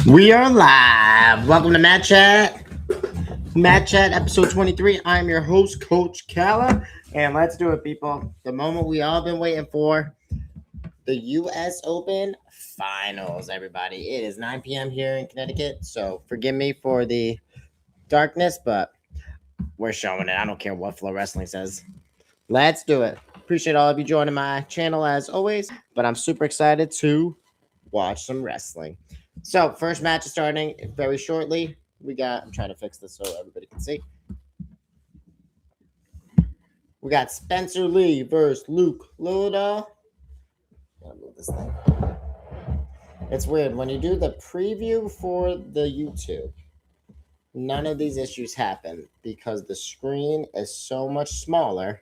We are live. Welcome to Matt Chat. Matt Chat episode 23. I'm your host, Coach Cala. And let's do it, people. The moment we all been waiting for. The U.S. Open Finals, everybody. It is 9 p.m. here in Connecticut. So forgive me for the darkness, but we're showing it. I don't care what Flow Wrestling says. Let's do it. Appreciate all of you joining my channel as always. But I'm super excited to watch some wrestling. So, first match is starting very shortly. I'm trying to fix this so everybody can see. We got Spencer Lee versus Luke Loll. Gotta move this thing. It's weird. When you do the preview for the YouTube, none of these issues happen because the screen is so much smaller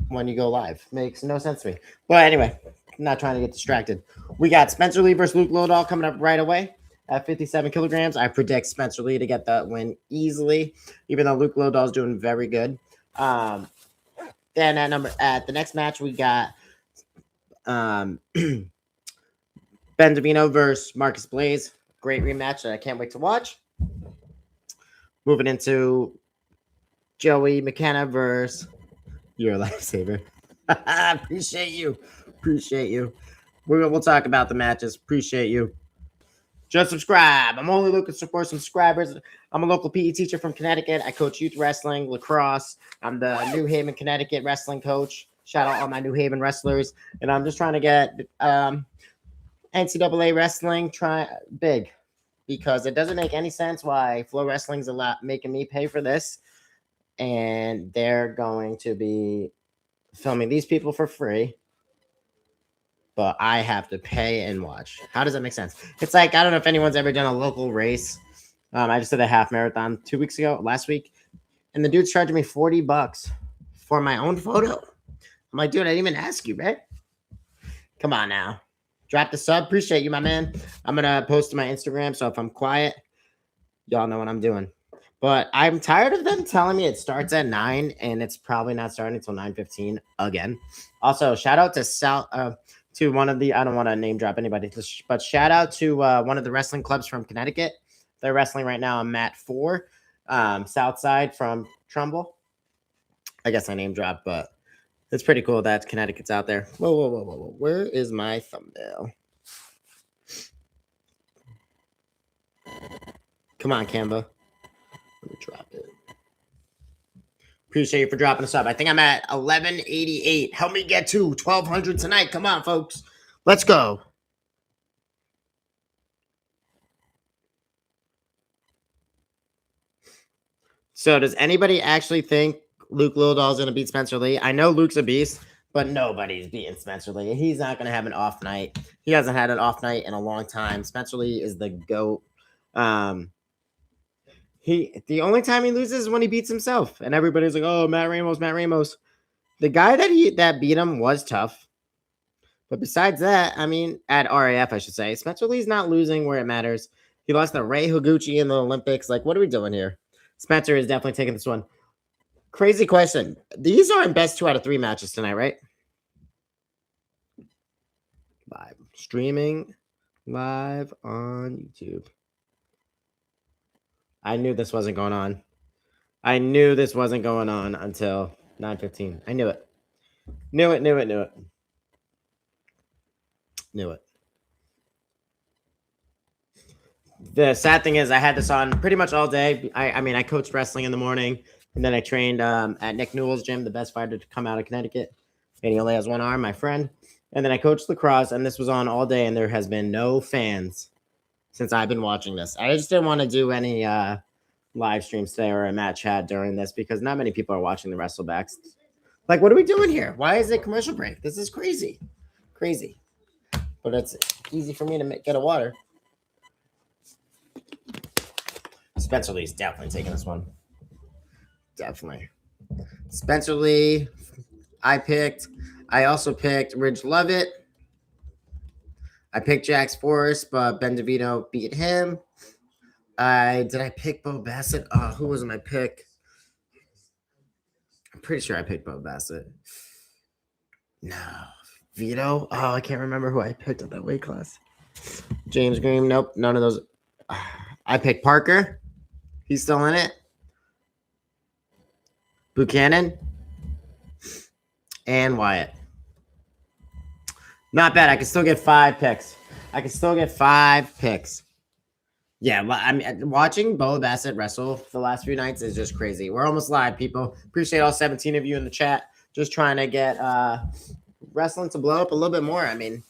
when you go live. Makes no sense to me. But anyway, I'm not trying to get distracted. We got Spencer Lee versus Luke Loll coming up right away at 57 kilograms. I predict Spencer Lee to get that win easily, even though Luke Loll is doing very good. Then at the next match, we got Ben Deino versus Marcus Blaze. Great rematch that I can't wait to watch. Moving into Joey McKenna versus You're a Lifesaver. Appreciate you. We'll talk about the matches. Appreciate you. Just subscribe. I'm only looking for subscribers. I'm a local PE teacher from Connecticut. I coach youth wrestling, lacrosse. I'm the New Haven, Connecticut wrestling coach. Shout out all my New Haven wrestlers. And I'm just trying to get NCAA wrestling big because it doesn't make any sense why Flow Wrestling's making me pay for this. And they're going to be filming these people for free. But I have to pay and watch. How does that make sense? It's like, I don't know if anyone's ever done a local race. I just did a half marathon last week. And the dude's charging me $40 for my own photo. I'm like, dude, I didn't even ask you, right? Come on now. Drop the sub. Appreciate you, my man. I'm going to post to my Instagram. So if I'm quiet, y'all know what I'm doing. But I'm tired of them telling me it starts at 9 and it's probably not starting until 9:15 again. Also, shout out to one of the, I don't want to name drop anybody, but shout out to one of the wrestling clubs from Connecticut. They're wrestling right now on mat 4, Southside from Trumbull. I guess I name drop, but it's pretty cool that Connecticut's out there. Whoa. Where is my thumbnail? Come on, Canva. Let me drop it. Appreciate you for dropping us up. I think I'm at 1188. Help me get to 1200 tonight. Come on, folks. Let's go. So does anybody actually think Luke Loll is going to beat Spencer Lee? I know Luke's a beast, but nobody's beating Spencer Lee. He's not going to have an off night. He hasn't had an off night in a long time. Spencer Lee is the GOAT. The only time he loses is when he beats himself, and everybody's like, "Oh, Matt Ramos." The guy that beat him was tough, but besides that, I mean, at RAF, I should say, Spencer Lee's not losing where it matters. He lost to Ray Higuchi in the Olympics. Like, what are we doing here? Spencer is definitely taking this one. Crazy question. These aren't best 2 out of 3 matches tonight, right? Live streaming, live on YouTube. I knew this wasn't going on. I knew this wasn't going on until 9:15. I knew it. Knew it. The sad thing is I had this on pretty much all day. I coached wrestling in the morning, and then I trained at Nick Newell's gym, the best fighter to come out of Connecticut. And he only has one arm, my friend. And then I coached lacrosse, and this was on all day, and there has been no fans since I've been watching this. I just didn't want to do any live streams today or a match chat during this because not many people are watching the wrestlebacks. Like, what are we doing here? Why is it commercial break? This is crazy. But it's easy for me to get a water. Spencer Lee's definitely taking this one. Definitely. Spencer Lee, I also picked Ridge Lovett. I picked Jax Forrest, but Ben DeVito beat him. Did I pick Bo Basset? Who was my pick? I'm pretty sure I picked Bo Basset. No. Vito? Oh, I can't remember who I picked at that weight class. James Green, nope, none of those. I picked Parker. He's still in it. Buchanan and Wyatt. Not bad. I can still get 5 picks. Yeah, I mean, watching Bo Basset wrestle the last few nights is just crazy. We're almost live, people. Appreciate all 17 of you in the chat. Just trying to get wrestling to blow up a little bit more. I mean,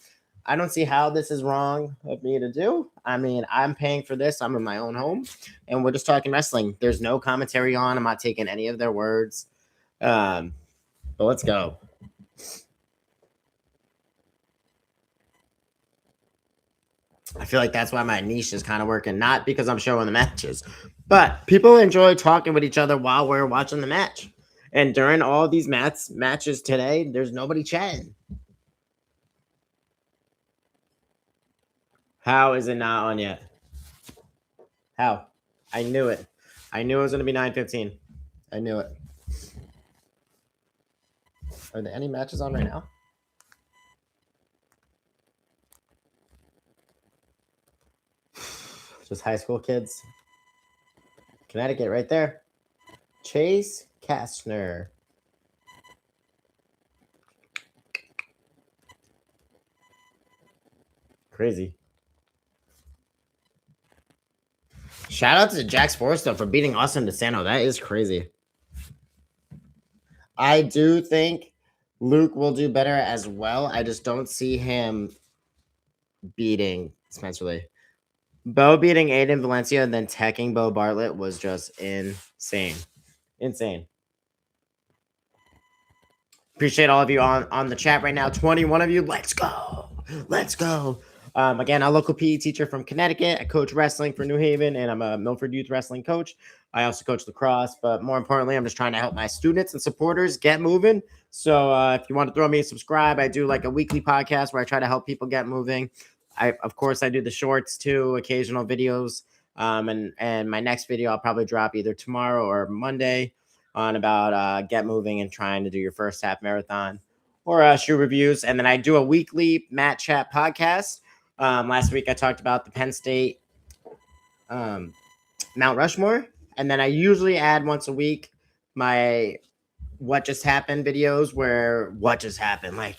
I don't see how this is wrong of me to do. I mean, I'm paying for this. I'm in my own home, and we're just talking wrestling. There's no commentary on. I'm not taking any of their words. But let's go. I feel like that's why my niche is kind of working, not because I'm showing the matches, but people enjoy talking with each other while we're watching the match. And during all these matches today, there's nobody chatting. How is it not on yet? How? I knew it. I knew it was going to be 9:15. I knew it. Are there any matches on right now? Just high school kids. Connecticut right there. Chase Kastner. Crazy. Shout out to Jack Sports for beating Austin DeSanto. That is crazy. I do think Luke will do better as well. I just don't see him beating Spencer Lee. Bo beating Aiden Valencia and then teching Bo Bartlett was just insane. Insane. Appreciate all of you on the chat right now. 21 of you. Let's go. Let's go. Again, I'm a local PE teacher from Connecticut. I coach wrestling for New Haven, and I'm a Milford Youth Wrestling coach. I also coach lacrosse, but more importantly, I'm just trying to help my students and supporters get moving. So if you want to throw me a subscribe, I do like a weekly podcast where I try to help people get moving. Of course, I do the shorts too, occasional videos. And my next video I'll probably drop either tomorrow or Monday on about get moving and trying to do your first half marathon or shoe reviews. And then I do a weekly Matt Chat podcast. Last week I talked about the Penn State Mount Rushmore. And then I usually add once a week my what just happened videos where what just happened, like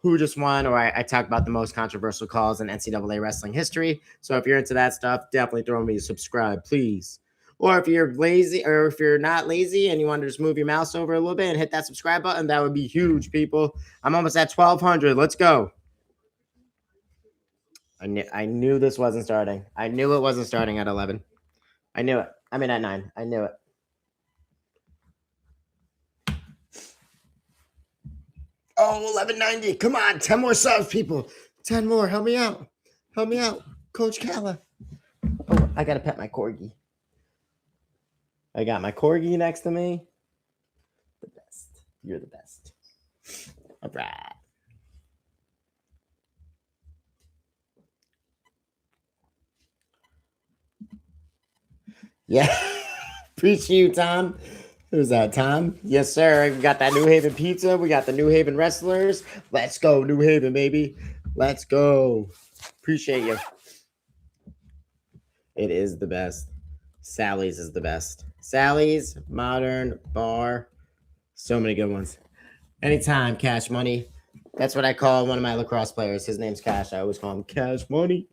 who just won, or I talk about the most controversial calls in NCAA wrestling history. So if you're into that stuff, definitely throw me a subscribe, please. Or if you're lazy, or if you're not lazy and you want to just move your mouse over a little bit and hit that subscribe button, that would be huge, people. I'm almost at 1,200. Let's go. I knew this wasn't starting. I knew it wasn't starting at 11. I knew it. I mean, at 9. I knew it. Oh, 1190. Come on. 10 more subs, people. 10 more. Help me out. Help me out. Coach Cala. Oh, I got to pet my corgi. I got my corgi next to me. The best. You're the best. All right. Yeah. Appreciate you, Tom. Who's that, Tom? Yes, sir. We got that New Haven pizza. We got the New Haven wrestlers. Let's go, New Haven, baby. Let's go. Appreciate you. It is the best. Sally's is the best. Sally's, Modern, Bar. So many good ones. Anytime, Cash Money. That's what I call one of my lacrosse players. His name's Cash. I always call him Cash Money.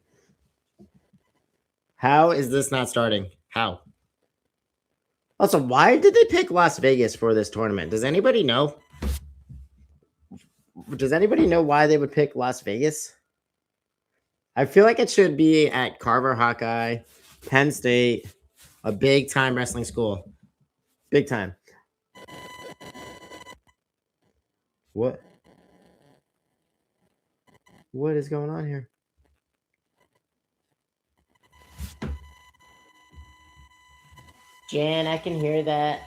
How is this not starting? How? Also, why did they pick Las Vegas for this tournament? Does anybody know? Does anybody know why they would pick Las Vegas? I feel like it should be at Carver Hawkeye, Penn State, a big time wrestling school. Big time. What? What is going on here? Jan, I can hear that.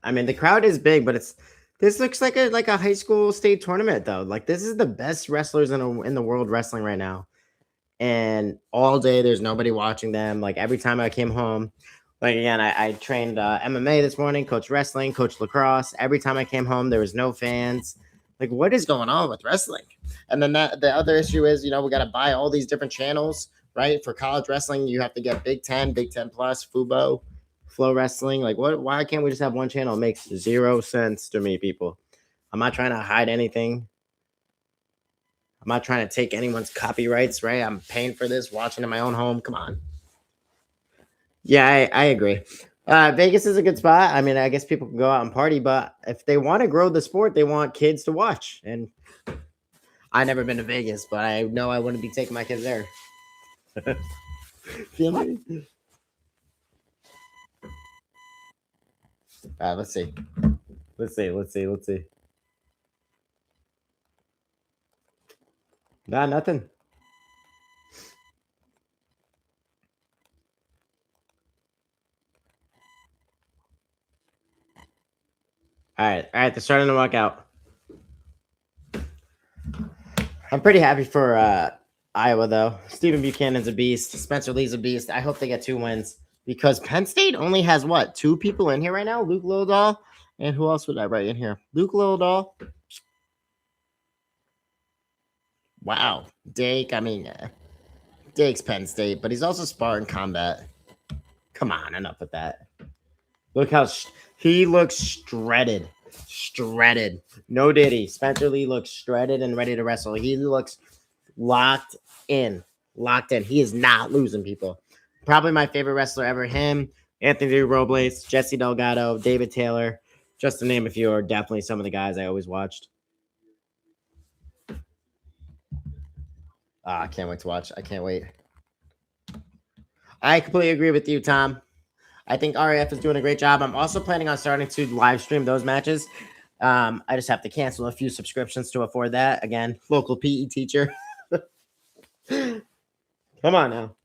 I mean, the crowd is big, but this looks like a high school state tournament though. Like this is the best wrestlers in the world wrestling right now. and all day there's nobody watching them. Like every time I came home, like again, I trained MMA this morning, coach wrestling, coach lacrosse. Every time I came home, there was no fans. Like, what is going on with wrestling? And then the other issue is, we got to buy all these different channels, right? For college wrestling, you have to get Big Ten Plus, Fubo, Flow Wrestling. Like, what? Why can't we just have one channel? It makes zero sense to me, people. I'm not trying to hide anything. I'm not trying to take anyone's copyrights, right? I'm paying for this, watching in my own home. Come on. Yeah, I agree. Vegas is a good spot. I mean, I guess people can go out and party, but if they want to grow the sport, they want kids to watch. And I've never been to Vegas, but I know I wouldn't be taking my kids there. Feel me? Let's see. Nah, nothing. All right. They're starting to walk out. I'm pretty happy for Iowa, though. Stephen Buchanan's a beast. Spencer Lee's a beast. I hope they get 2 wins because Penn State only has, 2 people in here right now? Luke Loll, and who else would I write in here? Luke Loll. Wow. Dake, Dake's Penn State, but he's also Spartan Combat. Come on, enough with that. Look how he looks shredded. No diddy. Spencer Lee looks shredded and ready to wrestle. He looks locked in. He is not losing, people. Probably my favorite wrestler ever. Him, Anthony Robles, Jesse Delgado, David Taylor. Just to name a few are definitely some of the guys I always watched. I can't wait to watch. I can't wait. I completely agree with you, Tom. I think RAF is doing a great job. I'm also planning on starting to live stream those matches. I just have to cancel a few subscriptions to afford that. Again, local PE teacher. Come on now.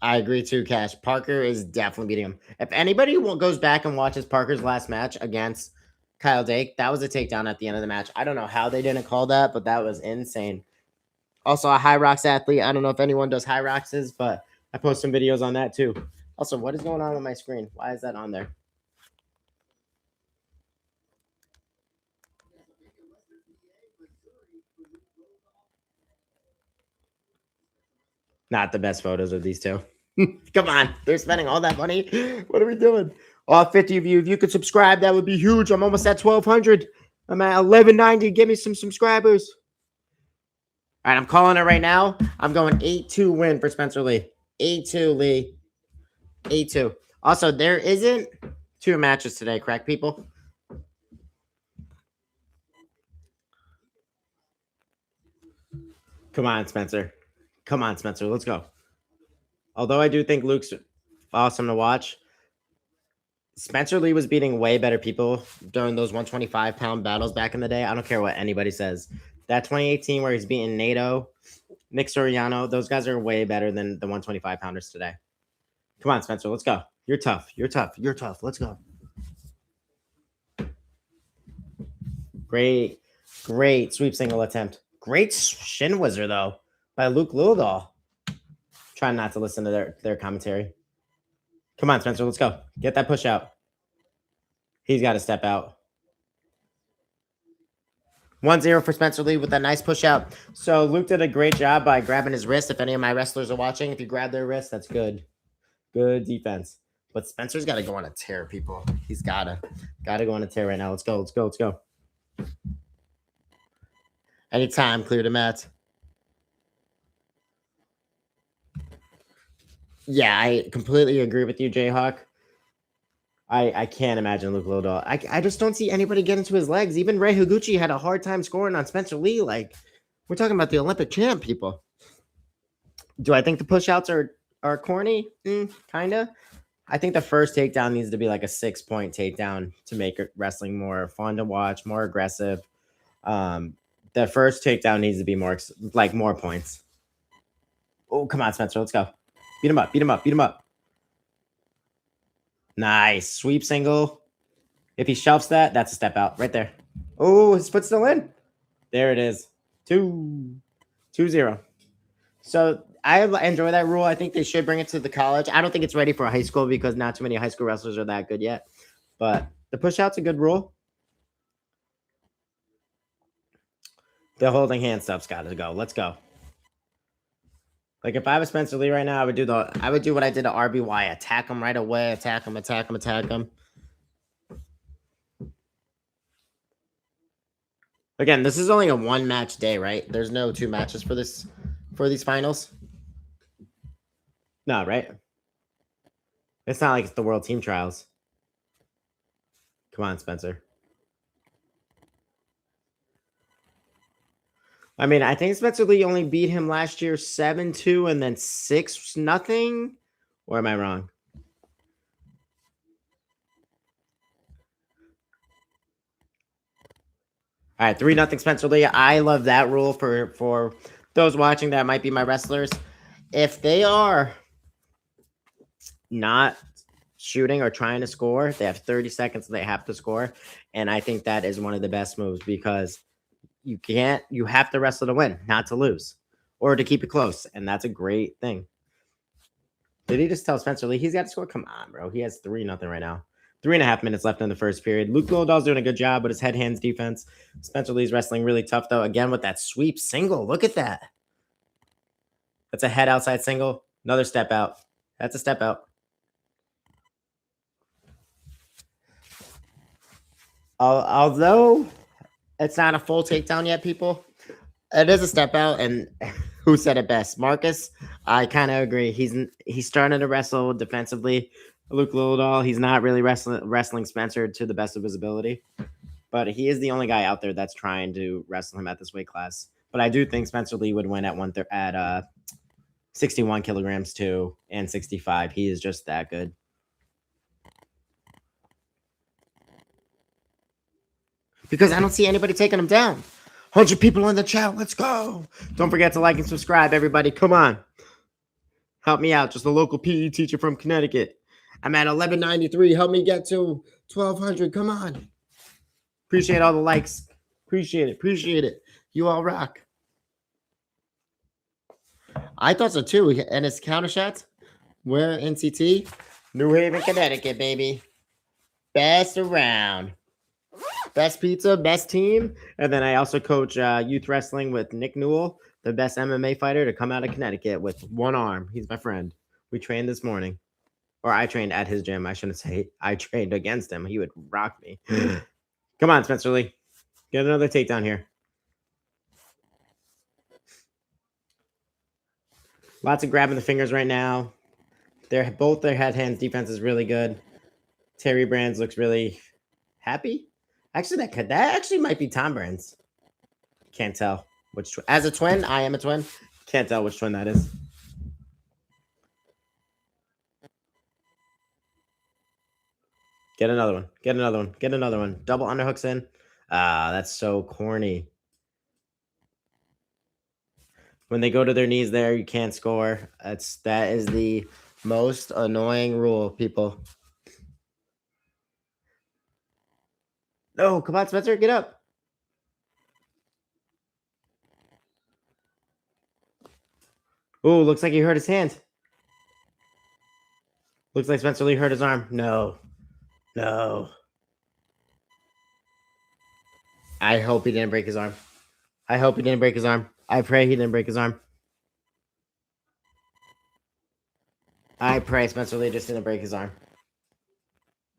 I agree too, Cash. Parker is definitely beating him. If anybody goes back and watches Parker's last match against Kyle Dake, that was a takedown at the end of the match. I don't know how they didn't call that, but that was insane. Also, a High Rocks athlete. I don't know if anyone does High Roxes, but I post some videos on that too. Also, what is going on with my screen? Why is that on there? Not the best photos of these two. Come on. They're spending all that money. What are we doing? All 50 of you, if you could subscribe, that would be huge. I'm almost at 1,200. I'm at 1,190. Give me some subscribers. All right, I'm calling it right now. I'm going 8-2 win for Spencer Lee. 8-2, Lee. 8-2. Also, there isn't 2 matches today, correct, people? Come on, Spencer. Let's go. Although I do think Luke's awesome to watch, Spencer Lee was beating way better people during those 125-pound battles back in the day. I don't care what anybody says. That 2018 where he's beating NATO, Nick Soriano, those guys are way better than the 125-pounders today. Come on, Spencer. Let's go. You're tough. Let's go. Great sweep single attempt. Great shin whizzer, though, by Luke Loll. Trying not to listen to their commentary. Come on, Spencer. Let's go. Get that push out. He's got to step out. 1-0 for Spencer Lee with a nice push out. So Luke did a great job by grabbing his wrist. If any of my wrestlers are watching, if you grab their wrist, that's good. Good defense. But Spencer's got to go on a tear, people. He's got to go on a tear right now. Let's go. Anytime, clear the mat. Yeah, I completely agree with you, Jayhawk. I can't imagine Luke Loll. I just don't see anybody getting to his legs. Even Ray Higuchi had a hard time scoring on Spencer Lee. Like, we're talking about the Olympic champ, people. Do I think the push-outs are corny? Kind of. I think the first takedown needs to be like a 6-point takedown to make wrestling more fun to watch, more aggressive. The first takedown needs to be more points. Oh, come on, Spencer. Let's go. Beat him up. Nice. Sweep single. If he shelves that, that's a step out right there. Oh, his foot's still in. There it is. 2-0. So I enjoy that rule. I think they should bring it to the college. I don't think it's ready for high school because not too many high school wrestlers are that good yet. But the push out's a good rule. The holding hand stuff's got to go. Let's go. Like if I was Spencer Lee right now, I would do what I did to RBY. Attack him right away. Attack him. Again, this is only a 1-match day, right? There's no 2 matches for these finals. No, right? It's not like it's the World Team Trials. Come on, Spencer. I mean, I think Spencer Lee only beat him last year 7-2 and then 6-0. Or am I wrong? All right, 3-0 Spencer Lee. I love that rule for those watching that might be my wrestlers. If they are not shooting or trying to score, they have 30 seconds they have to score. And I think that is one of the best moves because you have to wrestle to win, not to lose or to keep it close. And that's a great thing. Did he just tell Spencer Lee he's got to score? Come on, bro. He has 3-0 right now. 3.5 minutes left in the first period. Luke Loll doing a good job with his head hands defense. Spencer Lee's wrestling really tough, though. Again, with that sweep single. Look at that. That's a head outside single. Another step out. That's a step out. Although it's not a full takedown yet, people, it is a step out. And who said it best? Marcus? I kind of agree. He's starting to wrestle defensively. Luke Loll, he's not really wrestling Spencer to the best of his ability, but he is the only guy out there that's trying to wrestle him at this weight class. But I do think Spencer Lee would win at 61 kilograms too, and 65. He is just that good. Because I don't see anybody taking him down. 100 people in the chat. Let's go. Don't forget to like and subscribe, everybody. Come on. Help me out. Just a local PE teacher from Connecticut. I'm at 1193. Help me get to 1200. Come on. Appreciate all the likes. Appreciate it. You all rock. I thought so too. And it's counter shots. We're NCT. New Haven, Connecticut, baby. Best around. Best pizza, best team. And then I also coach youth wrestling with Nick Newell, the best MMA fighter to come out of Connecticut with one arm. He's my friend. We trained this morning. Or I trained at his gym. I shouldn't say I trained against him. He would rock me. Come on, Spencer Lee. Get another takedown here. Lots of grabbing the fingers right now. Both their head hands defense is really good. Terry Brands looks really happy. Actually, that actually might be Tom Brands. Can't tell which. As a twin, I am a twin. Can't tell which twin that is. Get another one. Double underhooks in. That's so corny. When they go to their knees there, you can't score. That is the most annoying rule, people. No, come on, Spencer, get up. Oh, looks like he hurt his hand. Looks like Spencer Lee hurt his arm. No. I hope he didn't break his arm. I pray he didn't break his arm. I pray Spencer Lee just didn't break his arm.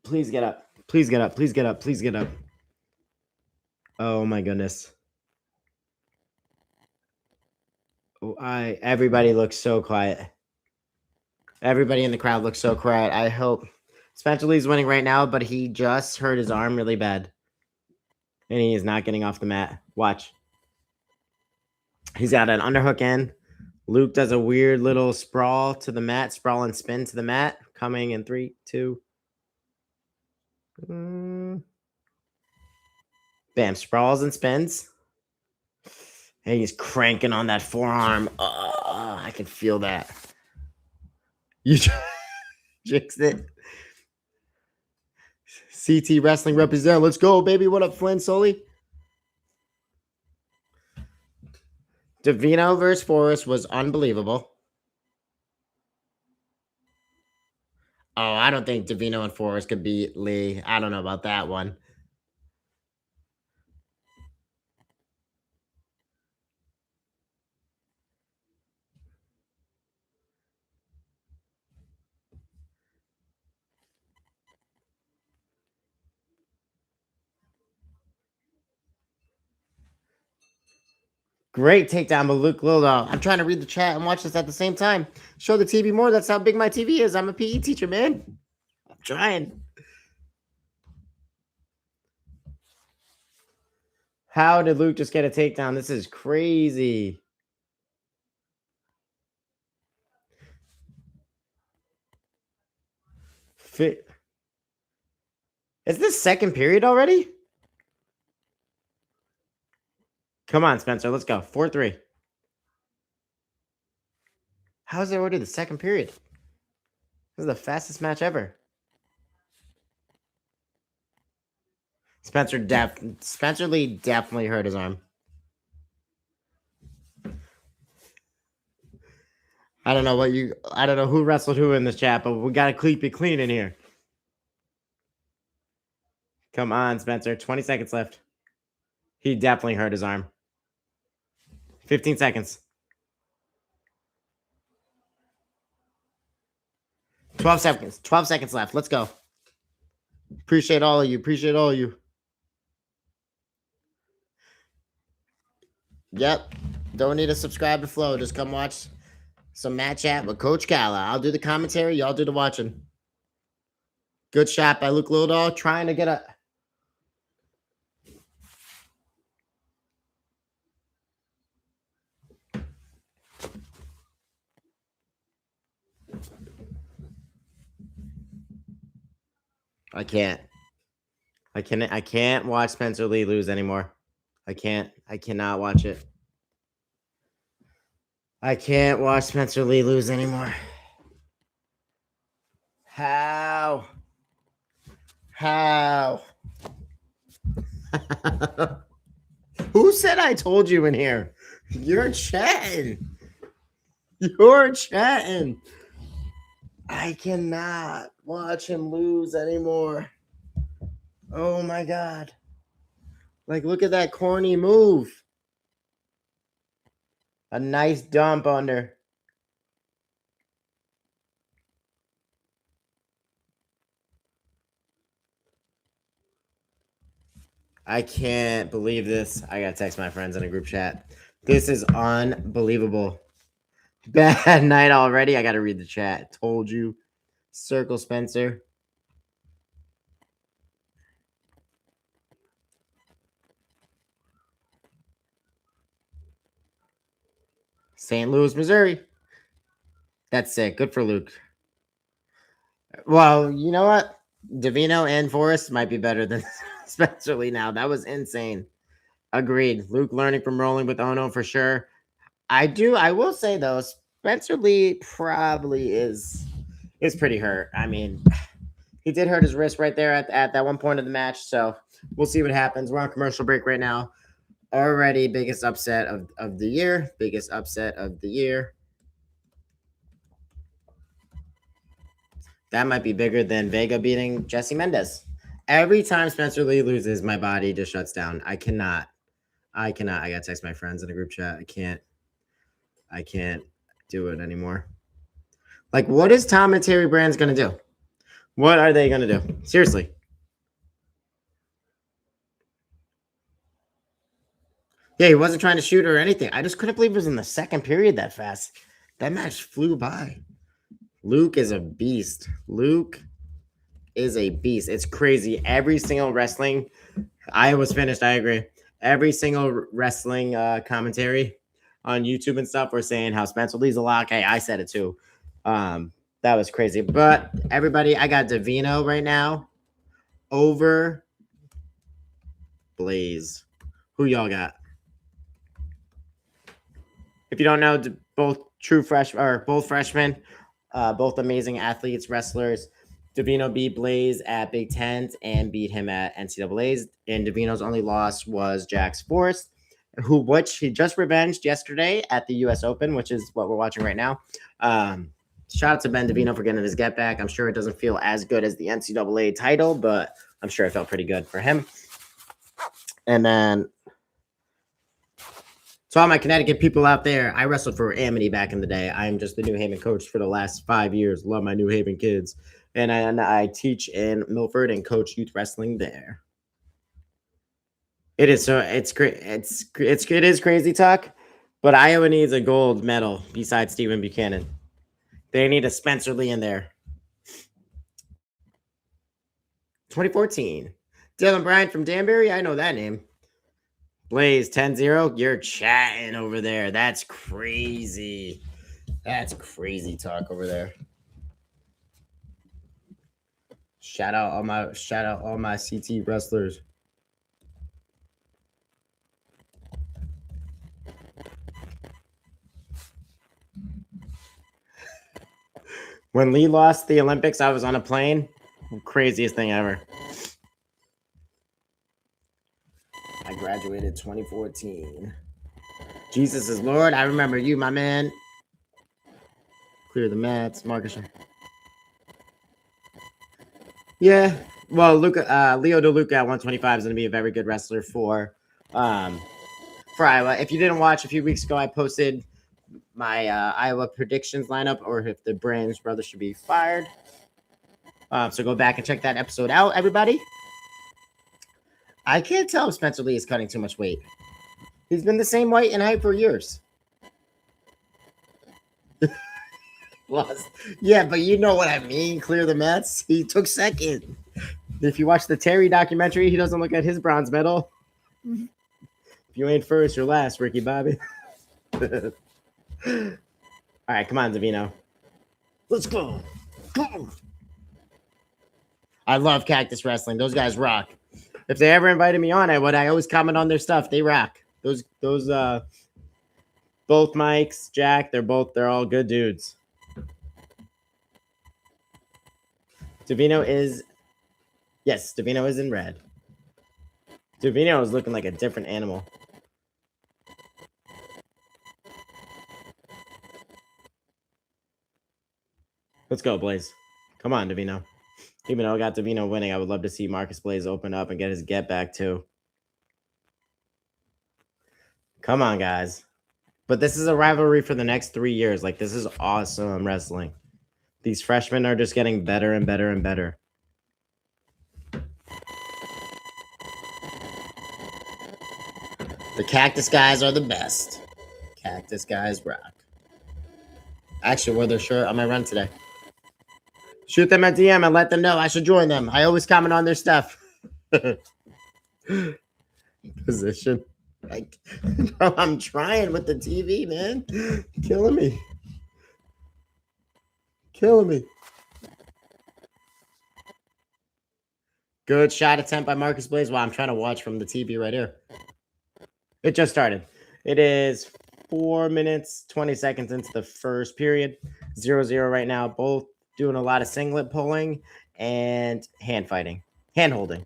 Please get up. Oh my goodness. Everybody looks so quiet. Everybody in the crowd looks so quiet. I hope Spencer Lee's winning right now, but he just hurt his arm really bad. And he is not getting off the mat. Watch. He's got an underhook in. Luke does a weird little sprawl to the mat. Sprawl and spin to the mat. Coming in 3, 2. Bam. Sprawls and spins. And he's cranking on that forearm. I can feel that. You jinxed it. CT Wrestling represent. Let's go, baby. What up, Flynn Sully? Deino versus Forrest was unbelievable. Oh, I don't think Deino and Forrest could beat Lee. I don't know about that one. Great takedown by Luke Loll. I'm trying to read the chat and watch this at the same time. Show the TV more. That's how big my TV is. I'm a PE teacher, man. I'm trying. How did Luke just get a takedown? This is crazy. Fit. Is this second period already? Come on, Spencer. Let's go. 4-3. How is it already the second period? This is the fastest match ever. Spencer Lee definitely hurt his arm. I don't know who wrestled who in this chat, but we gotta keep it clean in here. Come on, Spencer. 20 seconds left. He definitely hurt his arm. 15 seconds. 12 seconds. 12 seconds left. Let's go. Appreciate all of you. Yep. Don't need to subscribe to Flow. Just come watch some Match Chat with Coach Cala. I'll do the commentary. Y'all do the watching. Good shot by Luke Loll, trying to get a... I can't watch Spencer Lee lose anymore. I cannot watch it. I can't watch Spencer Lee lose anymore. How? Who said I told you in here? You're chatting. I cannot watch him lose anymore. Oh my God. Like, look at that corny move. A nice dump under. I can't believe this. I gotta text my friends in a group chat. This is unbelievable. Bad night already. I gotta read the chat. Told you. Circle Spencer. St. Louis, Missouri. That's sick. Good for Luke. Well, you know what? Deino and Forrest might be better than Spencer Lee now. That was insane. Agreed. Luke learning from rolling with Ono for sure. I will say though, Spencer Lee probably is pretty hurt. I mean, he did hurt his wrist right there at that one point of the match. So we'll see what happens. We're on commercial break right now. Already biggest upset of the year. Biggest upset of the year. That might be bigger than Vega beating Jesse Mendez. Every time Spencer Lee loses, my body just shuts down. I cannot. I gotta text my friends in a group chat. I can't do it anymore. Like, what is Tom and Terry Brands gonna do? What are they gonna do? Seriously. Yeah, he wasn't trying to shoot or anything. I just couldn't believe it was in the second period that fast. That match flew by. Luke is a beast. It's crazy. Every single wrestling, I was finished. I agree. Every single wrestling commentary on YouTube and stuff were saying how Spencer Lee's a lock. Hey, I said it too. That was crazy. But everybody, I got Deino right now over Blaze. Who y'all got? If you don't know, both freshmen, both amazing athletes, wrestlers. Deino beat Blaze at Big Tent and beat him at NCAA's. And Deino's only loss was Jack's Forrest. which he just revenged yesterday at the U.S. Open, which is what we're watching right now. Shout out to Ben Deino for getting his get back. I'm sure it doesn't feel as good as the NCAA title, but I'm sure it felt pretty good for him. And then, to all my Connecticut people out there, I wrestled for Amity back in the day. I'm just the New Haven coach for the last 5 years. Love my New Haven kids. And I teach in Milford and coach youth wrestling there. It is so it's great. It is crazy talk, but Iowa needs a gold medal besides Stephen Buchanan. They need a Spencer Lee in there. 2014. Dylan Bryant from Danbury. I know that name. Blaze 10-0. You're chatting over there. That's crazy. That's crazy talk over there. Shout out all my CT wrestlers. When Lee lost the Olympics, I was on a plane. Craziest thing ever. I graduated 2014. Jesus is Lord. I remember you, my man. Clear the mats. Marcus. Yeah. Well, Leo DeLuca at 125 is going to be a very good wrestler for Iowa. If you didn't watch a few weeks ago, I posted my Iowa predictions lineup, or if the Brains brother should be fired. So go back and check that episode out, everybody. I can't tell if Spencer Lee is cutting too much weight. He's been the same weight and height for years. Lost. Yeah, but you know what I mean. Clear the mats. He took second. If you watch the Terry documentary, he doesn't look at his bronze medal. If you ain't first, you're last, Ricky Bobby. All right, come on, Deino. Let's go. Go. I love Cactus Wrestling. Those guys rock. If they ever invited me on, I would. I always comment on their stuff. They rock. Those both Mikes, Jack, they're all good dudes. Deino is in red. Deino is looking like a different animal. Let's go, Blaze. Come on, Deino. Even though I got Deino winning, I would love to see Marcus Blaze open up and get his get back too. Come on, guys. But this is a rivalry for the next 3 years. Like, this is awesome wrestling. These freshmen are just getting better and better and better. The Cactus guys are the best. Cactus guys rock. Actually, wore their shirt on my run today. Shoot them at DM and let them know I should join them. I always comment on their stuff. Position. Like, bro, I'm trying with the TV, man. Killing me. Good shot attempt by Marcus Blaze. Wow, I'm trying to watch from the TV right here. It just started. It is 4 minutes, 20 seconds into the first period. 0-0 right now. Both doing a lot of singlet pulling and hand holding.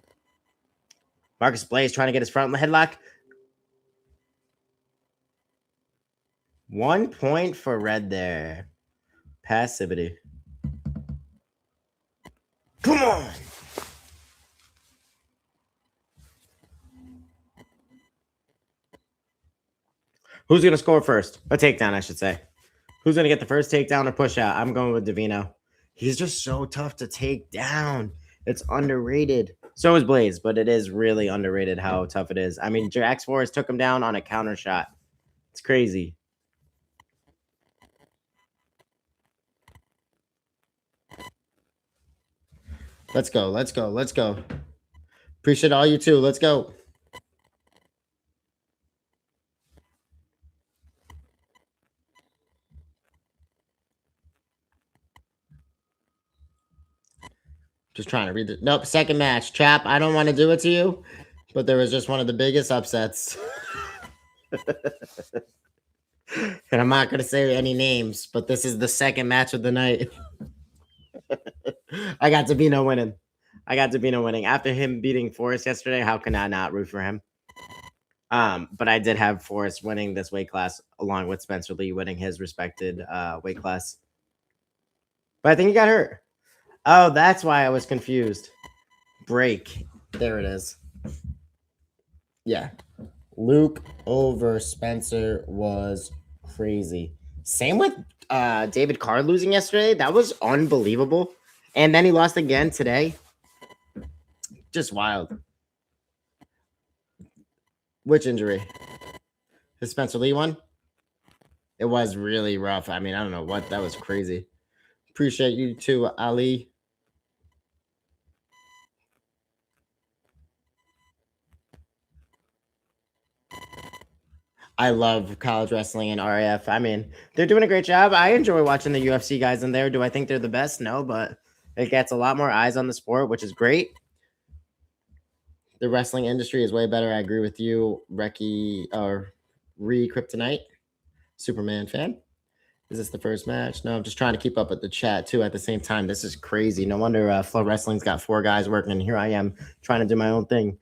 Marcus Blaze trying to get his front headlock. 1 point for red there. Passivity. Come on. Who's going to score first? A takedown, I should say. Who's going to get the first takedown or push out? I'm going with Deino. He's just so tough to take down. It's underrated. So is Blaze, but it is really underrated how tough it is. I mean, Jax Forrest took him down on a counter shot. It's crazy. Let's go. Appreciate all you too. Let's go. Just trying to read the... Nope, second match. Chap, I don't want to do it to you, but there was just one of the biggest upsets. And I'm not going to say any names, but this is the second match of the night. I got Deino winning. After him beating Forrest yesterday, how can I not root for him? But I did have Forrest winning this weight class along with Spencer Lee winning his respected weight class. But I think he got hurt. Oh, that's why I was confused. Break. There it is. Yeah. Luke over Spencer was crazy. Same with David Carr losing yesterday. That was unbelievable. And then he lost again today. Just wild. Which injury? The Spencer Lee one? It was really rough. I mean, I don't know what. That was crazy. Appreciate you too, Ali. I love college wrestling and RAF. I mean, they're doing a great job. I enjoy watching the UFC guys in there. Do I think they're the best? No, but it gets a lot more eyes on the sport, which is great. The wrestling industry is way better. I agree with you, Reki or Kryptonite, Superman fan. Is this the first match? No, I'm just trying to keep up with the chat too at the same time. This is crazy. No wonder Flow Wrestling's got 4 guys working, and here I am trying to do my own thing.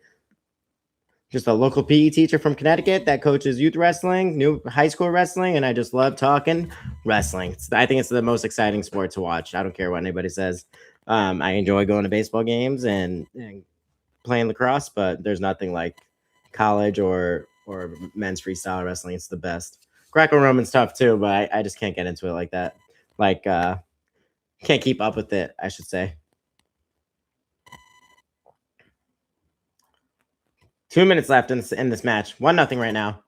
Just a local PE teacher from Connecticut that coaches youth wrestling, new high school wrestling, and I just love talking wrestling. I think it's the most exciting sport to watch. I don't care what anybody says. I enjoy going to baseball games and playing lacrosse, but there's nothing like college or men's freestyle wrestling. It's the best. Greco-Roman's tough too, but I just can't get into it like that. Like, can't keep up with it, I should say. 2 minutes left in this match. 1-0 right now.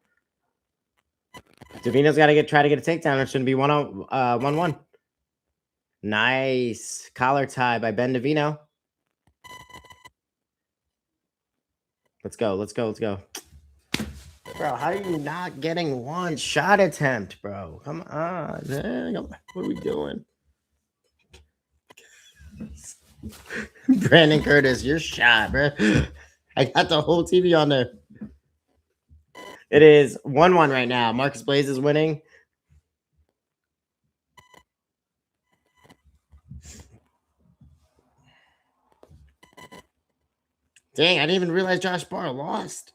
Davino's got to try to get a takedown. It shouldn't be 1-1. Nice collar tie by Ben Davino. Let's go. Bro, how are you not getting one shot attempt, bro? Come on, man. What are we doing? Brandon Curtis, your shot, bro. I got the whole TV on there. It is 1-1 right now. Marcus Blaze is winning. Dang, I didn't even realize Josh Barr lost.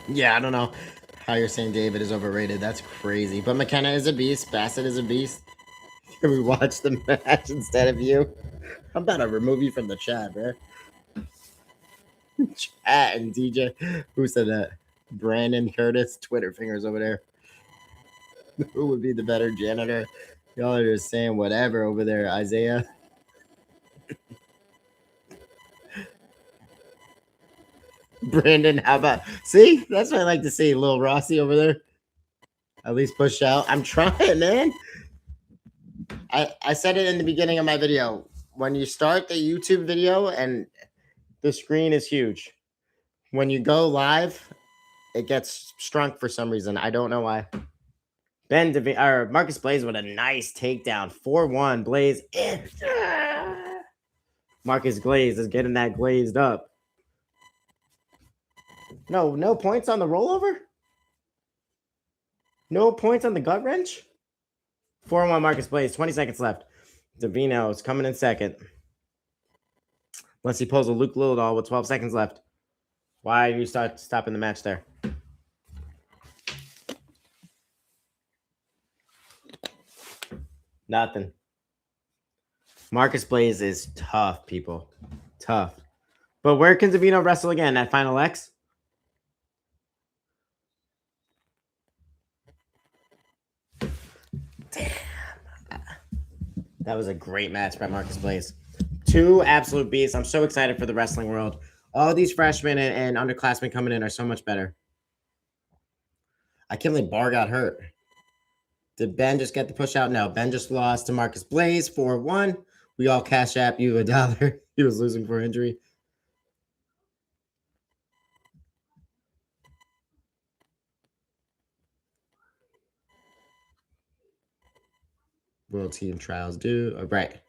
Yeah, I don't know how you're saying David is overrated. That's crazy. But McKenna is a beast. Basset is a beast. Can we watch the match instead of you? I'm about to remove you from the chat, bro. Chat and DJ. Who said that? Brandon Curtis. Twitter fingers over there. Who would be the better janitor? Y'all are just saying whatever over there, Isaiah. Brandon, how about? See, that's what I like to see. Little Rossi over there. At least push out. I'm trying, man. I said it in the beginning of my video. When you start the YouTube video and the screen is huge, when you go live, it gets shrunk for some reason. I don't know why. Marcus Blaze with a nice takedown. 4-1. Blaze. Marcus Glaze is getting that glazed up. No points on the rollover? No points on the gut wrench? 4-1 Marcus Blaze. 20 seconds left. Davino is coming in second. Unless he pulls a Luke Loll with 12 seconds left. Why are you stopping the match there? Nothing. Marcus Blaze is tough, people. Tough. But where can Davino wrestle again? At Final X? Damn. That was a great match by Marcus Blaze. 2 absolute beasts. I'm so excited for the wrestling world. All these freshmen and underclassmen coming in are so much better. I can't believe Barr got hurt. Did Ben just get the push out? No, Ben just lost to Marcus Blaze 4-1. We all cash app you $1. He was losing for injury. World team trials do. Oh, right.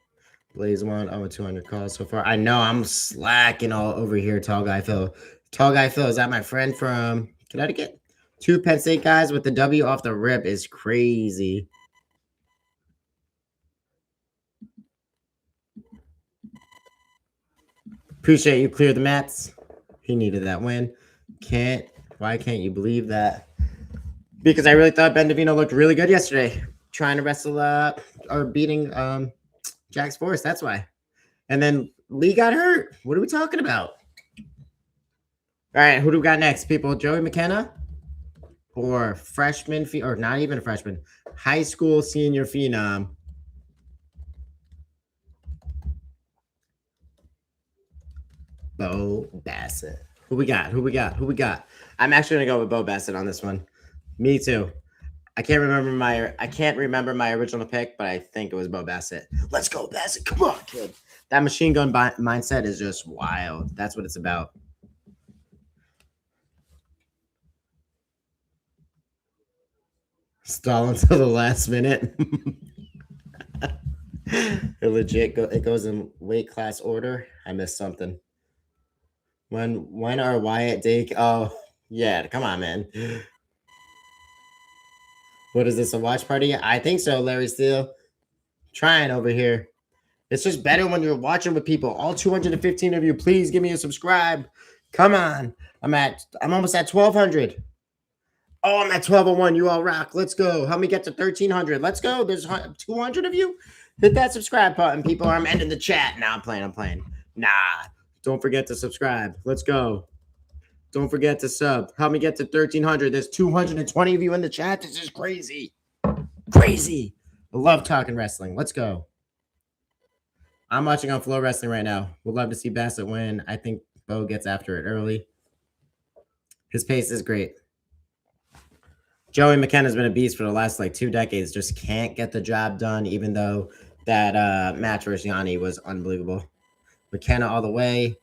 Blaze 1, 200 calls so far. I know I'm slacking all over here, Tall Guy Phil. Tall Guy Phil, is that my friend from Connecticut? 2 Penn State guys with the W off the rip is crazy. Appreciate you clear the mats. He needed that win. Why can't you believe that? Because I really thought Ben Davino looked really good yesterday. Trying to wrestle or beating Jack's Force. That's why. And then Lee got hurt. What are we talking about? All right, who do we got next, people? Joey McKenna or freshman, or not even a freshman, high school senior phenom. Bo Basset. Who we got? I'm actually gonna go with Bo Basset on this one. Me too. I can't remember my original pick, but I think it was Bo Basset. Let's go, Basset. Come on, kid. That machine gun mindset is just wild. That's what it's about. Stall until the last minute. It goes in weight class order. I missed something. When are Wyatt, Dake? Oh, yeah. Come on, man. What is this, a watch party? I think so, Larry Steele. Trying over here. It's just better when you're watching with people. All 215 of you, please give me a subscribe. Come on. I'm almost at 1,200. Oh, I'm at 1,201. You all rock. Let's go. Help me get to 1,300. Let's go. There's 200 of you. Hit that subscribe button, people. I'm ending the chat. Nah, I'm playing. Nah. Don't forget to subscribe. Let's go. Don't forget to sub. Help me get to 1,300. There's 220 of you in the chat. This is crazy. Crazy. I love talking wrestling. Let's go. I'm watching on Flow Wrestling right now. Would love to see Bassett win. I think Bo gets after it early. His pace is great. Joey McKenna's been a beast for the last 2 decades. Just can't get the job done, even though that match versus Yanni was unbelievable. McKenna all the way.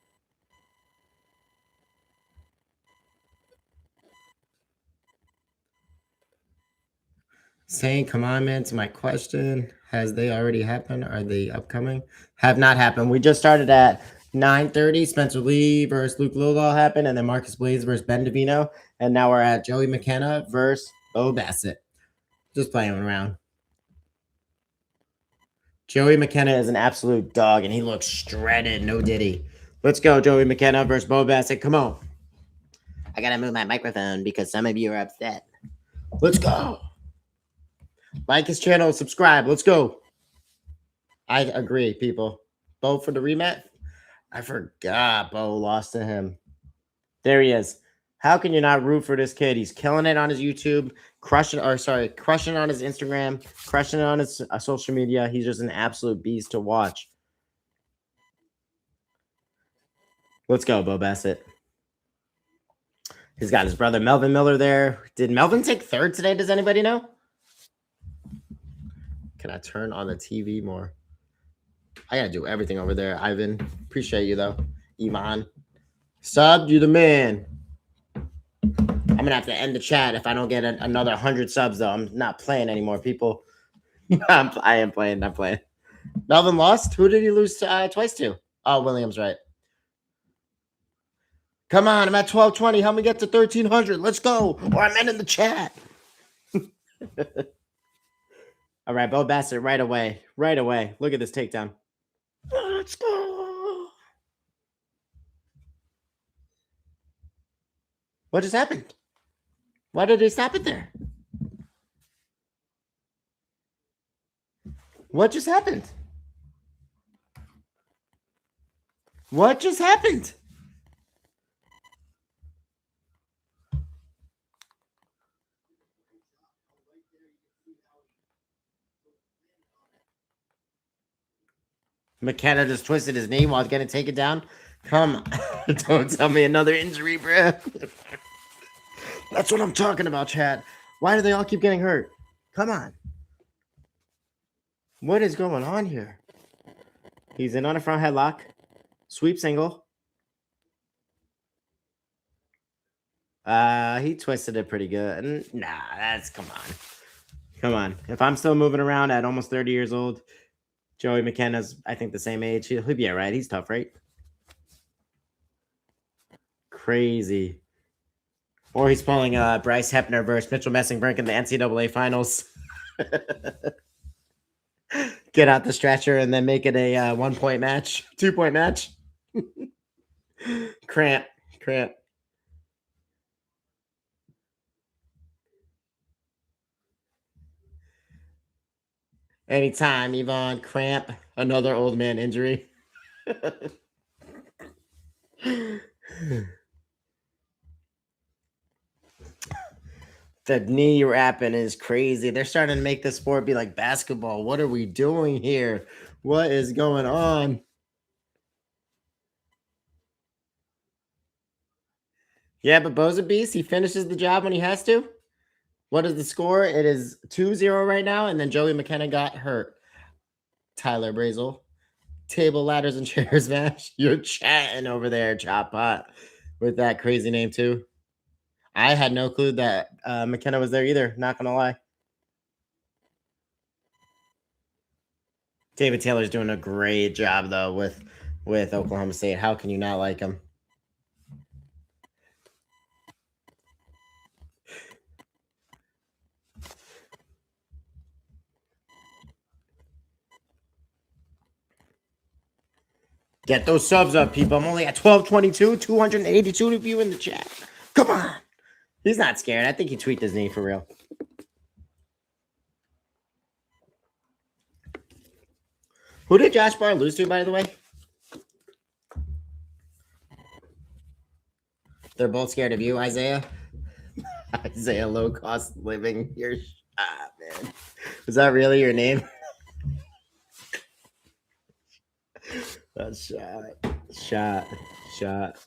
Saying come on, man, to my question. Has they already happened? Are they upcoming? Have not happened. We just started at 9:30. Spencer Lee versus Luke Loll happened, and then Marcus Blaze versus Ben Davino. And now we're at Joey McKenna versus Bo Basset. Just playing around. Joey McKenna is an absolute dog, and he looks shredded. No diddy. Let's go, Joey McKenna versus Bo Basset. Come on. I gotta move my microphone because some of you are upset. Let's go. Like his channel, subscribe. Let's go. I agree, people. Bo for the rematch. I forgot Bo lost to him. There he is. How can you not root for this kid? He's killing it on his YouTube, crushing on his Instagram, crushing it on his social media. He's just an absolute beast to watch. Let's go, Bo Basset. He's got his brother Melvin Miller there. Did Melvin take third today? Does anybody know? Can I turn on the TV more? I gotta do everything over there, Ivan. Appreciate you though. Iman. Sub, you the man. I'm gonna have to end the chat if I don't get another 100 subs though. I'm not playing anymore, people. I am playing. I'm playing. Melvin lost. Who did he lose twice to? Oh, Williams, right. Come on, I'm at 1220. Help me get to 1,300. Let's go. Or I'm ending the chat. All right, Bo Basset right away. Right away. Look at this takedown. Let's go. What just happened? Why did they stop it there? What just happened? What just happened? McKenna just twisted his knee while getting taken down. Come on. Don't tell me another injury, bro. That's what I'm talking about, chat. Why do they all keep getting hurt? Come on. What is going on here? He's in on a front headlock. Sweep single. He twisted it pretty good. Nah, come on. Come on. If I'm still moving around at almost 30 years old, Joey McKenna's, I think, the same age. He'll be all right. He's tough, right? Crazy. Or he's pulling Bryce Hepner versus Mitchell Messingbrink in the NCAA finals. Get out the stretcher and then make it a 1-point match, 2-point match. Cramp. Anytime, Yvonne. Cramp. Another old man injury. The knee wrapping is crazy. They're starting to make the sport be like basketball. What are we doing here? What is going on? Yeah, but Bo's a beast. He finishes the job when he has to. What is the score? It is 2-0 right now, and then Joey McKenna got hurt. Tyler Brazel. Table, ladders, and chairs match. You're chatting over there, Chop Pot, with that crazy name too. I had no clue that McKenna was there either. Not gonna lie. David Taylor's doing a great job though with Oklahoma State. How can you not like him? Get those subs up, people. I'm only at 1222, 282 of you in the chat. Come on. He's not scared. I think he tweaked his knee for real. Who did Josh Barr lose to, by the way? They're both scared of you, Isaiah. Isaiah, low cost living. You're shot, man. Is that really your name? That's shot.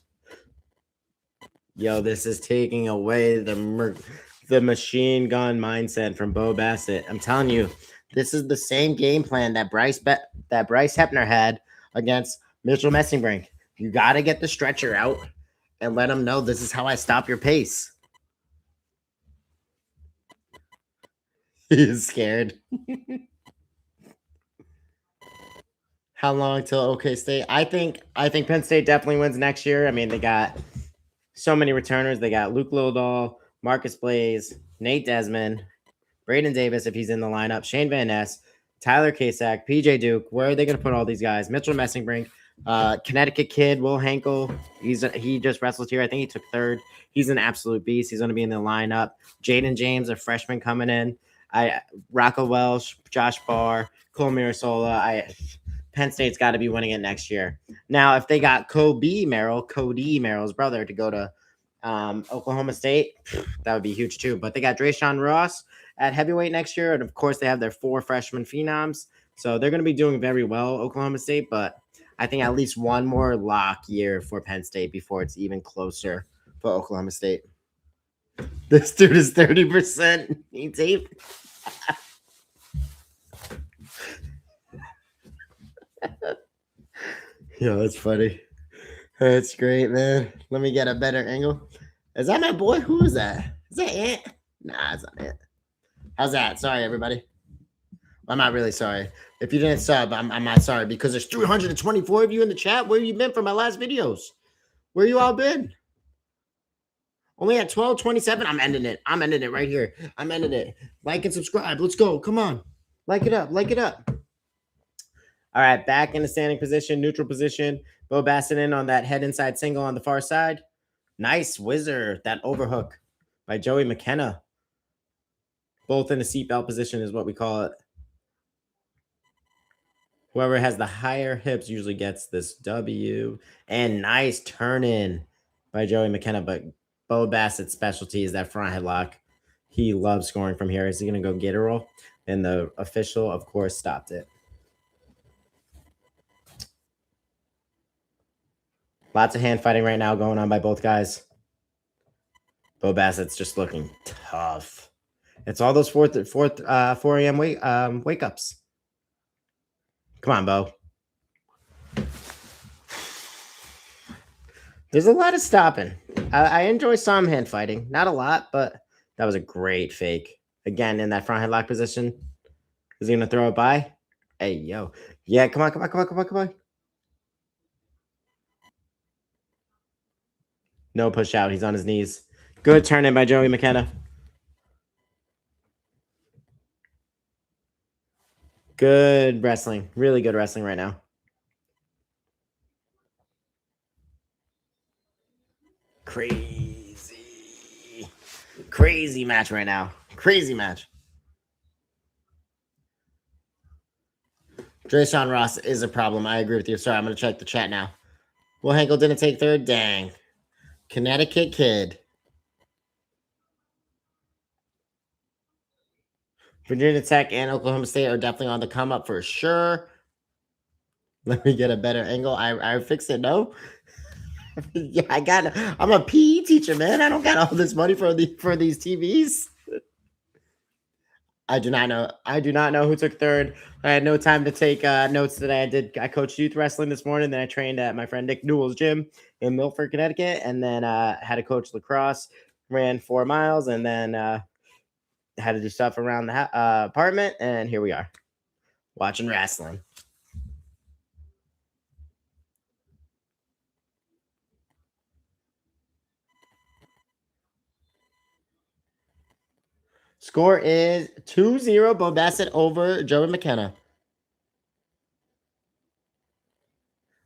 Yo, this is taking away the machine gun mindset from Bo Basset. I'm telling you, this is the same game plan that Bryce Hepner had against Mitchell Messingbrink. You got to get the stretcher out and let him know this is how I stop your pace. He is scared. How long till OK State? I think Penn State definitely wins next year. I mean, they got so many returners. They got Luke Loll, Marcus Blaze, Nate Desmond, Braden Davis if he's in the lineup, Shane Van Ness, Tyler Kasak, PJ Duke. Where are they going to put all these guys? Mitchell Messingbrink, Connecticut kid, Will Henkel. He just wrestled here. I think he took third. He's an absolute beast. He's going to be in the lineup. Jaden James, a freshman coming in. Rocco Welsh, Josh Barr, Cole Mirasola. Penn State's got to be winning it next year. Now, if they got Cody Merrill's brother, to go to Oklahoma State, that would be huge too. But they got Drayshawn Ross at heavyweight next year. And of course, they have their 4 freshman phenoms. So they're going to be doing very well, Oklahoma State. But I think at least one more lock year for Penn State before it's even closer for Oklahoma State. This dude is 30%. He's 8. Yo, that's funny. That's great, man. Let me get a better angle. Is that my boy? Who is that? Is that Ant? Nah, it's not Ant. How's that? Sorry, everybody. I'm not really sorry. If you didn't sub, I'm not sorry because there's 324 of you in the chat. Where have you been for my last videos? Where you all been? Only at 12:27. I'm ending it. I'm ending it right here. I'm ending it. Like and subscribe. Let's go. Come on. Like it up. Like it up. All right, back in the standing position, neutral position. Bo Basset in on that head inside single on the far side. Nice whizzer, that overhook by Joey McKenna. Both in the seatbelt position is what we call it. Whoever has the higher hips usually gets this W. And nice turn in by Joey McKenna. But Bo Bassett's specialty is that front headlock. He loves scoring from here. Is he going to go get a roll? And the official, of course, stopped it. Lots of hand fighting right now going on by both guys. Bo Bassett's just looking tough. It's all those 4 a.m. wake ups. Come on, Bo. There's a lot of stopping. I enjoy some hand fighting. Not a lot, but that was a great fake. Again, in that front headlock position. Is he going to throw it by? Hey, yo. Yeah, come on. No push out. He's on his knees. Good turn in by Joey McKenna. Good wrestling. Really good wrestling right now. Crazy match right now. Crazy match. Drayshawn Ross is a problem. I agree with you. Sorry, I'm going to check the chat now. Will Henkel didn't take third? Dang. Connecticut kid. Virginia Tech and Oklahoma State are definitely on the come up for sure. Let me get a better angle. I fixed it. No. Yeah, I'm a PE teacher, man. I don't got all this money for these TVs. I do not know who took third. I had no time to take notes today. I coached youth wrestling this morning. Then I trained at my friend Nick Newell's gym in Milford, Connecticut, and then had to coach lacrosse. Ran 4 miles, and then had to do stuff around the apartment. And here we are, watching wrestling. Score is 2-0. Bo Basset over Joey McKenna.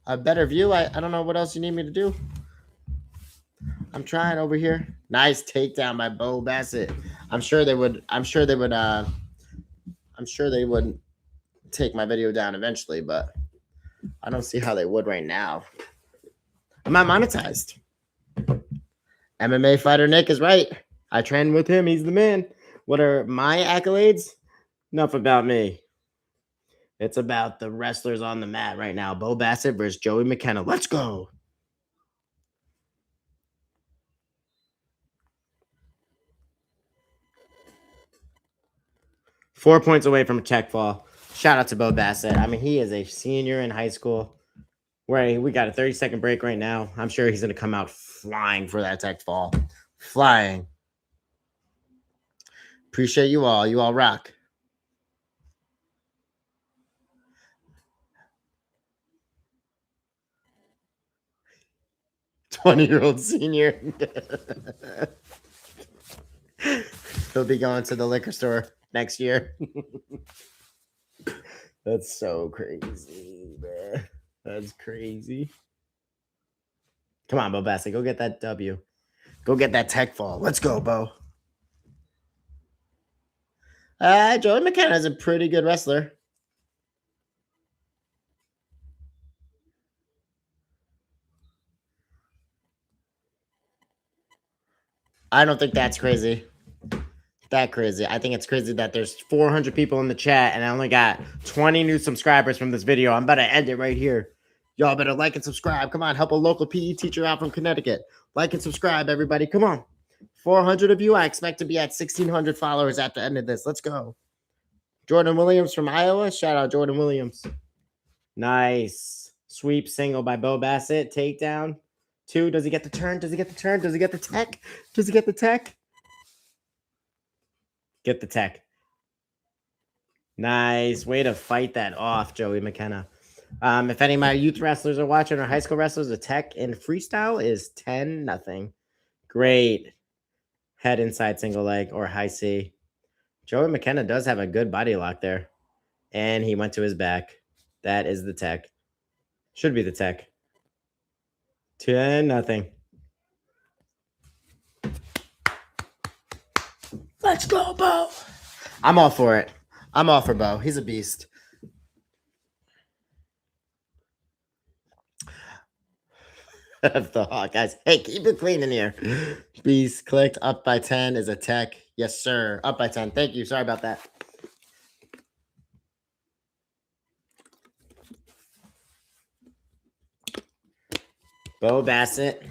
A better view. I don't know what else you need me to do. I'm trying over here. Nice takedown by Bo Basset. I'm sure they would take my video down eventually, but I don't see how they would right now. I'm not monetized. MMA fighter Nick is right. I train with him. He's the man. What are my accolades? Enough about me. It's about the wrestlers on the mat right now. Bo Basset versus Joey McKenna. Let's go. Four points away from a tech fall. Shout out to Bo Basset. I mean, he is a senior in high school. We got a 30-second break right now. I'm sure he's going to come out flying for that tech fall. Flying. Appreciate you all. You all rock. "20-year-old senior." He'll be going to the liquor store next year. That's so crazy, man. That's crazy. Come on, Bo Basset. Go get that W. Go get that tech fall. Let's go, Bo. Joey McKenna is a pretty good wrestler. I don't think that's crazy. That crazy. I think it's crazy that there's 400 people in the chat and I only got 20 new subscribers from this video. I'm about to end it right here. Y'all better like and subscribe. Come on, help a local PE teacher out from Connecticut. Like and subscribe, everybody. Come on. 400 of you. I expect to be at 1,600 followers at the end of this. Let's go. Jordan Williams from Iowa. Shout out Jordan Williams. Nice. Sweep single by Bo Basset. Takedown. 2. Does he get the turn? Does he get the turn? Does he get the tech? Does he get the tech? Get the tech. Nice. Way to fight that off, Joey McKenna. If any of my youth wrestlers are watching or high school wrestlers, the tech in freestyle is 10-0. Great. Head inside single leg or high C. Joey McKenna does have a good body lock there. And he went to his back. That is the tech. Should be the tech. 10-0. Let's go, Bo. I'm all for it. I'm all for Bo. He's a beast. The Hawkeyes. Hey, keep it clean in here. Beast clicked. Up by 10 is a tech. Yes, sir. Up by 10. Thank you. Sorry about that. Bo Basset.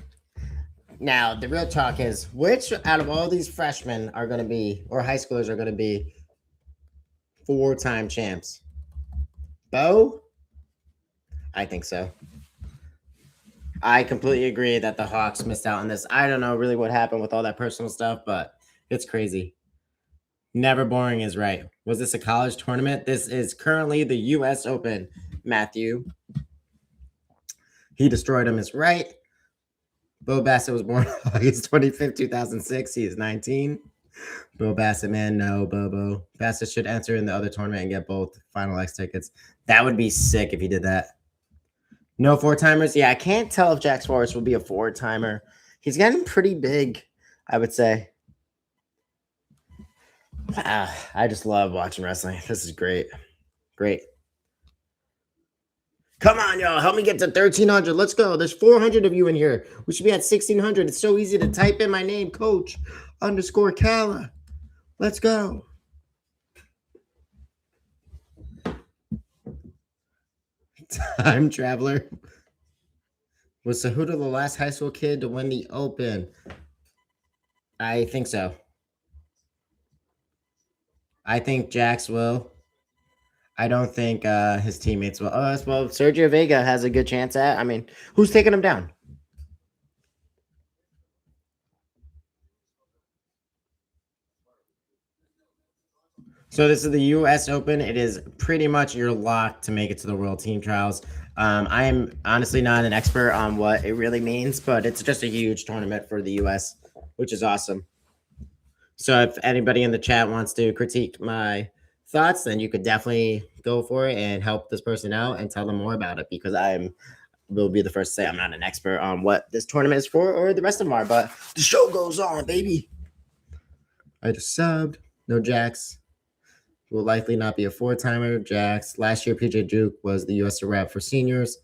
Now, the real talk is, which out of all these freshmen are going to be, or high schoolers are going to be 4-time champs? Bo? I think so. I completely agree that the Hawks missed out on this. I don't know really what happened with all that personal stuff, but it's crazy. Never boring is right. Was this a college tournament? This is currently the U.S. Open, Matthew. He destroyed him is right. Bo Basset was born August 25th, 2006. He is 19. Bo Basset, man, no, Bobo. Basset should enter in the other tournament and get both Final X tickets. That would be sick if he did that. No four-timers? Yeah, I can't tell if Jax Forrest will be a four-timer. He's getting pretty big, I would say. I just love watching wrestling. This is great. Great. Come on, y'all. Help me get to 1,300. Let's go. There's 400 of you in here. We should be at 1,600. It's so easy to type in my name, Coach_Cala. Let's go. Time traveler. Was Cejudo the last high school kid to win the Open? I think so. I think Jax will. I don't think his teammates will. Oh, well, Sergio Vega has a good chance at. I mean, who's taking him down? So this is the U.S. Open. It is pretty much your lock to make it to the World Team Trials. I am honestly not an expert on what it really means, but it's just a huge tournament for the U.S., which is awesome. So if anybody in the chat wants to critique my thoughts, then you could definitely go for it and help this person out and tell them more about it, because will be the first to say I'm not an expert on what this tournament is for or the rest of them are, but the show goes on, baby. I just subbed. No Jax. Will likely not be a four-timer. Jax. Last year, PJ Duke was the U.S. rep for seniors.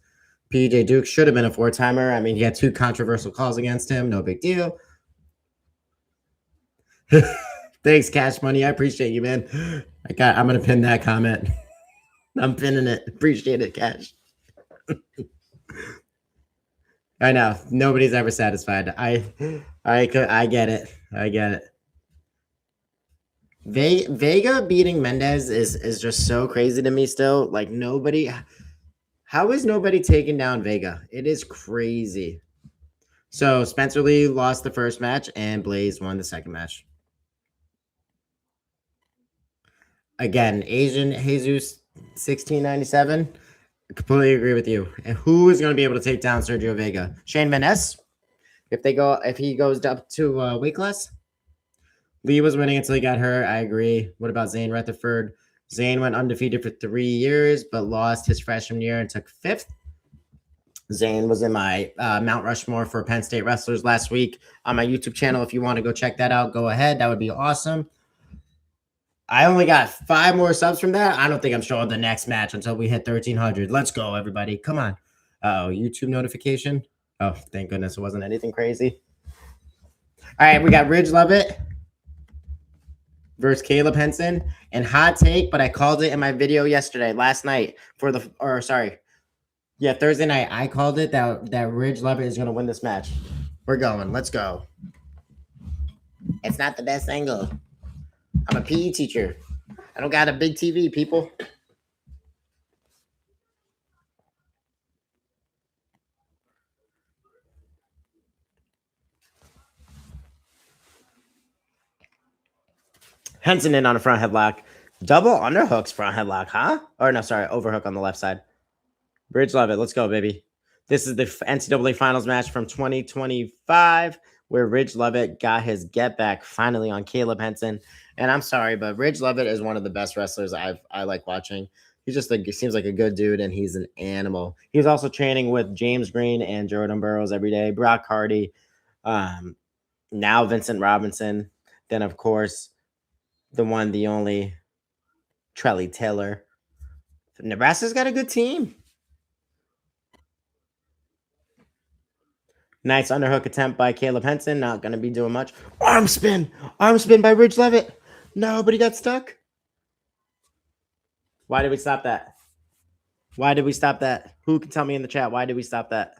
PJ Duke should have been a four-timer. I mean, he had 2 controversial calls against him. No big deal. Thanks, Cash Money. I appreciate you, man. I'm gonna pin that comment. I'm pinning it. Appreciate it, Cash. I know nobody's ever satisfied. I get it. I get it. Vega beating Mendez is just so crazy to me still. Like, nobody. How is nobody taking down Vega? It is crazy. So Spencer Lee lost the first match and Blaze won the second match. Again, Asian Jesus 1697. I completely agree with you. And who is going to be able to take down Sergio Vega? Shane Van Ness? If he goes up to weight class? Lee was winning until he got hurt. I agree. What about Zane Rutherford? Zane went undefeated for 3 years, but lost his freshman year and took 5th. Zane was in my Mount Rushmore for Penn State wrestlers last week on my YouTube channel. If you want to go check that out, go ahead. That would be awesome. I only got 5 more subs from that. I don't think I'm showing the next match until we hit 1,300. Let's go, everybody. Come on. Oh, YouTube notification. Oh, thank goodness it wasn't anything crazy. All right, we got Ridge Lovett versus Caleb Henson. And hot take, but I called it in my video last night Thursday night. I called it that Ridge Lovett is going to win this match. We're going. Let's go. It's not the best angle. I'm a PE teacher. I don't got a big TV, people. Henson in on a front headlock. Double underhooks front headlock, huh? Or no, sorry, overhook on the left side. Ridge Lovett, let's go, baby. This is the NCAA Finals match from 2025, where Ridge Lovett got his get back finally on Caleb Henson. And I'm sorry, but Ridge Lovett is one of the best wrestlers I like watching. He just seems like a good dude, and he's an animal. He's also training with James Green and Jordan Burroughs every day. Brock Hardy, now Vincent Robinson. Then, of course, the one, the only, Trelly Taylor. Nebraska's got a good team. Nice underhook attempt by Caleb Henson. Not going to be doing much. Arm spin by Ridge Lovett. No, but he got stuck. Why did we stop that? Who can tell me in the chat? Why did we stop that?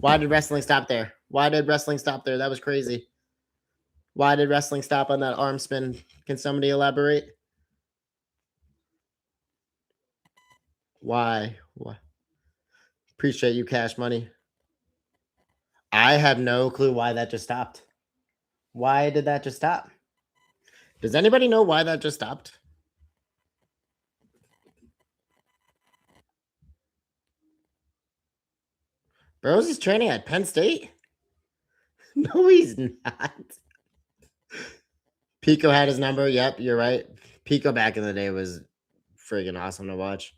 Why did wrestling stop there? That was crazy. Why did wrestling stop on that arm spin? Can somebody elaborate? Why? Appreciate you, Cash Money. I have no clue why that just stopped. Why did that just stop? Does anybody know why that just stopped? Burroughs is training at Penn State? No, he's not. Pico had his number. Yep, you're right. Pico back in the day was friggin' awesome to watch.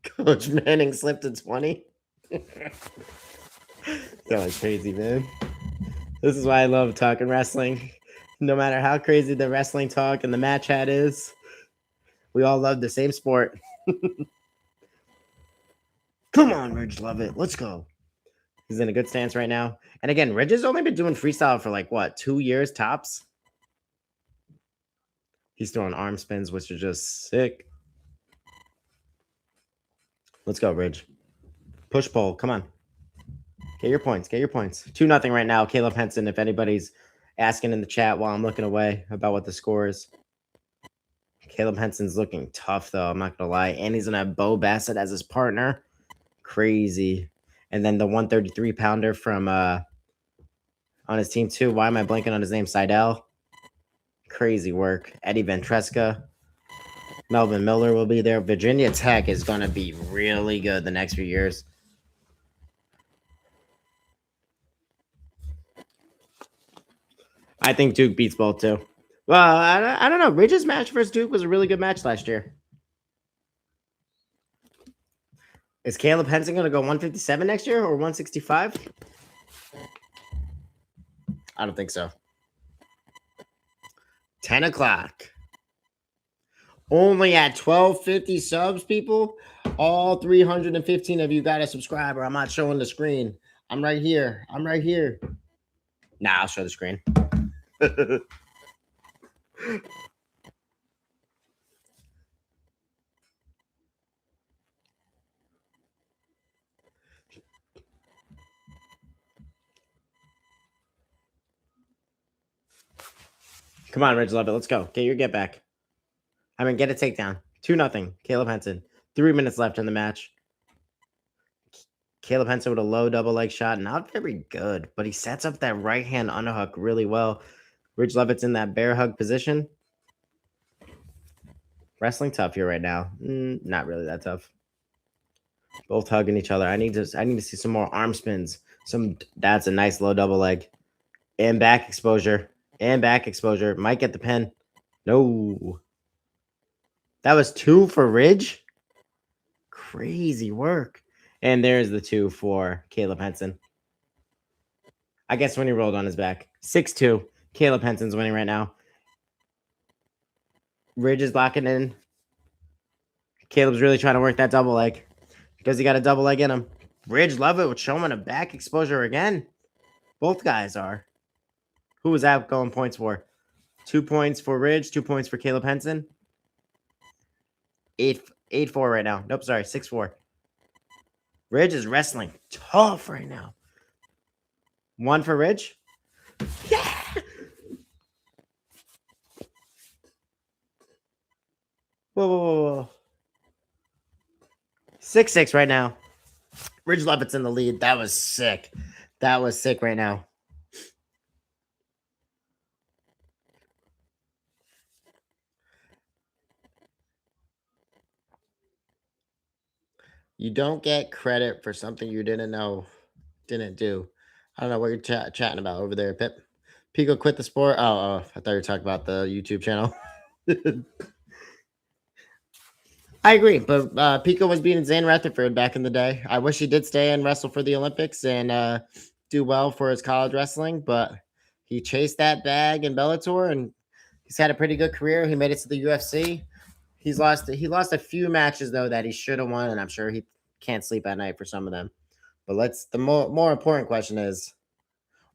Coach Manning slipped to 20. Going crazy, man. This is why I love talking wrestling. No matter how crazy the wrestling talk and the match hat is, we all love the same sport. Come on, Ridge, love it. Let's go. He's in a good stance right now. And again, Ridge has only been doing freestyle for like what, 2 years tops? He's throwing arm spins, which are just sick. Let's go, Ridge. Push pull. Come on. Get your points. Get your points. 2-0 right now. Caleb Henson, if anybody's asking in the chat while I'm looking away about what the score is. Caleb Henson's looking tough, though. I'm not going to lie. And he's going to have Bo Basset as his partner. Crazy. And then the 133-pounder from on his team, too. Why am I blanking on his name? Seidel. Crazy work. Eddie Ventresca. Melvin Miller will be there. Virginia Tech is going to be really good the next few years. I think Duke beats both, too. Well, I don't know. Ridge's match versus Duke was a really good match last year. Is Caleb Henson going to go 157 next year or 165? I don't think so. 10 o'clock. Only at 1250 subs, people. All 315 of you got to subscribe, or I'm not showing the screen. I'm right here. I'm right here. Nah, I'll show the screen. Come on, Ridge, love it. Let's go. Get your get back. I mean, get a takedown. 2-0. Caleb Henson. 3 minutes left in the match. Caleb Henson with a low double leg shot. Not very good, but he sets up that right hand underhook really well. Ridge Levitt's in that bear hug position. Wrestling tough here right now. Not really that tough. Both hugging each other. I need to see some more arm spins. That's a nice low double leg. And back exposure. And back exposure. Might get the pin. No. That was 2 for Ridge. Crazy work. And there's the 2 for Caleb Henson. I guess when he rolled on his back. 6-2. Caleb Henson's winning right now. Ridge is locking in. Caleb's really trying to work that double leg. Because he got a double leg in him. Ridge love it with showing a back exposure again. Both guys are. Who was that going points for? 2 points for Ridge, 2 points for Caleb Henson. 8-4 right now. Nope, sorry, 6-4. Ridge is wrestling tough right now. 1 for Ridge. Yeah! Whoa. 6-6 right now. Ridge Levitt's in the lead. That was sick. That was sick right now. You don't get credit for something you didn't do. I don't know what you're chatting about over there, Pip. Pico quit the sport. Oh, I thought you were talking about the YouTube channel. I agree, but Pico was beating Zane Rutherford back in the day. I wish he did stay and wrestle for the Olympics and do well for his college wrestling, but he chased that bag in Bellator and he's had a pretty good career. He made it to the UFC. He lost a few matches though that he should have won, and I'm sure he can't sleep at night for some of them. But the more important question is,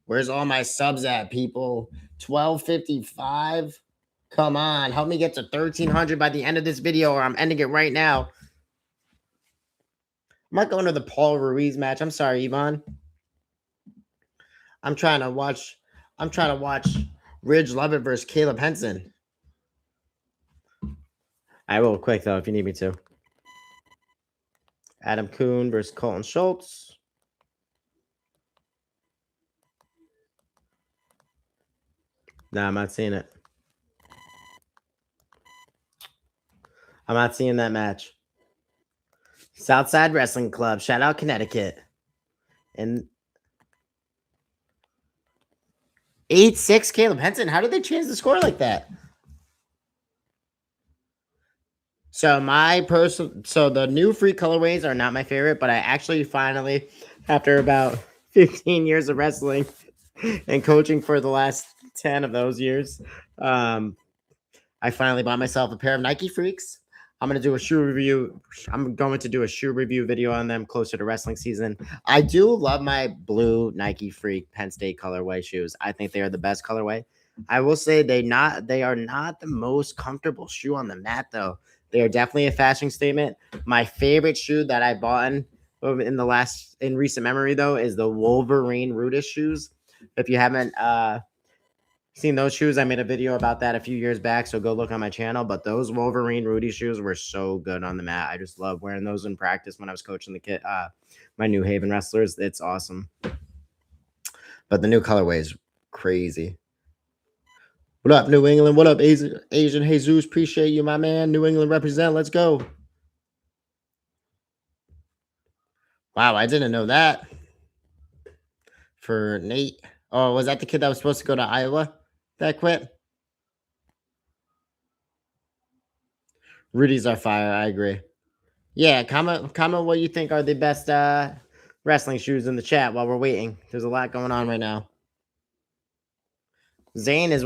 where's all my subs at, people? 1255. Come on, help me get to 1300 by the end of this video, or I'm ending it right now. I'm not going to the Paul Ruiz match. I'm sorry, Yvonne. I'm trying to watch Ridge Levitt versus Caleb Henson. I will quick though if you need me to. Adam Kuhn versus Colton Schultz. No, I'm not seeing it. I'm not seeing that match. Southside Wrestling Club. Shout out Connecticut. And 8-6 Caleb Henson. How did they change the score like that? So the new free colorways are not my favorite, but I actually finally, after about 15 years of wrestling and coaching for the last 10 of those years, I finally bought myself a pair of Nike Freaks. I'm going to do a shoe review. I'm going to do a shoe review video on them closer to wrestling season. I do love my blue Nike Freak Penn State colorway shoes. I think they are the best colorway. I will say they are not the most comfortable shoe on the mat, though. They are definitely a fashion statement. My favorite shoe that I bought in recent memory, though, is the Wolverine Rudis shoes. If you haven't seen those shoes, I made a video about that a few years back, so go look on my channel. But those Wolverine Rudy shoes were so good on the mat. I just love wearing those in practice when I was coaching my New Haven wrestlers. It's awesome. But the new colorway is crazy. What up, New England? What up, Asian Jesus? Appreciate you, my man. New England represent. Let's go. Wow, I didn't know that. For Nate. Oh, was that the kid that was supposed to go to Iowa that quit? Rudy's are fire. I agree. Yeah, comment what you think are the best wrestling shoes in the chat while we're waiting. There's a lot going on right now. Zane is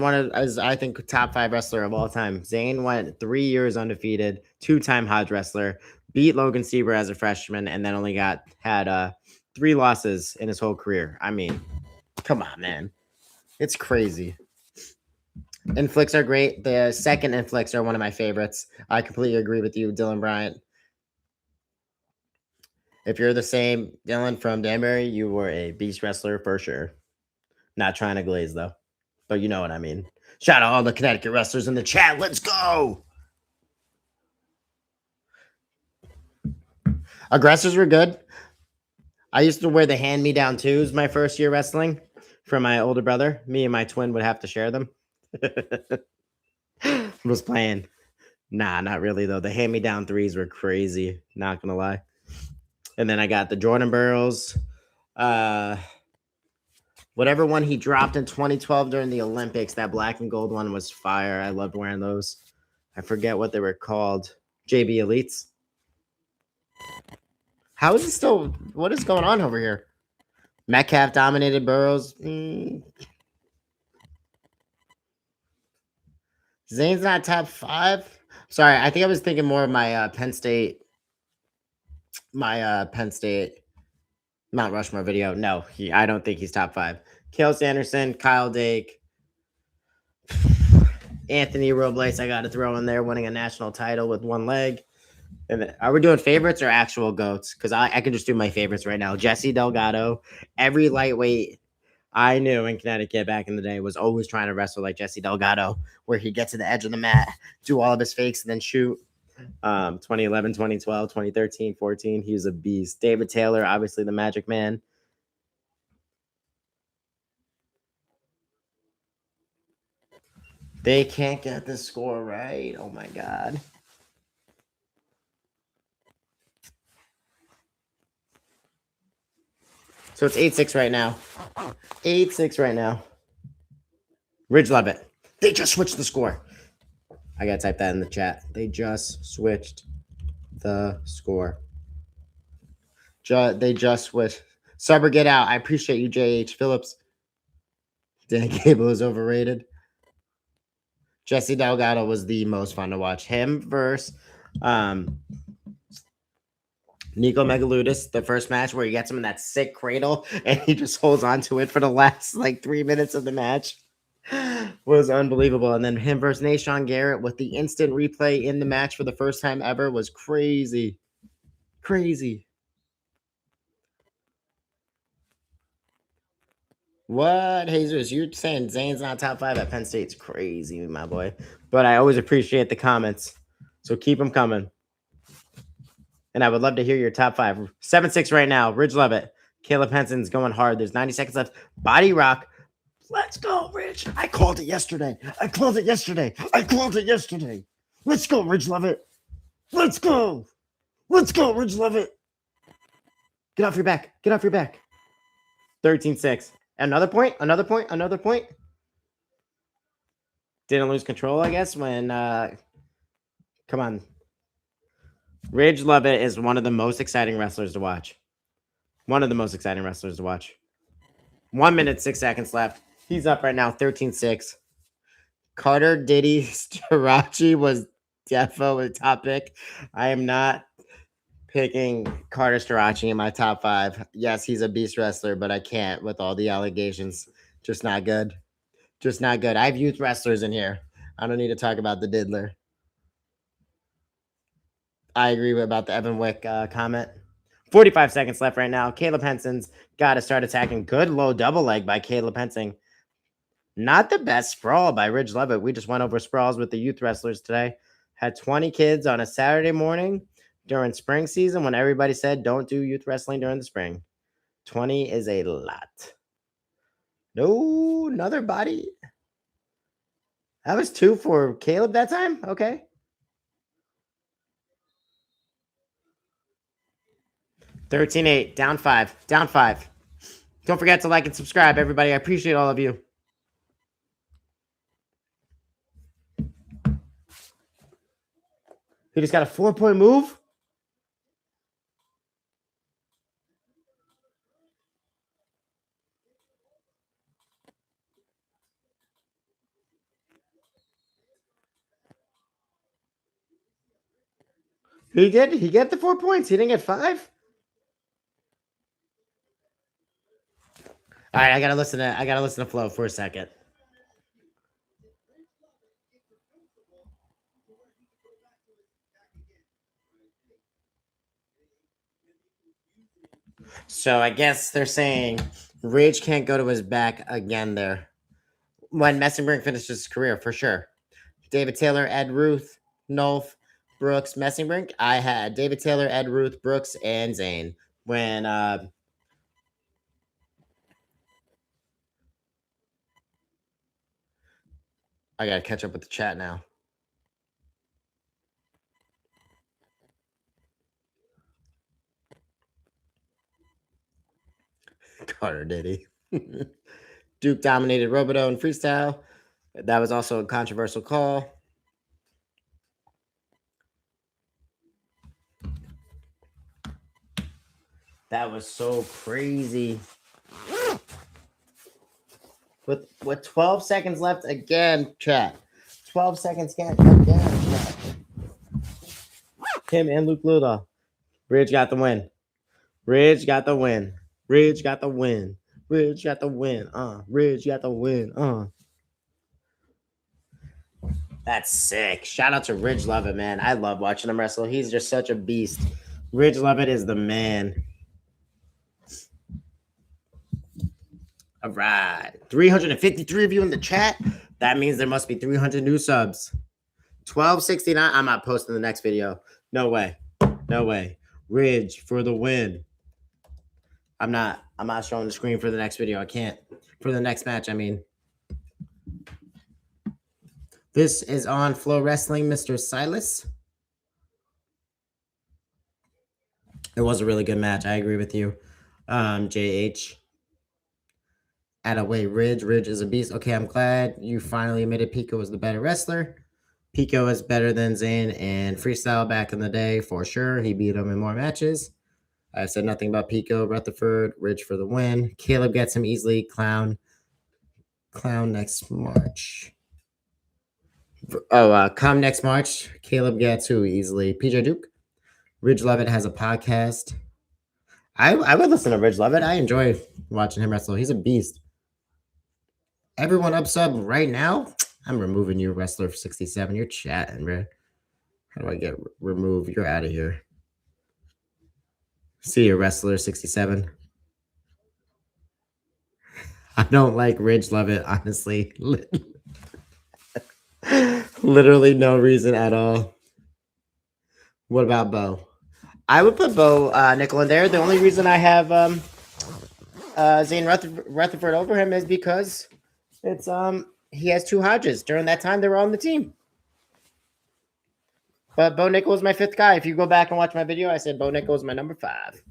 I think, top 5 wrestler of all time. Zane went 3 years undefeated, 2-time Hodge wrestler, beat Logan Sieber as a freshman, and then only had 3 losses in his whole career. I mean, come on, man. It's crazy. Inflicts are great. The second inflicts are one of my favorites. I completely agree with you, Dylan Bryant. If you're the same Dylan from Danbury, you were a beast wrestler for sure. Not trying to glaze, though. But you know what I mean. Shout out all the Connecticut wrestlers in the chat. Let's go. Aggressors were good. I used to wear the hand-me-down twos my first year wrestling from my older brother. Me and my twin would have to share them. Was playing. Nah, not really, though. The hand-me-down threes were crazy. Not going to lie. And then I got the Jordan Burrows. Whatever one he dropped in 2012 during the Olympics, that black and gold one was fire. I loved wearing those. I forget what they were called. JB Elites. How is it still? What is going on over here? Metcalf dominated Burrows. Zane's not top 5. Sorry, I think I was thinking more of my Penn State. Penn State Mount Rushmore video. No, I don't think he's top 5. Kale Anderson, Kyle Dake, Anthony Robles. I got to throw in there, winning a national title with one leg. And then, are we doing favorites or actual goats? Because I can just do my favorites right now. Jesse Delgado. Every lightweight I knew in Connecticut back in the day was always trying to wrestle like Jesse Delgado, where he'd get to the edge of the mat, do all of his fakes, and then shoot. 2011, 2012, 2013, 14. He was a beast. David Taylor, obviously the Magic Man. They can't get the score right. Oh my God. So it's 8-6 right now. 8-6 right now. Ridge Levitt. They just switched the score. I gotta type that in the chat. They just switched the score. They just switched. Suber, get out. I appreciate you, J.H. Phillips. Dan Gable is overrated. Jesse Delgado was the most fun to watch. Him versus Nico Megaludis, the first match where he gets him in that sick cradle and he just holds on to it for the last 3 minutes of the match. Was unbelievable. And then him versus Nashawn Garrett with the instant replay in the match for the first time ever was crazy. Crazy. What, Jesus? You're saying Zane's not top 5 at Penn State's crazy, my boy. But I always appreciate the comments. So keep them coming. And I would love to hear your top 5. 7-6 right now. Ridge Levitt. Caleb Henson's going hard. There's 90 seconds left. Body Rock. Let's go, Ridge. I called it yesterday. Let's go, Ridge Levitt. Let's go. Let's go, Ridge Levitt. Get off your back. Get off your back. 13-6. Another point. Another point. Another point. Didn't lose control, I guess, when... come on. Ridge Levitt is one of the most exciting wrestlers to watch. One of the most exciting wrestlers to watch. 1 minute, 6 seconds left. He's up right now, 13-6. Carter Diddy Starachi was defo a top pick. I am not picking Carter Starachi in my top 5. Yes, he's a beast wrestler, but I can't with all the allegations. Just not good. Just not good. I have youth wrestlers in here. I don't need to talk about the diddler. I agree about the Evan Wick comment. 45 seconds left right now. Caleb Henson's got to start attacking. Good low double leg by Caleb Henson. Not the best sprawl by Ridge Levitt. We just went over sprawls with the youth wrestlers today. Had 20 kids on a Saturday morning during spring season when everybody said don't do youth wrestling during the spring. 20 is a lot. No, another body. That was 2 for Caleb that time? Okay. $13-8, down 5, down 5. Don't forget to like and subscribe, everybody. I appreciate all of you. He just got a 4-point move. He get the 4 points. He didn't get 5. All right, I gotta listen to Flo for a second. So I guess they're saying Rage can't go to his back again there. When Messenbrink finishes his career, for sure. David Taylor, Ed Ruth, Nolf, Brooks, Messenbrink. I had David Taylor, Ed Ruth, Brooks, and Zane. When I gotta catch up with the chat now. Carter Diddy. Duke dominated Roboto in freestyle. That was also a controversial call. That was so crazy. With 12 seconds left again, chat. 12 seconds again, chat. Him and Luke Loll. Ridge got the win. Ridge got the win. Ridge got the win. Ridge got the win. Ridge got the win. That's sick. Shout out to Ridge Levitt, man. I love watching him wrestle. He's just such a beast. Ridge Levitt is the man. All right. 353 of you in the chat. That means there must be 300 new subs. 1269. I'm not posting the next video. No way. No way. Ridge for the win. I'm not showing the screen for the next video. I can't. For the next match, I mean. This is on Flow Wrestling, Mr. Silas. It was a really good match. I agree with you. JH. Attaway Ridge. Ridge is a beast. Okay, I'm glad you finally admitted Pico was the better wrestler. Pico is better than Zane and freestyle back in the day, for sure. He beat him in more matches. I said nothing about Pico. Rutherford, Ridge for the win. Caleb gets him easily. Clown next March. Come next March. Caleb gets who easily? PJ Duke. Ridge Levitt has a podcast. I would listen to Ridge Levitt. I enjoy watching him wrestle. He's a beast. Everyone up sub right now. I'm removing you, Wrestler 67. You're chatting, bro. How do I get removed? You're out of here. See you, Wrestler 67. I don't like Ridge Levitt, honestly. Literally no reason at all. What about Bo? I would put Bo Nickel in there. The only reason I have Zane Rutherford over him is because it's he has 2 Hodges. During that time, they were on the team. But Bo Nickel was my 5th guy. If you go back and watch my video, I said Bo Nickel was my number 5.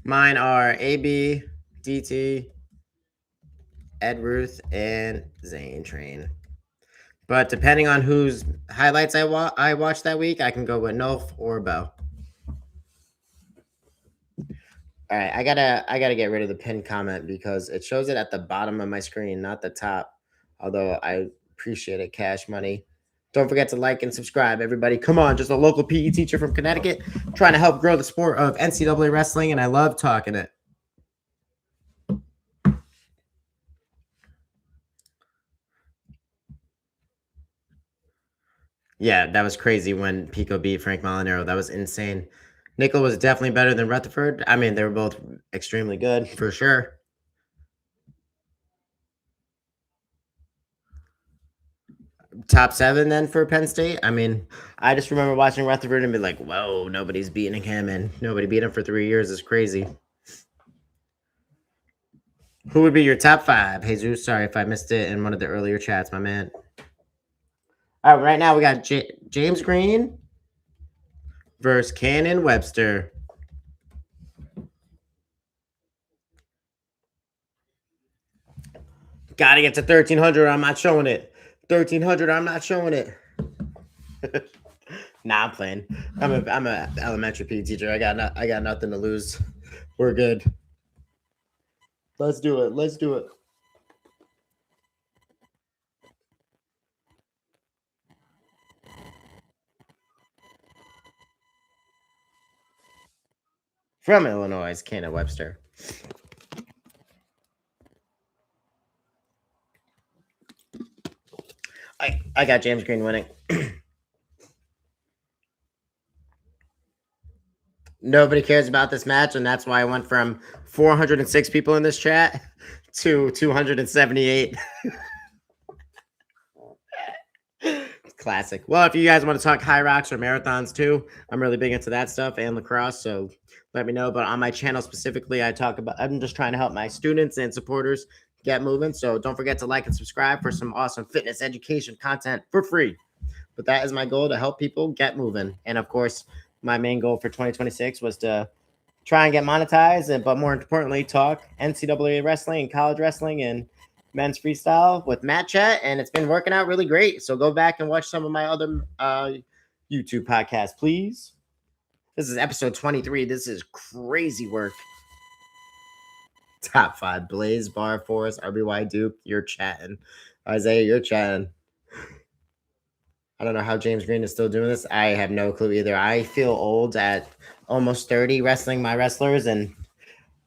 Mine are AB, DT, Ed Ruth, and Zane Train. But depending on whose highlights I watched that week, I can go with Nolf or Bo. All right, I gotta get rid of the pinned comment because it shows it at the bottom of my screen, not the top. Although I appreciate it, Cash Money. Don't forget to like and subscribe, everybody. Come on, just a local PE teacher from Connecticut trying to help grow the sport of NCAA wrestling, and I love talking it. Yeah, that was crazy when Pico beat Frank Molinaro. That was insane. Nickel was definitely better than Rutherford. I mean, they were both extremely good for sure. Top 7 then for Penn State. I mean, I just remember watching Rutherford and be like, whoa, nobody's beating him, and nobody beat him for 3 years is crazy. Who would be your top 5? Jesus, sorry if I missed it in one of the earlier chats, my man. All right, right now we got James Green versus Canon Webster. Gotta get to 1,300. I'm not showing it. 1,300. I'm not showing it. Nah, I'm playing. I'm a elementary PE teacher. I got nothing to lose. We're good. Let's do it. Let's do it. From Illinois, Canon Webster. I got James Green winning. Nobody cares about this match, and that's why I went from 406 people in this chat to 278. Classic. Well, if you guys want to talk high rocks or marathons too, I'm really big into that stuff and lacrosse, so let me know. But on my channel specifically, I'm just trying to help my students and supporters get moving. So don't forget to like and subscribe for some awesome fitness education content for free. But that is my goal, to help people get moving. And of course, my main goal for 2026 was to try and get monetized, but more importantly, talk NCAA wrestling and college wrestling and men's freestyle with Matt Chat, and it's been working out really great. So go back and watch some of my other YouTube podcasts, please. This is episode 23. This is crazy work. Top 5: Blaze, Bar, Forest, RBY, Duke. You're chatting. Isaiah, you're chatting. I don't know how James Green is still doing this. I have no clue either. I feel old at almost 30 wrestling my wrestlers, and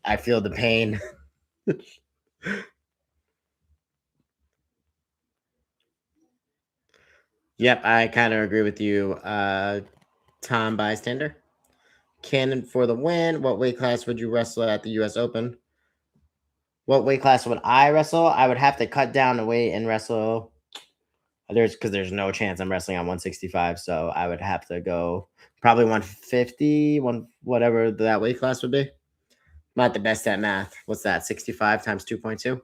I feel the pain. Yep, I kind of agree with you, Tom Bystander. Canon for the win. What weight class would you wrestle at the U.S. Open? What weight class would I wrestle? I would have to cut down the weight and wrestle. There's no chance I'm wrestling on 165, so I would have to go probably 150, whatever that weight class would be. Not the best at math. What's that? 65 times 2.2?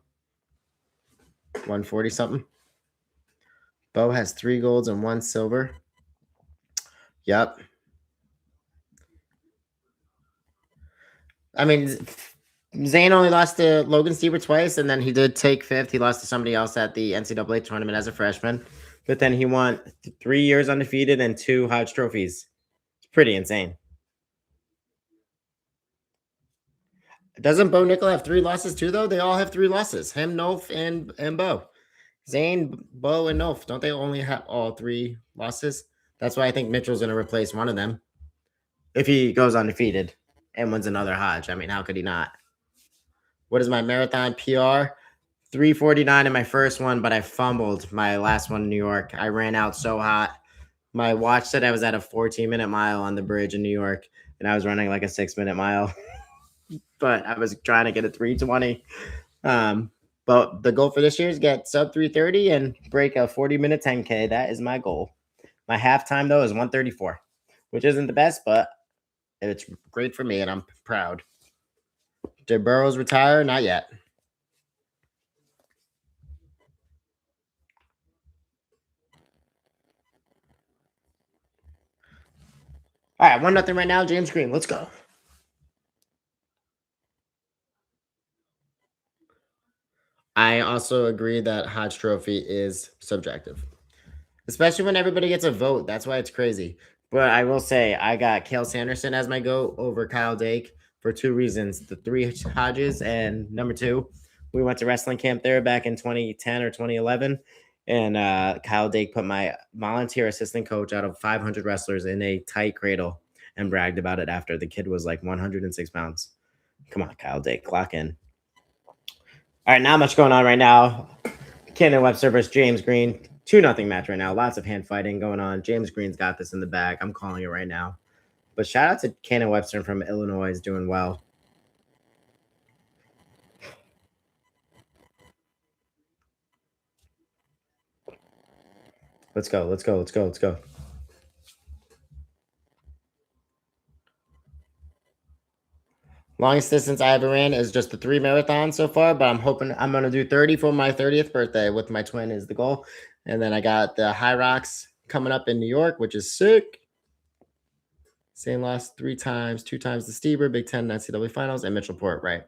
140 something. Bo has 3 golds and 1 silver. Yep. I mean, Zane only lost to Logan Stieber twice, and then he did take 5th. He lost to somebody else at the NCAA tournament as a freshman. But then he won 3 years undefeated and 2 Hodge trophies. It's pretty insane. Doesn't Bo Nickel have 3 losses too, though? They all have 3 losses. Him, Nolf, and Bo. Zane, Bo, and Nolf. Don't they only have all 3 losses? That's why I think Mitchell's going to replace one of them. If he goes undefeated and wins another Hodge. I mean, how could he not? What is my marathon PR? 3:49 in my first one, but I fumbled my last one in New York. I ran out so hot. My watch said I was at a 14-minute mile on the bridge in New York, and I was running like a 6-minute mile. But I was trying to get a 3:20. But the goal for this year is get sub 3:30 and break a 40-minute 10K. That is my goal. My halftime, though, is 1:34, which isn't the best, but it's great for me, and I'm proud. Did Burrows retire? Not yet. All right, 1-0 right now. James Green, let's go. I also agree that Hodge Trophy is subjective, especially when everybody gets a vote. That's why it's crazy. But I will say I got Cale Sanderson as my GOAT over Kyle Dake for 2 reasons. The 3 Hodges, and number 2, we went to wrestling camp there back in 2010 or 2011. And Kyle Dake put my volunteer assistant coach out of 500 wrestlers in a tight cradle and bragged about it after. The kid was like 106 pounds. Come on, Kyle Dake, clock in. All right, not much going on right now. Canon Webster versus James Green. 2-0 match right now. Lots of hand fighting going on. James Green's got this in the bag. I'm calling it right now. But shout out to Canon Webster from Illinois. Is doing well. Let's go. Let's go. Let's go. Let's go. Longest distance I ever ran is just the 3 marathons so far, but I'm hoping I'm going to do 30 for my 30th birthday with my twin is the goal. And then I got the High Rocks coming up in New York, which is sick. Same lost 3 times, 2 times the Steber, Big Ten NCAA Finals, and Mitchellport, right?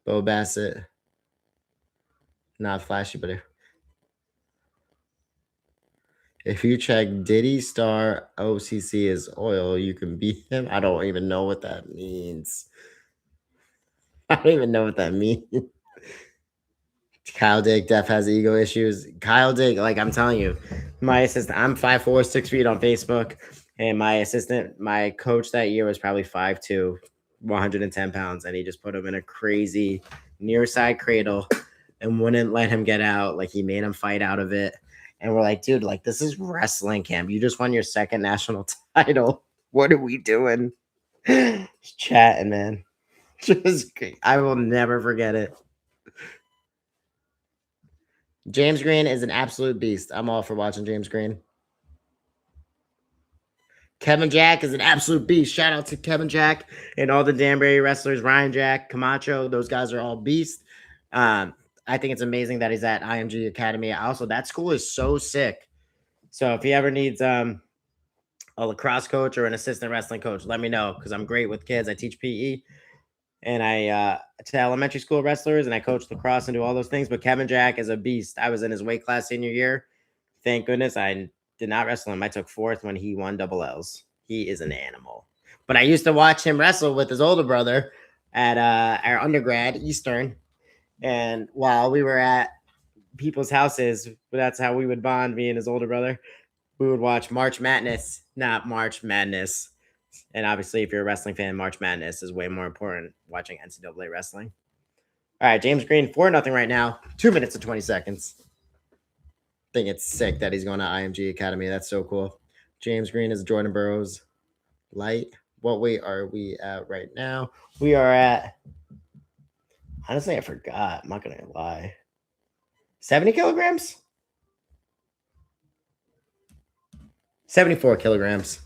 Bo Basset. Not flashy, but if you check Diddy Star OCC is oil, you can beat him. I don't even know what that means. I don't even know what that means. Kyle Dake def has ego issues. Kyle Dake, like I'm telling you, my assistant, I'm 5'4", 6 feet on Facebook, and my assistant, my coach that year was probably 5'2", 110 pounds, and he just put him in a crazy near side cradle and wouldn't let him get out. Like he made him fight out of it. And we're like, dude, like this is wrestling camp. You just won your 2nd national title. What are we doing? Just chatting, man. Just I will never forget it. James Green is an absolute beast. I'm all for watching James Green. Kevin Jack is an absolute beast. Shout out to Kevin Jack and all the Danbury wrestlers, Ryan Jack, Camacho. Those guys are all beasts. I think it's amazing that he's at IMG Academy. Also, that school is so sick. So if he ever needs a lacrosse coach or an assistant wrestling coach, let me know because I'm great with kids. I teach PE and I to elementary school wrestlers and I coach lacrosse and do all those things. But Kevin Jack is a beast. I was in his weight class senior year. Thank goodness I did not wrestle him. I took 4th when he won double L's. He is an animal. But I used to watch him wrestle with his older brother at our undergrad, Eastern. And while we were at people's houses, that's how we would bond, me and his older brother. We would watch March Madness, not March Madness. And obviously, if you're a wrestling fan, March Madness is way more important watching NCAA wrestling. All right, James Green, 4-0 right now. 2 minutes and 20 seconds. I think it's sick that he's going to IMG Academy. That's so cool. James Green is Jordan Burroughs light. What weight are we at right now? We are at, honestly, I forgot. I'm not going to lie. 70 kilograms? 74 kilograms.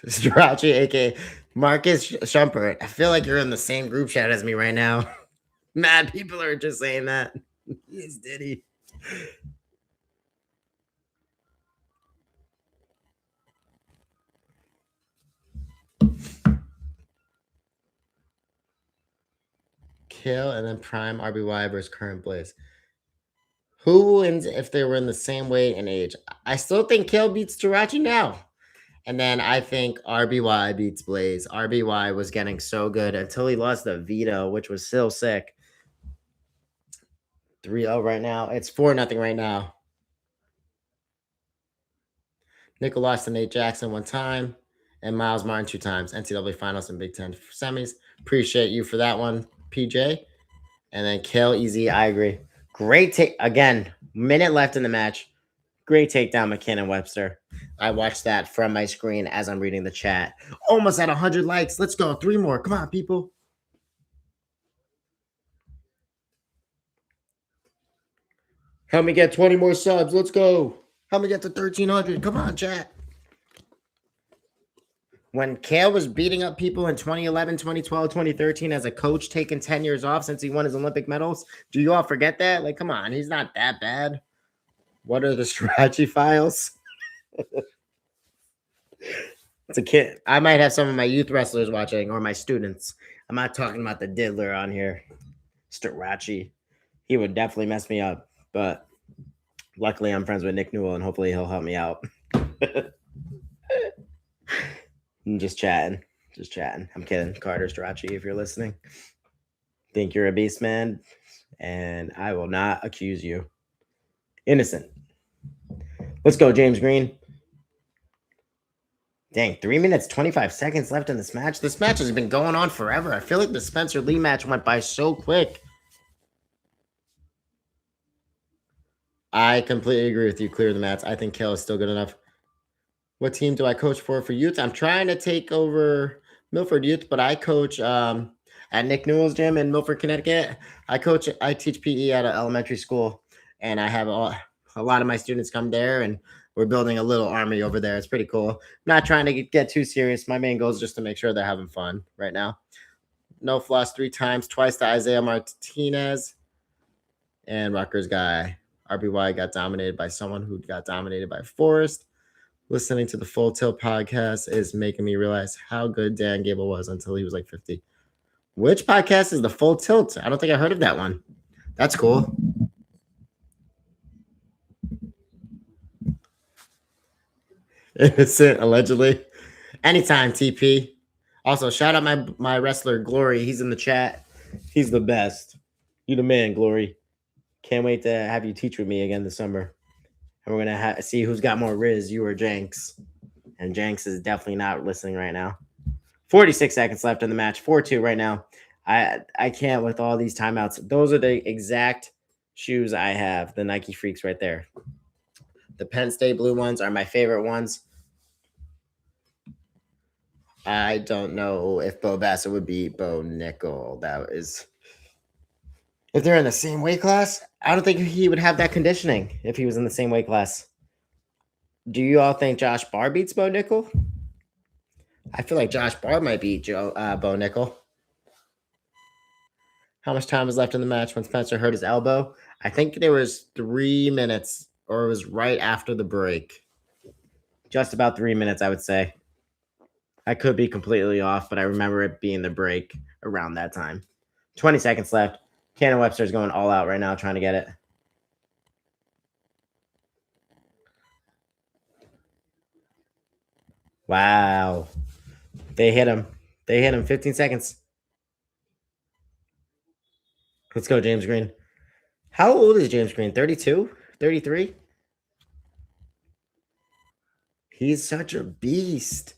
Strachey, aka Marcus Shumpert. I feel like you're in the same group chat as me right now. Mad people are just saying that. Yes, Diddy. Kill and then Prime RBY versus Current Blaze. Who wins if they were in the same weight and age? I still think Kill beats Tarachi now. And then I think RBY beats Blaze. RBY was getting so good until he lost the veto, which was still sick. 3-0 right now. It's 4-0 right now. Nickel lost to Nate Jackson 1 time and Miles Martin 2 times. NCAA Finals and Big Ten semis. Appreciate you for that one, PJ. And then Kill Easy. I agree. Great take. Again, minute left in the match. Great takedown, McKenna Webster. I watched that from my screen as I'm reading the chat. Almost at 100 likes. Let's go. 3 more. Come on, people. Help me get 20 more subs. Let's go. Help me get to 1,300. Come on, chat. When Cale was beating up people in 2011, 2012, 2013 as a coach, taking 10 years off since he won his Olympic medals, do you all forget that? Like, come on, he's not that bad. What are the strategy files? It's a kid. I might have some of my youth wrestlers watching or my students. I'm not talking about the diddler on here. Starachi. He would definitely mess me up. But luckily, I'm friends with Nick Newell, and hopefully he'll help me out. I'm just chatting. Just chatting. I'm kidding. Carter Starachi, if you're listening. Think you're a beast, man, and I will not accuse you. Innocent. Let's go, James Green. Dang, 3 minutes, 25 seconds left in this match. This match has been going on forever. I feel like the Spencer Lee match went by so quick. I completely agree with you. Clear the mats. I think Cale is still good enough. What team do I coach for youth? I'm trying to take over Milford Youth, but I coach at Nick Newell's gym in Milford, Connecticut. I teach PE at an elementary school, and I have a lot of my students come there, and we're building a little army over there. It's pretty cool. I'm not trying to get too serious. My main goal is just to make sure they're having fun right now. No floss 3 times, twice to Isaiah Martinez. And Rutgers guy, RBY, got dominated by someone who got dominated by Forrest. Listening to the Full Tilt podcast is making me realize how good Dan Gable was until he was like 50. Which podcast is the Full Tilt? I don't think I heard of that one. That's cool. Innocent, allegedly. Anytime, TP. Also, shout out my wrestler, Glory. He's in the chat. He's the best. You the man, Glory. Can't wait to have you teach with me again this summer. And we're going to see who's got more Riz, you or Jenks. And Jenks is definitely not listening right now. 46 seconds left in the match. 4-2 right now. I can't with all these timeouts. Those are the exact shoes I have. The Nike Freaks right there. The Penn State blue ones are my favorite ones. I don't know if Bo Basset would beat Bo Nickel. That is... If they're in the same weight class, I don't think he would have that conditioning if he was in the same weight class. Do you all think Josh Barr beats Bo Nickel? I feel like Josh Barr might beat Bo Nickel. How much time is left in the match when Spencer hurt his elbow? I think there was 3 minutes, or it was right after the break. Just about 3 minutes, I would say. I could be completely off, but I remember it being the break around that time. 20 seconds left. Canon Webster's going all out right now trying to get it. Wow. They hit him. 15 seconds. Let's go, James Green. How old is James Green? 32? 33? He's such a beast.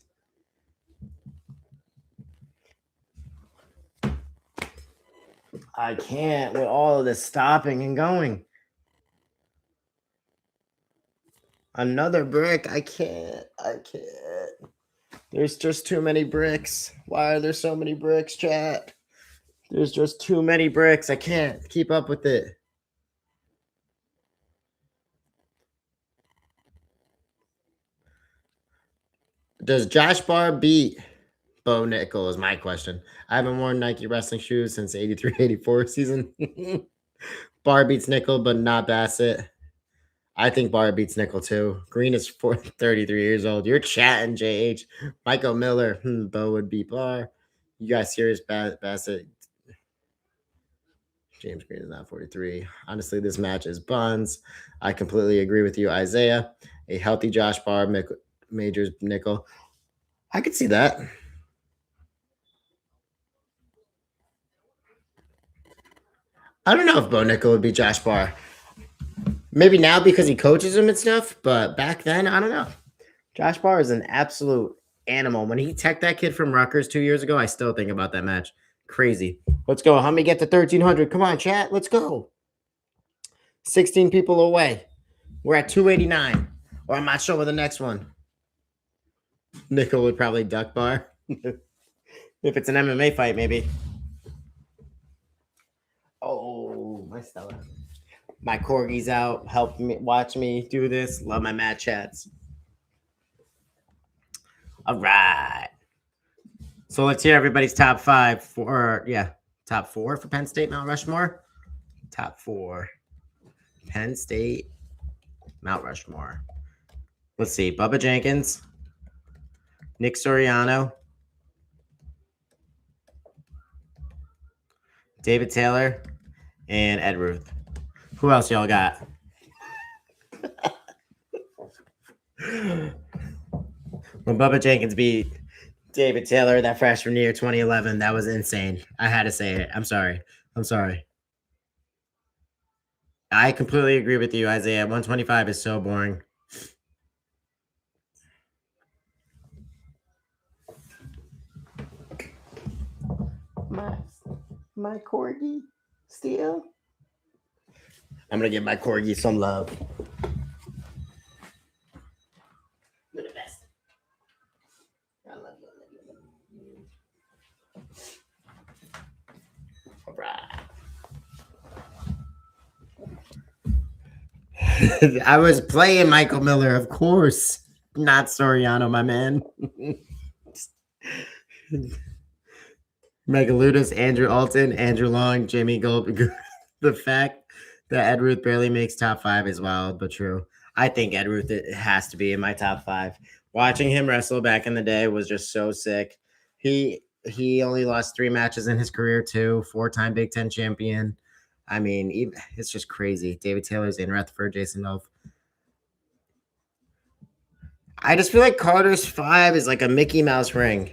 I can't with all of this stopping and going. Another brick. I can't. There's just too many bricks. Why are there so many bricks, chat? There's just too many bricks. I can't keep up with it. Does Josh Barr beat Bo Nickel is my question. I haven't worn Nike wrestling shoes since 83-84 season. Barr beats Nickel, but not Basset. I think Barr beats Nickel too. Green is 33 years old. You're chatting, JH. Michael Miller. Bo would beat Barr. You guys serious, Basset? James Green is not 43. Honestly, this match is buns. I completely agree with you, Isaiah. A healthy Josh Barr majors Nickel. I could see that. I don't know if Bo Nickel would be Josh Barr. Maybe now because he coaches him and stuff, but back then, I don't know. Josh Barr is an absolute animal. When he teched that kid from Rutgers 2 years ago, I still think about that match. Crazy. Let's go. Help me get to 1,300. Come on, chat. Let's go. 16 people away. We're at 289. Or I'm not sure with the next one. Nickel would probably duck Barr. If it's an MMA fight, maybe. Oh, my Stella. My corgi's out. Help me, watch me do this. Love my mad chats. All right. So let's hear everybody's top 5 for top 4 for Penn State Mount Rushmore. Top 4 Penn State Mount Rushmore. Let's see. Bubba Jenkins, Nick Soriano, David Taylor, and Ed Ruth. Who else y'all got? When Bubba Jenkins beat David Taylor that freshman year 2011, that was insane. I had to say it. I'm sorry. I completely agree with you, Isaiah. 125 is so boring. My corgi still. I'm gonna give my corgi some love. You're the best. I love you. All right. I was playing Michael Miller, of course. Not Soriano, my man. Megaludus, Andrew Alton, Andrew Long, Jamie Gold. The fact that Ed Ruth barely makes top 5 is wild, but true. I think Ed Ruth has to be in my top 5. Watching him wrestle back in the day was just so sick. He only lost 3 matches in his career too. 4-time Big Ten champion. I mean, it's just crazy. David Taylor's in Rutherford, Jason Nove. I just feel like Carter's 5 is like a Mickey Mouse ring.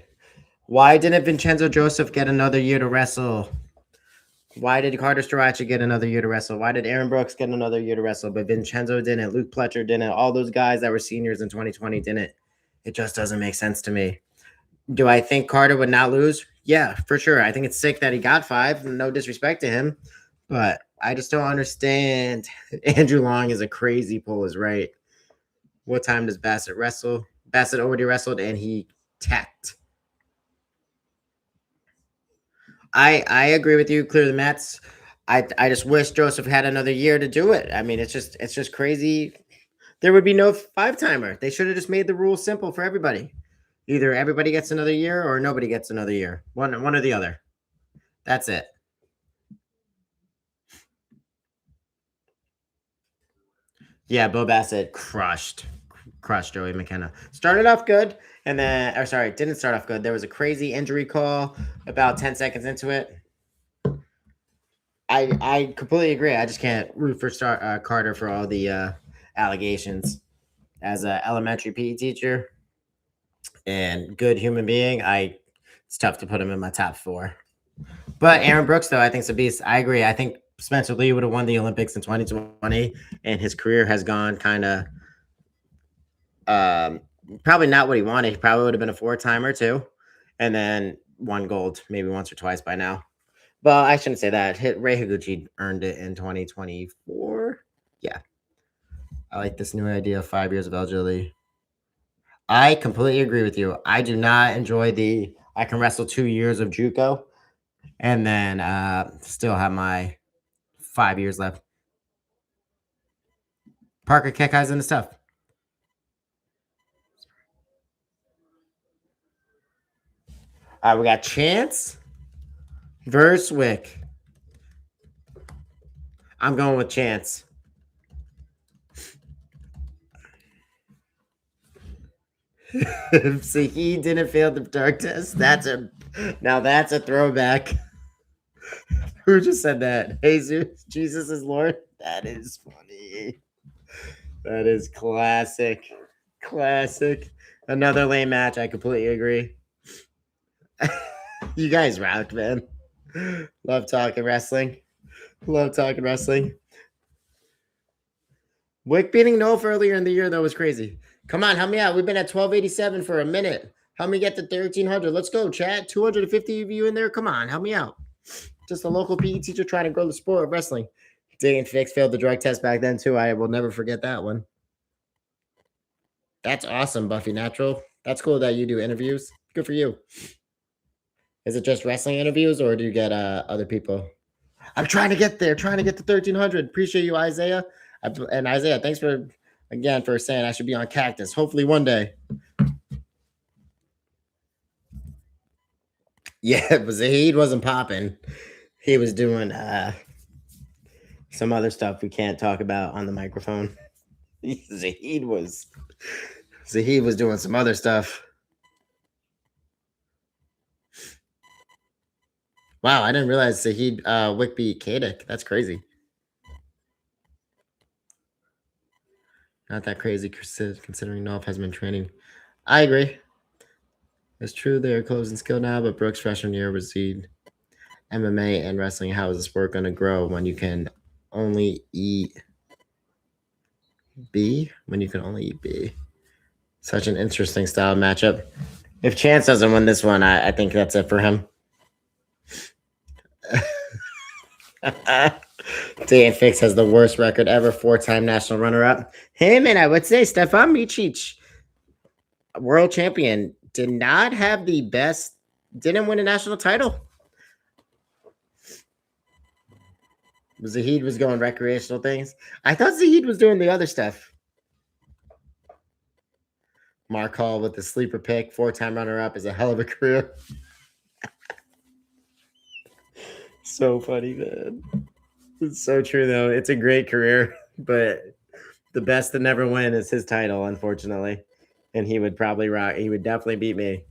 Why didn't Vincenzo Joseph get another year to wrestle? Why did Carter Strachey get another year to wrestle? Why did Aaron Brooks get another year to wrestle? But Vincenzo didn't. Luke Pletcher didn't. All those guys that were seniors in 2020 didn't. It just doesn't make sense to me. Do I think Carter would not lose? Yeah, for sure. I think it's sick that he got 5. No disrespect to him. But I just don't understand. Andrew Long is a crazy pull is right. What time does Basset wrestle? Basset already wrestled and he tacked. I agree with you. Clear the Mets. I just wish Joseph had another year to do it. I mean, it's just crazy. There would be no 5-timer. They should have just made the rules simple for everybody. Either everybody gets another year or nobody gets another year. One or the other. That's it. Yeah, Bo Basset crushed Joey McKenna. Started off good, and then, didn't start off good. There was a crazy injury call about 10 seconds into it. I completely agree. I just can't root for Carter for all the allegations. As an elementary PE teacher and good human being, it's tough to put him in my top 4. But Aaron Brooks, though, I think is a beast. I agree. I think Spencer Lee would have won the Olympics in 2020, and his career has gone kind of probably not what he wanted. He probably would have been a 4-timer too, and then won gold maybe once or twice by now. But I shouldn't say that. Ray Higuchi earned it in 2024. Yeah. I like this new idea of 5 years of eligibility. I completely agree with you. I do not enjoy I can wrestle 2 years of JUCO and then still have my 5 years left. Parker Kekai's in the stuff. All right, we got Chance versus Wick. I'm going with Chance. See, he didn't fail the dark test. That's a throwback. Who just said that? Jesus is Lord. That is funny. That is classic. Another lame match. I completely agree. You guys rocked, man. Love talking wrestling. Wick beating Nove earlier in the year, though, was crazy. Come on, help me out. We've been at 1287 for a minute. Help me get to 1300. Let's go, chat. 250 of you in there. Come on, help me out. Just a local PE teacher trying to grow the sport of wrestling. Dake and Fix failed the drug test back then, too. I will never forget that one. That's awesome, Buffy Natural. That's cool that you do interviews. Good for you. Is it just wrestling interviews, or do you get other people? I'm trying to get there. Trying to get to 1300. Appreciate you, Isaiah. And Isaiah, thanks for saying I should be on Cactus. Hopefully one day. Yeah, but Zahid wasn't popping. He was doing some other stuff we can't talk about on the microphone. Zahid was doing some other stuff. Wow, I didn't realize Zahid Wick beat Kadik. That's crazy. Not that crazy considering Nolf has been training. I agree. It's true they're closing skill now, but Brooks' freshman year was seed MMA and wrestling. How is the sport going to grow when you can only eat B? When you can only eat B. Such an interesting style matchup. If Chance doesn't win this one, I think that's it for him. Dan Fix has the worst record ever, 4-time national runner-up. Him and I would say Stefan Micic, world champion, did not have the best, didn't win a national title. Zahid was going recreational things. I thought Zahid was doing the other stuff. Mark Hall with the sleeper pick, 4-time runner-up, is a hell of a career. So funny, man. It's so true, though. It's a great career, but the best to never win is his title, unfortunately. And he would probably rock. He would definitely beat me.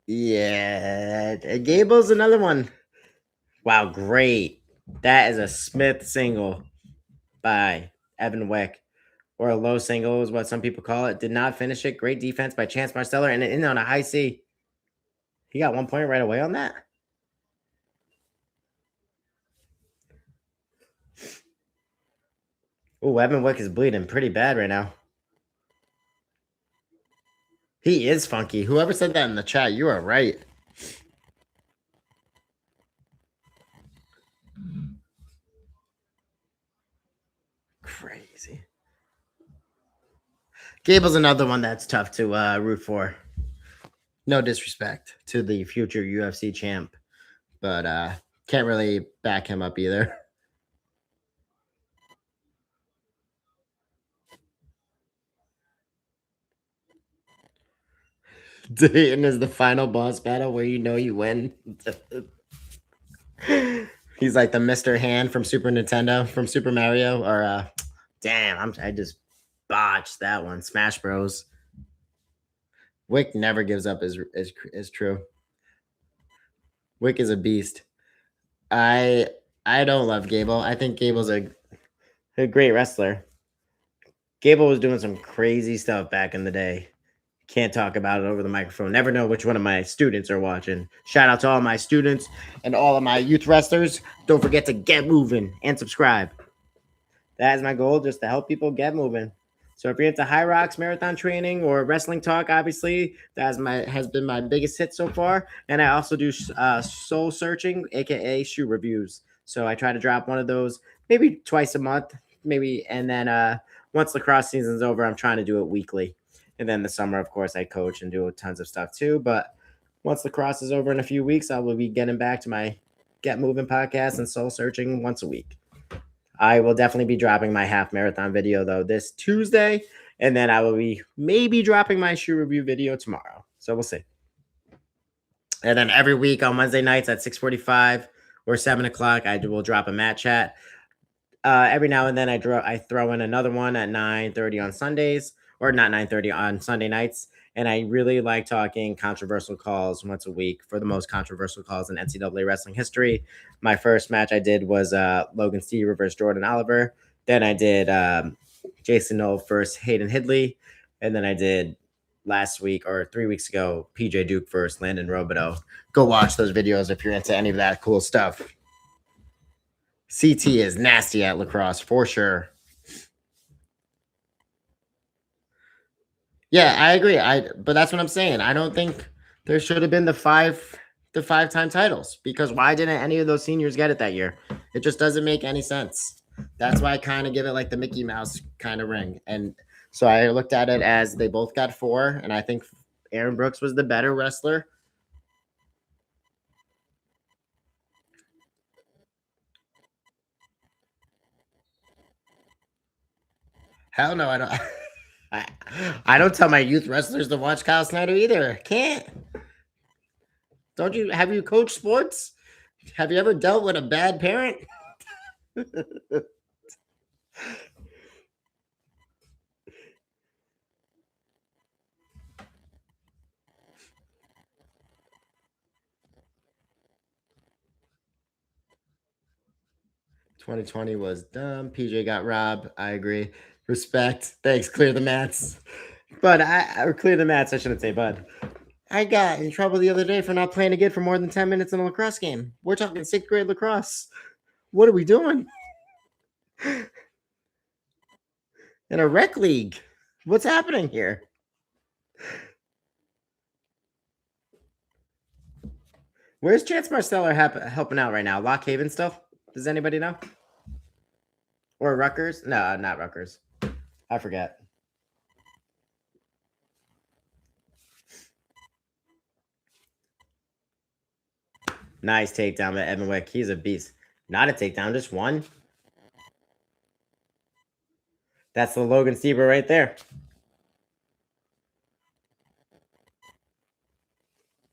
Yeah. Gable's another one. Wow, great. That is a Smith single by Evan Wick. Or a low single is what some people call it. Did not finish it. Great defense by Chance Marstellar and in on a high C. He got 1 point right away on that. Oh, Evan Wick is bleeding pretty bad right now. He is funky. Whoever said that in the chat, you are right. Crazy. Gable's another one that's tough to root for. No disrespect to the future UFC champ, but can't really back him up either. Dayton is the final boss battle where you know you win. He's like the Mr. Hand from Super Nintendo, from Super Mario, or damn, I just botched that one. Smash Bros. Wick never gives up is true. Wick is a beast. I don't love Gable. I think Gable's a great wrestler. Gable was doing some crazy stuff back in the day. Can't talk about it over the microphone. Never know which one of my students are watching. Shout out to all my students and all of my youth wrestlers. Don't forget to get moving and subscribe. That is my goal, just to help people get moving. So if you're into High Rocks marathon training or wrestling talk, obviously that has been my biggest hit so far. And I also do soul searching, aka shoe reviews. So I try to drop one of those maybe twice a month, maybe, and then once lacrosse season's over, I'm trying to do it weekly. And then the summer, of course, I coach and do tons of stuff too. But once lacrosse is over in a few weeks, I will be getting back to my Get Moving podcast and soul searching once a week. I will definitely be dropping my half marathon video, though, this Tuesday. And then I will be maybe dropping my shoe review video tomorrow. So we'll see. And then every week on Wednesday nights at 6:45 or 7 o'clock, I will drop a mat chat. Every now and then I throw in another one at 9:30 on Sundays, or not 9:30 on Sunday nights. And I really like talking controversial calls once a week for the most controversial calls in NCAA wrestling history. My first match I did was Logan Steve versus Jordan Oliver. Then I did Jason Knoll versus Hayden Hidley. And then I did last week or 3 weeks ago, PJ Duke versus Landon Robideau. Go watch those videos if you're into any of that cool stuff. CT is nasty at lacrosse for sure. Yeah, I agree. But that's what I'm saying. I don't think there should have been the 5-time titles, because why didn't any of those seniors get it that year? It just doesn't make any sense. That's why I kind of give it like the Mickey Mouse kind of ring. And so I looked at it as they both got 4, and I think Aaron Brooks was the better wrestler. Hell no, I don't. I don't tell my youth wrestlers to watch Kyle Snyder either. Can't. Don't you? Have you coached sports? Have you ever dealt with a bad parent? 2020 was dumb. PJ got robbed. I agree. Respect. Thanks. Clear the mats. But or clear the mats. I shouldn't say bud. I got in trouble the other day for not playing a kid for more than 10 minutes in a lacrosse game. We're talking 6th grade lacrosse. What are we doing? In a rec league. What's happening here? Where's Chance Marstellar helping out right now? Lock Haven still? Does anybody know? Or Rutgers? No, not Rutgers. I forget. Nice takedown by Evan Wick. He's a beast. Not a takedown, just one. That's the Logan Stieber right there.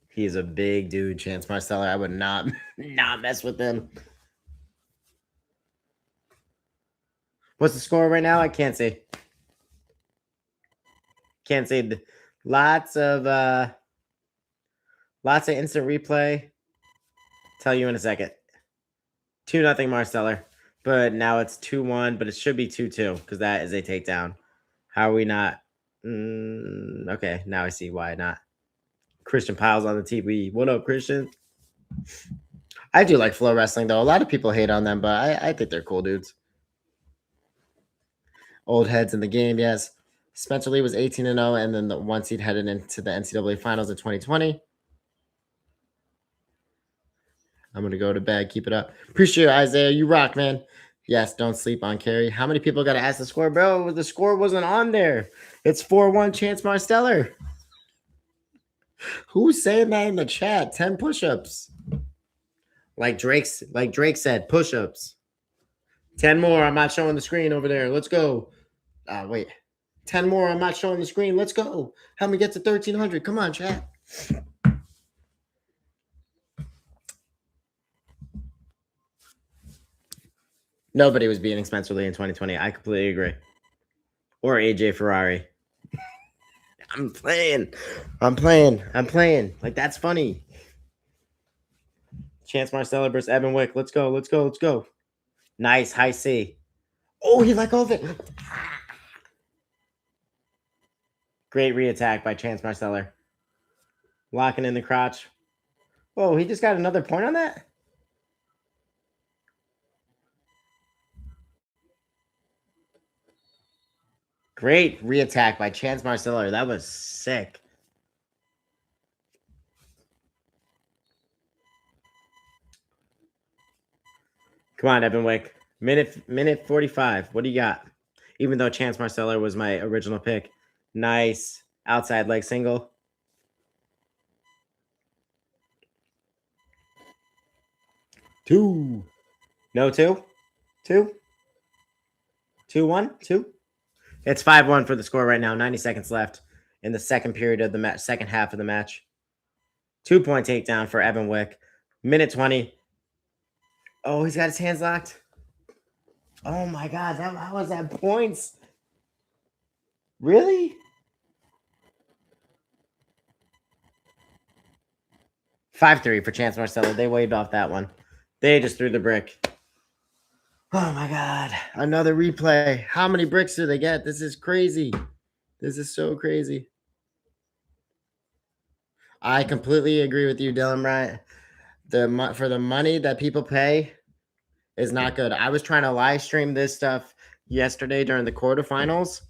He's a big dude, Chance Marstellar. I would not mess with him. What's the score right now? I can't see. Can't see. Lots of instant replay. Tell you in a second. 2-0 Marstellar. But now it's 2-1, but it should be 2-2 because that is a takedown. How are we not? Okay, now I see why not. Christian Piles on the TV. What up, Christian? I do like Flow Wrestling, though. A lot of people hate on them, but I think they're cool dudes. Old heads in the game, yes. Spencer Lee was 18-0, and then the 1 seed headed into the NCAA Finals in 2020. I'm going to go to bed. Keep it up. Appreciate it, Isaiah. You rock, man. Yes, don't sleep on Carrie. How many people got to ask the score? Bro, the score wasn't on there. It's 4-1 Chance Marstellar. Who's saying that in the chat? 10 push-ups. Like Drake said, push-ups. 10 more. I'm not showing the screen over there. Let's go. Wait. 10 more. I'm not showing the screen. Let's go. Help me get to 1,300. Come on, chat. Nobody was beating Spencer Lee in 2020. I completely agree. Or AJ Ferrari. I'm playing. Like, that's funny. Chance Marstellar versus Evan Wick. Let's go. Nice. High C. Oh, he let go of it. Great reattack by Chance Marstellar. Locking in the crotch. Oh, he just got another point on that? Great reattack by Chance Marstellar. That was sick. Come on, Evan Wick. Minute 45. What do you got? Even though Chance Marstellar was my original pick. Nice. Outside leg single. Two. No, two? 2-1? 2? It's 5-1 for the score right now. 90 seconds left in the second period of the match, second half of the match. 2-point takedown for Evan Wick. Minute 20. Oh, he's got his hands locked. Oh my God, how was that points? Really? 5-3 for Chance Marstellar. They waved off that one. They just threw the brick. Oh my God. Another replay. How many bricks do they get? This is crazy. This is so crazy. I completely agree with you, Dylan Bryant. For the money that people pay is not good. I was trying to live stream this stuff yesterday during the quarterfinals.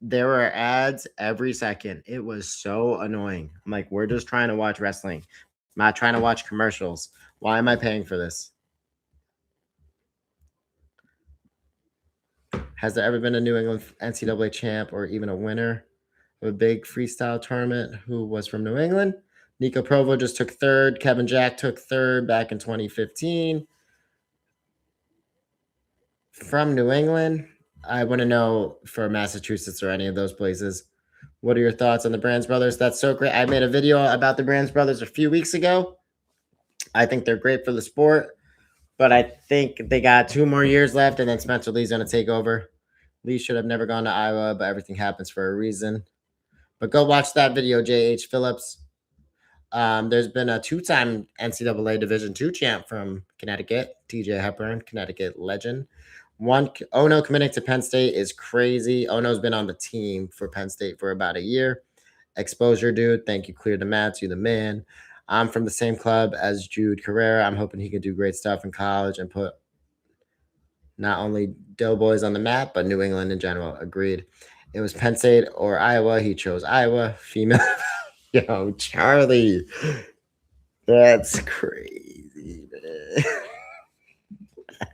There were ads every second. It was so annoying. I'm like, we're just trying to watch wrestling. I'm not trying to watch commercials. Why am I paying for this? Has there ever been a New England NCAA champ or even a winner of a big freestyle tournament who was from New England? Nico Provo just took third. Kevin Jack took third back in 2015. From New England, I want to know for Massachusetts or any of those places. What are your thoughts on the Brands brothers? That's so great. I made a video about the Brands brothers a few weeks ago. I think they're great for the sport, but I think they got 2 more years left, and then Spencer Lee's going to take over. Lee should have never gone to Iowa, but everything happens for a reason. But go watch that video, J.H. Phillips. There's been a 2-time NCAA Division II champ from Connecticut, TJ Hepburn, Connecticut legend. Ono committing to Penn State is crazy. Ono's been on the team for Penn State for about a year. Exposure, dude. Thank you, Clear the Mats. You the man. I'm from the same club as Jude Carrera. I'm hoping he can do great stuff in college and put not only Doughboys on the map, but New England in general. Agreed. It was Penn State or Iowa. He chose Iowa. Female. Yo, Charlie. That's crazy, man.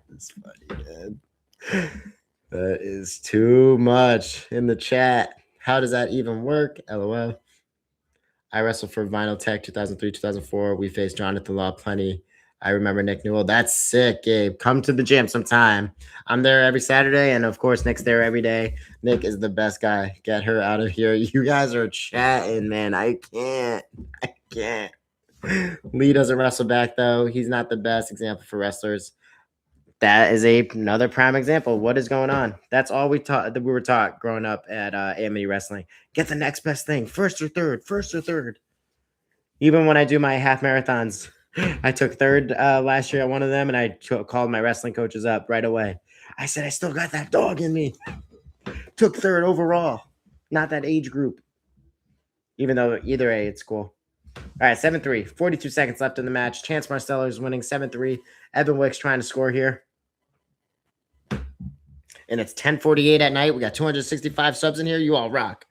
That's funny, man. That is too much in the chat. How does that even work? LOL. I wrestled for Vinyl Tech 2003, 2004. We faced Jonathan Law plenty. I remember Nick Newell. That's sick, Gabe. Come to the gym sometime. I'm there every Saturday, and of course, Nick's there every day. Nick is the best guy. Get her out of here. You guys are chatting, man. I can't. Lee doesn't wrestle back, though. He's not the best example for wrestlers. That is another prime example. What is going on? That's all we were taught growing up at AME Wrestling. Get the next best thing, first or third. Even when I do my half marathons, I took third last year at one of them, and I called my wrestling coaches up right away. I said, I still got that dog in me. Took third overall, not that age group. Even though either A, it's cool. All right, 7-3, 42 seconds left in the match. Chance Marstellar is winning 7-3. Evan Wick's trying to score here. And it's 10:48 at night. We got 265 subs in here. You all rock.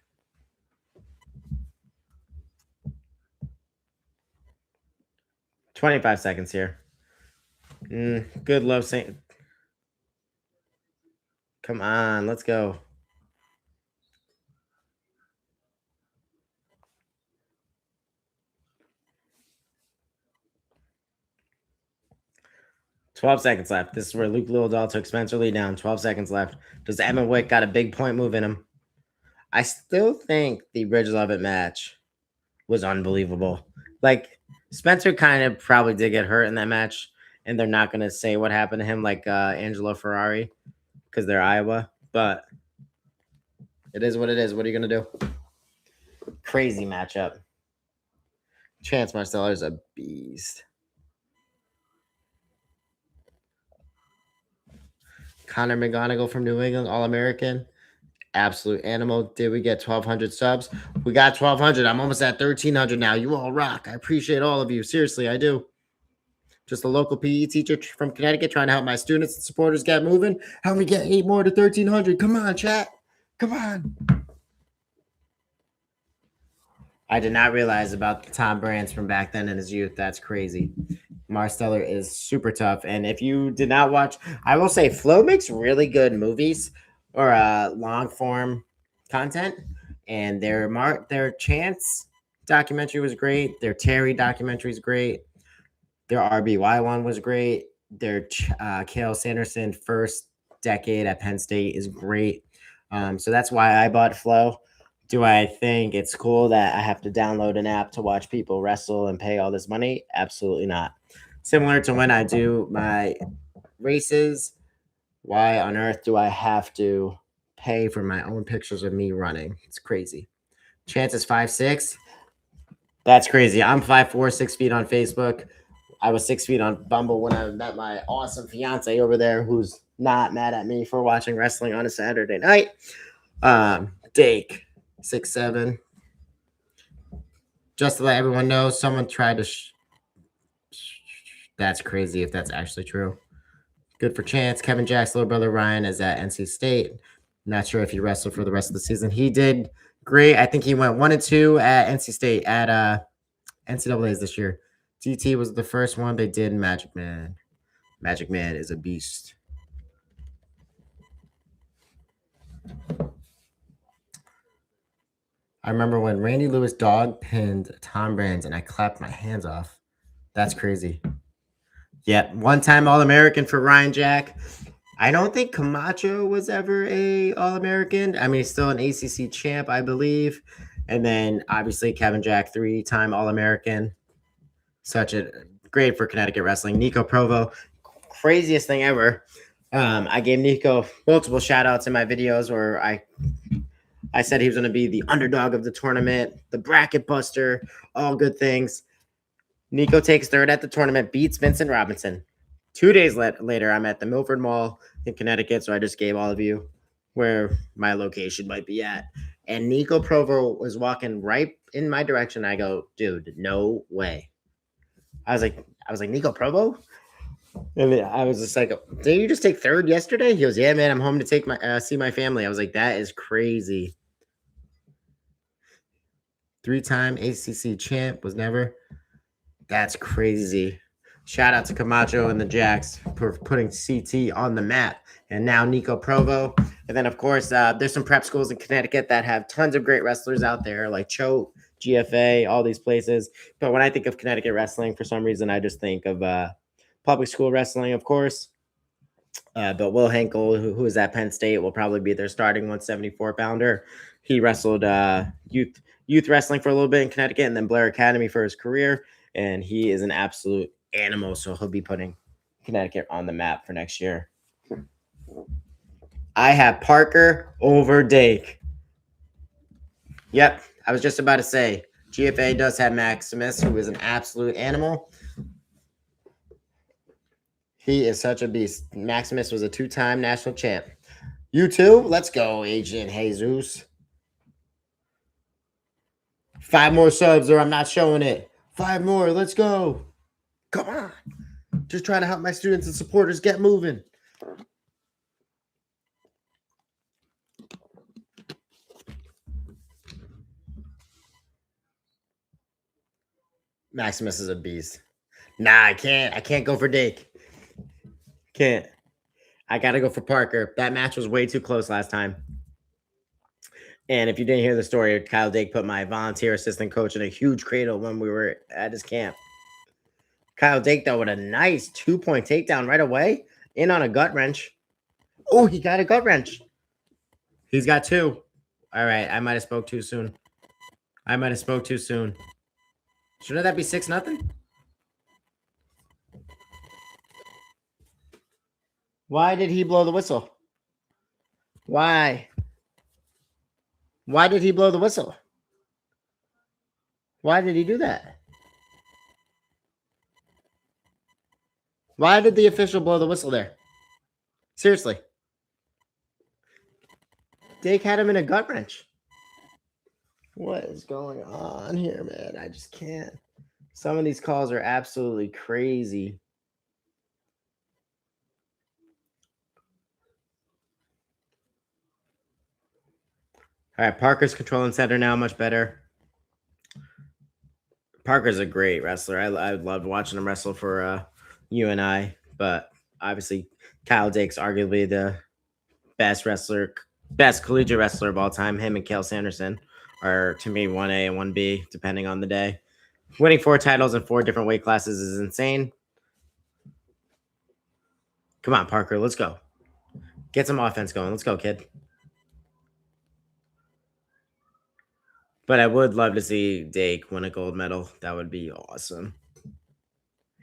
$25 seconds here. Good love, Saint. Come on, let's go. $12 seconds left. This is where Luke Loll took Spencer Lee down. 12 seconds left. Does Evan Wick got a big point move in him? I still think the Bridge Lovett match was unbelievable. Like, Spencer kind of probably did get hurt in that match, and they're not going to say what happened to him like Angelo Ferrari because they're Iowa. But it is what it is. What are you going to do? Crazy matchup. Chance Marstellar is a beast. Connor McGonigal from New England, All-American. Absolute animal. Did we get 1,200 subs? We got 1,200. I'm almost at 1,300 now. You all rock. I appreciate all of you. Seriously, I do. Just a local PE teacher from Connecticut trying to help my students and supporters get moving. Help me get 8 more to 1,300. Come on, chat. Come on. I did not realize about Tom Brands from back then in his youth. That's crazy. Marstellar is super tough. And if you did not watch, I will say Flo makes really good movies or long form content. And their Chance documentary was great. Their Terry documentary is great. Their RBY one was great. Their Kale Sanderson first decade at Penn State is great. So that's why I bought Flo. Do I think it's cool that I have to download an app to watch people wrestle and pay all this money? Absolutely not. Similar to when I do my races, why on earth do I have to pay for my own pictures of me running? It's crazy. Chance is 5'6". That's crazy. I'm 5'4", 6 feet on Facebook. I was 6 feet on Bumble when I met my awesome fiance over there who's not mad at me for watching wrestling on a Saturday night. Dake. 6'7". Just to let everyone know, someone tried to. That's crazy if that's actually true. Good for Chance. Kevin Jack's little brother Ryan is at NC State. Not sure if he wrestled for the rest of the season. He did great. I think he went 1-2 at NC State at NCAA's this year. DT was the first one they did. Magic Man. Magic Man is a beast. I remember when Randy Lewis dog pinned Tom Brands and I clapped my hands off. That's crazy. Yep. One-time All-American for Ryan Jack. I don't think Camacho was ever a All-American. I mean, he's still an ACC champ, I believe. And then obviously Kevin Jack, 3-time All-American. Such a great for Connecticut wrestling. Nico Provo, craziest thing ever. I gave Nico multiple shout outs in my videos where I said he was going to be the underdog of the tournament, the bracket buster, all good things. Nico takes third at the tournament, beats Vincent Robinson. 2 days later, I'm at the Milford Mall in Connecticut, so I just gave all of you where my location might be at. And Nico Provo was walking right in my direction. I go, dude, no way. I was like, Nico Provo? And I was just like, did you just take third yesterday? He goes, yeah, man, I'm home to take my see my family. I was like, that is crazy. 3-time ACC champ was never. That's crazy. Shout out to Camacho and the Jacks for putting CT on the map. And now Nico Provo. And then, of course, there's some prep schools in Connecticut that have tons of great wrestlers out there, like Choate, GFA, all these places. But when I think of Connecticut wrestling, for some reason, I just think of public school wrestling, of course. But Will Henkel, who is at Penn State, will probably be their starting 174-pounder. He wrestled youth wrestling for a little bit in Connecticut and then Blair Academy for his career. And he is an absolute animal, so he'll be putting Connecticut on the map for next year. I have Parker over Dake. Yep, I was just about to say, GFA does have Maximus, who is an absolute animal. He is such a beast. Maximus was a 2-time national champ. You too? Let's go, Agent Jesus. 5 more subs or I'm not showing it. 5 more. Let's go. Come on. Just trying to help my students and supporters get moving. Maximus is a beast. Nah, I can't. I can't go for Dake. Can't. I got to go for Parker. That match was way too close last time. And if you didn't hear the story, Kyle Dake put my volunteer assistant coach in a huge cradle when we were at his camp. Kyle Dake, though, with a nice 2-point takedown right away. In on a gut wrench. Oh, he got a gut wrench. He's got 2. All right, I might have spoke too soon. Shouldn't that be 6-0? Why did he blow the whistle? Why? Why did he blow the whistle? Why did he do that? Why did the official blow the whistle there? Seriously. Dake had him in a gut wrench. What is going on here, man? I just can't. Some of these calls are absolutely crazy. All right, Parker's controlling center now, much better. Parker's a great wrestler. I loved watching him wrestle for UNI, but obviously Kyle Dake's arguably the best collegiate wrestler of all time. Him and Cale Sanderson are, to me, 1A and 1B, depending on the day. Winning 4 titles in 4 different weight classes is insane. Come on, Parker, let's go. Get some offense going. Let's go, kid. But I would love to see Dake win a gold medal. That would be awesome.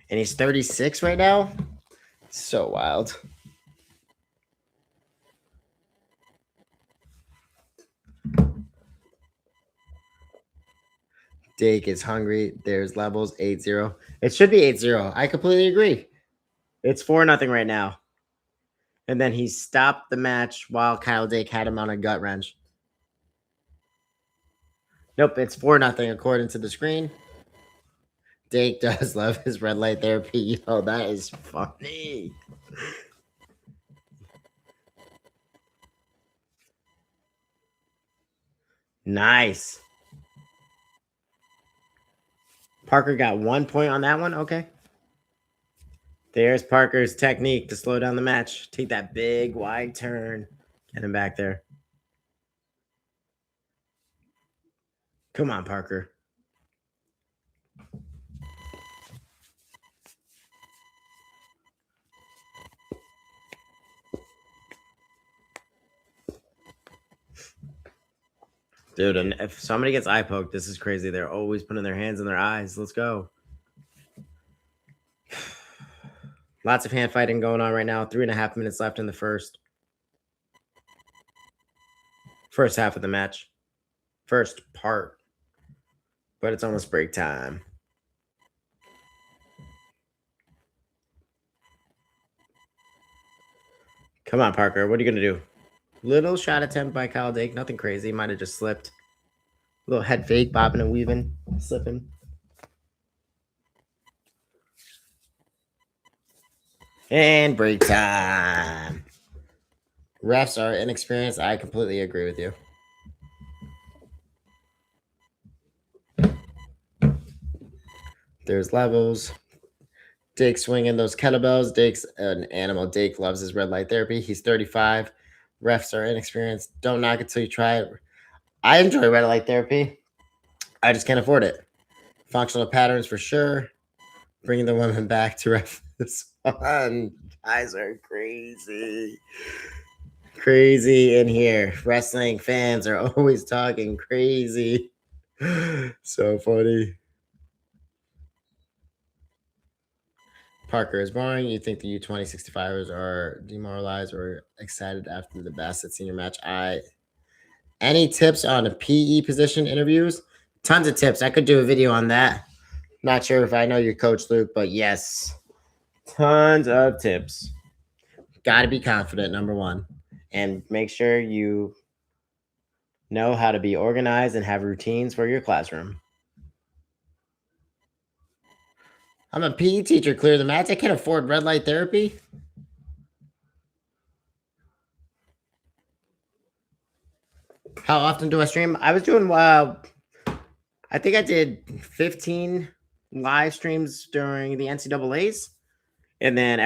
And he's 36 right now? So wild. Dake is hungry. There's levels 8-0. It should be 8-0. I completely agree. It's 4-0 right now. And then he stopped the match while Kyle Dake had him on a gut wrench. Nope, it's 4-0 according to the screen. Dake does love his red light therapy. Yo, that is funny. Nice. Parker got 1 point on that one. Okay. There's Parker's technique to slow down the match. Take that big wide turn. Get him back there. Come on, Parker. Dude, and if somebody gets eye poked, this is crazy. They're always putting their hands in their eyes. Let's go. Lots of hand fighting going on right now. 3.5 minutes left in the first half of the match. First part. But it's almost break time. Come on, Parker. What are you going to do? Little shot attempt by Kyle Dake. Nothing crazy. Might have just slipped. Little head fake, bobbing and weaving, slipping. And break time. Refs are inexperienced. I completely agree with you. There's levels. Dake swinging those kettlebells. Dake's an animal. Dake loves his red light therapy. He's 35. Refs are inexperienced. Don't knock it till you try it. I enjoy red light therapy. I just can't afford it. Functional patterns for sure. Bringing the women back to ref this one. Guys are crazy. Crazy in here. Wrestling fans are always talking crazy. So funny. Parker is boring. You think the U20 65ers are demoralized or excited after the Basset senior match? Any tips on a PE position interviews? Tons of tips. I could do a video on that. Not sure if I know your coach, Luke, but yes. Tons of tips. Got to be confident, number one. And make sure you know how to be organized and have routines for your classroom. I'm a PE teacher. Clear the mats. I can't afford red light therapy. How often do I stream? I was doing, I think I did 15 live streams during the NCAAs. And then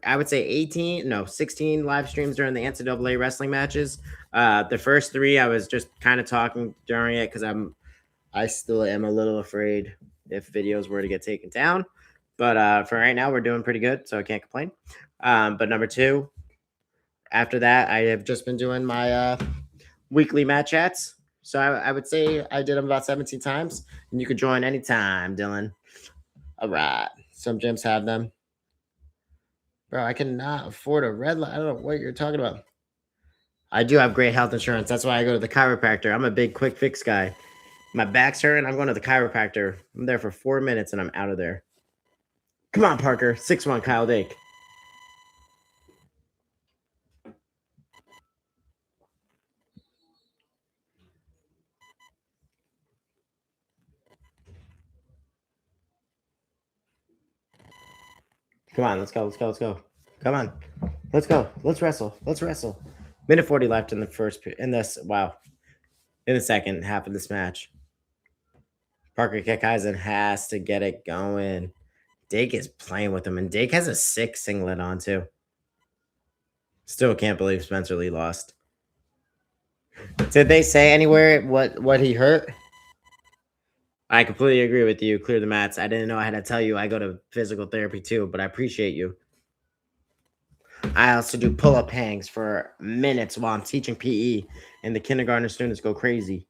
I would say 16 live streams during the NCAA wrestling matches. The first 3, I was just kind of talking during it because I still am a little afraid if videos were to get taken down. But for right now, we're doing pretty good, so I can't complain. But number 2, after that, I have just been doing my weekly match chats. So I would say I did them about 17 times, and you could join anytime, Dylan. All right. Some gyms have them. Bro, I cannot afford a red light. I don't know what you're talking about. I do have great health insurance. That's why I go to the chiropractor. I'm a big quick fix guy. My back's hurting. I'm going to the chiropractor. I'm there for 4 minutes, and I'm out of there. Come on, Parker. 6'1", Kyle Dake. Come on, let's go. Come on. Let's go. Let's wrestle. Minute 40 left in the second half of this match. Parker Kaisen has to get it going. Dake is playing with him, and Dake has a sick singlet on too. Still can't believe Spencer Lee lost. Did they say anywhere what he hurt? I completely agree with you. Clear the mats. I didn't know I had to tell you I go to physical therapy too, but I appreciate you. I also do pull-up hangs for minutes while I'm teaching PE, and the kindergarten students go crazy.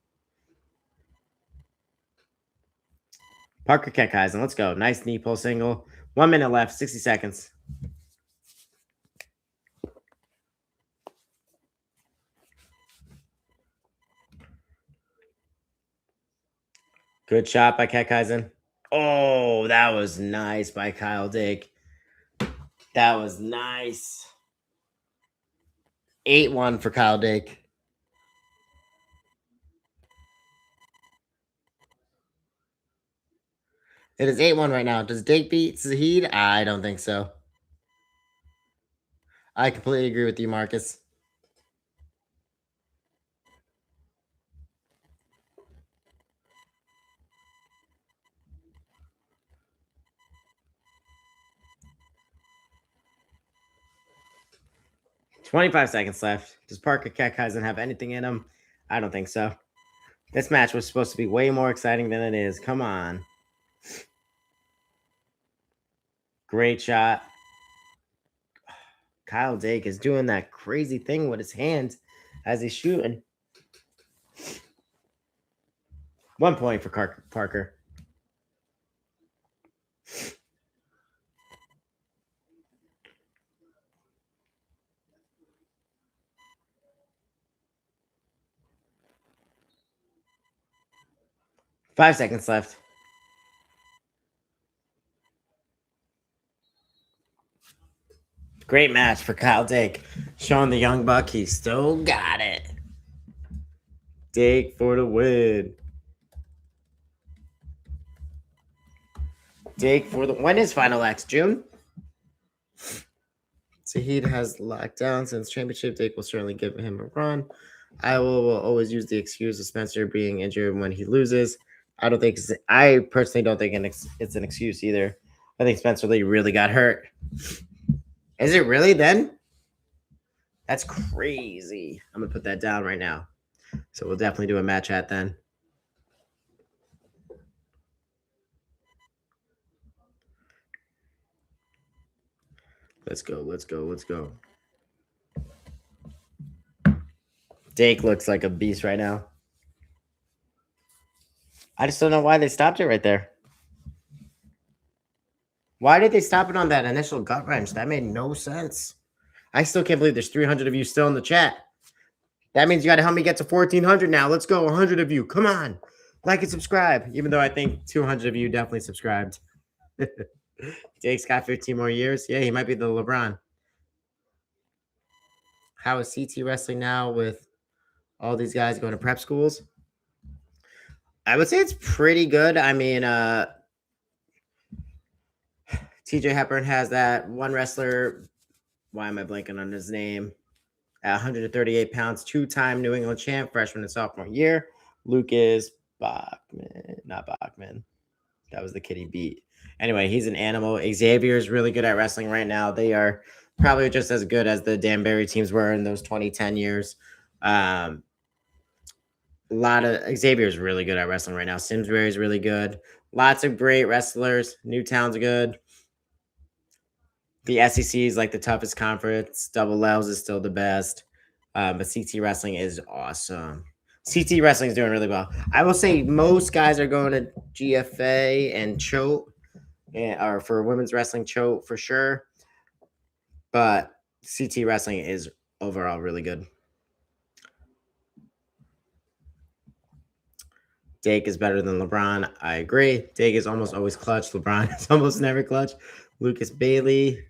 Parker Kaisen, let's go. Nice knee pull single. 1 minute left, 60 seconds. Good shot by Kaisen. Oh, that was nice by Kyle Dake. That was nice. 8-1 for Kyle Dake. It is 8-1 right now. Does Dake beat Zahid? I don't think so. I completely agree with you, Marcus. $25 seconds left. Does Parker Kaisen have anything in him? I don't think so. This match was supposed to be way more exciting than it is. Come on. Great shot. Kyle Dake is doing that crazy thing with his hands as he's shooting. 1 point for Parker. Five seconds left. Great match for Kyle Dake. Showing the young buck he still got it. Dake for the win. Dake for the when is Final X? June? Zahid has locked down since championship. Dake will certainly give him a run. I will always use the excuse of Spencer being injured when he loses. I personally don't think it's an excuse either. I think Spencer Lee really got hurt. Is it really then? That's crazy. I'm going to put that down right now. So we'll definitely do a match at then. Let's go. Let's go. Let's go. Dake looks like a beast right now. I just don't know why they stopped it right there. Why did they stop it on that initial gut wrench? That made no sense. I still can't believe there's 300 of you still in the chat. That means you got to help me get to 1,400 now. Let's go. 100 of you. Come on. Like and subscribe. Even though I think 200 of you definitely subscribed. Dake's got 15 more years. Yeah, he might be the LeBron. How is CT wrestling now with all these guys going to prep schools? I would say it's pretty good. I mean, TJ Hepburn has that one wrestler. Why am I blanking on his name? At 138 pounds, two-time New England champ, freshman and sophomore year. Lucas Bachman, not Bachman. That was the kid he beat. Anyway, he's an animal. Xavier is really good at wrestling right now. They are probably just as good as the Danbury teams were in those 2010 years. A lot of Xavier is really good at wrestling right now. Simsbury is really good. Lots of great wrestlers. Newtown's good. The SEC is like the toughest conference. Double L's is still the best. But CT wrestling is awesome. CT wrestling is doing really well. I will say most guys are going to GFA and Choate, or for women's wrestling, Choate for sure. But CT wrestling is overall really good. Dake is better than LeBron. I agree. Dake is almost always clutch. LeBron is almost never clutch. Lucas Bailey.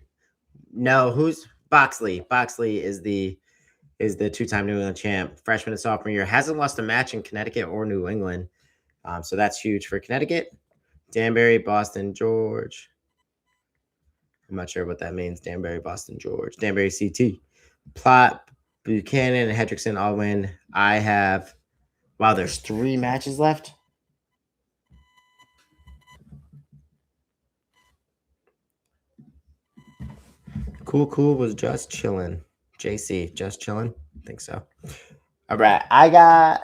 No, who's Boxley? Boxley is the two-time New England champ, freshman and sophomore year. Hasn't lost a match in Connecticut or New England. So that's huge for Connecticut. Danbury, Boston, George. I'm not sure what that means. Danbury, Boston, George. Danbury, CT. Platt, Buchanan, and Hendrickson all win. I have... Wow, there's 3 matches left? Cool was just chilling. JC, just chilling? I think so. All right, I got...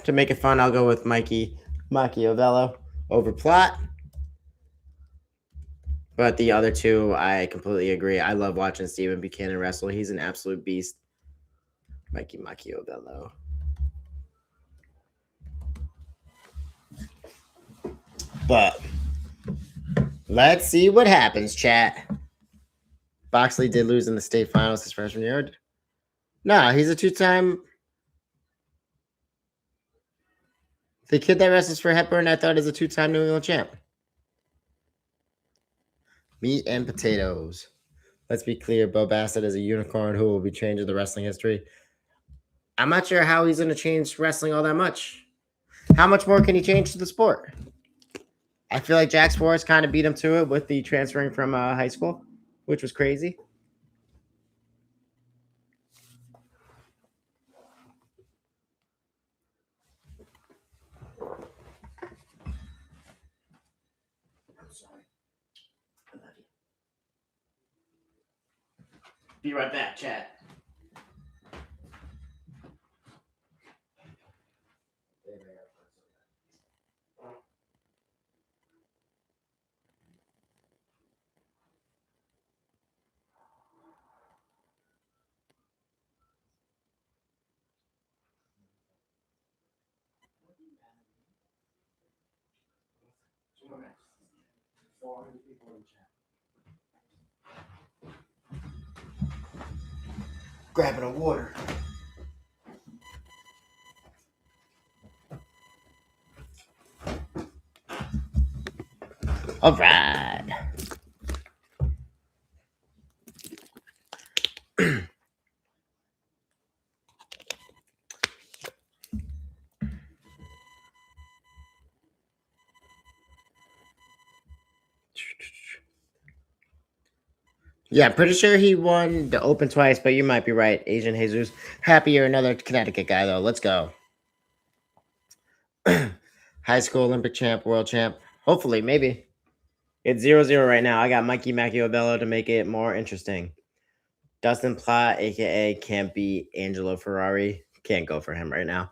to make it fun, I'll go with Mikey Makio over Platt. But the other two, I completely agree. I love watching Stephen Buchanan wrestle. He's an absolute beast. Mikey Makio. But let's see what happens, chat. Boxley did lose in the state finals his freshman year. No, he's a 2-time. The kid that wrestles for Hepburn, I thought is a 2-time New England champ. Meat and potatoes. Let's be clear, Bo Basset is a unicorn who will be changing the wrestling history. I'm not sure how he's going to change wrestling all that much. How much more can he change to the sport? I feel like Jack Forrest kind of beat him to it with the transferring from high school, which was crazy. I'm sorry. I love you. Be right back, chat. 400 people in the chat. Grabbing a water. All right. Yeah, pretty sure he won the Open twice, but you might be right. Asian Jesus. Happy you're another Connecticut guy, though. Let's go. High school Olympic champ, world champ. Hopefully, maybe. It's 0-0 right now. I got Mikey Makio to make it more interesting. Dustin Platt, a.k.a. can't be Angelo Ferrari. Can't go for him right now.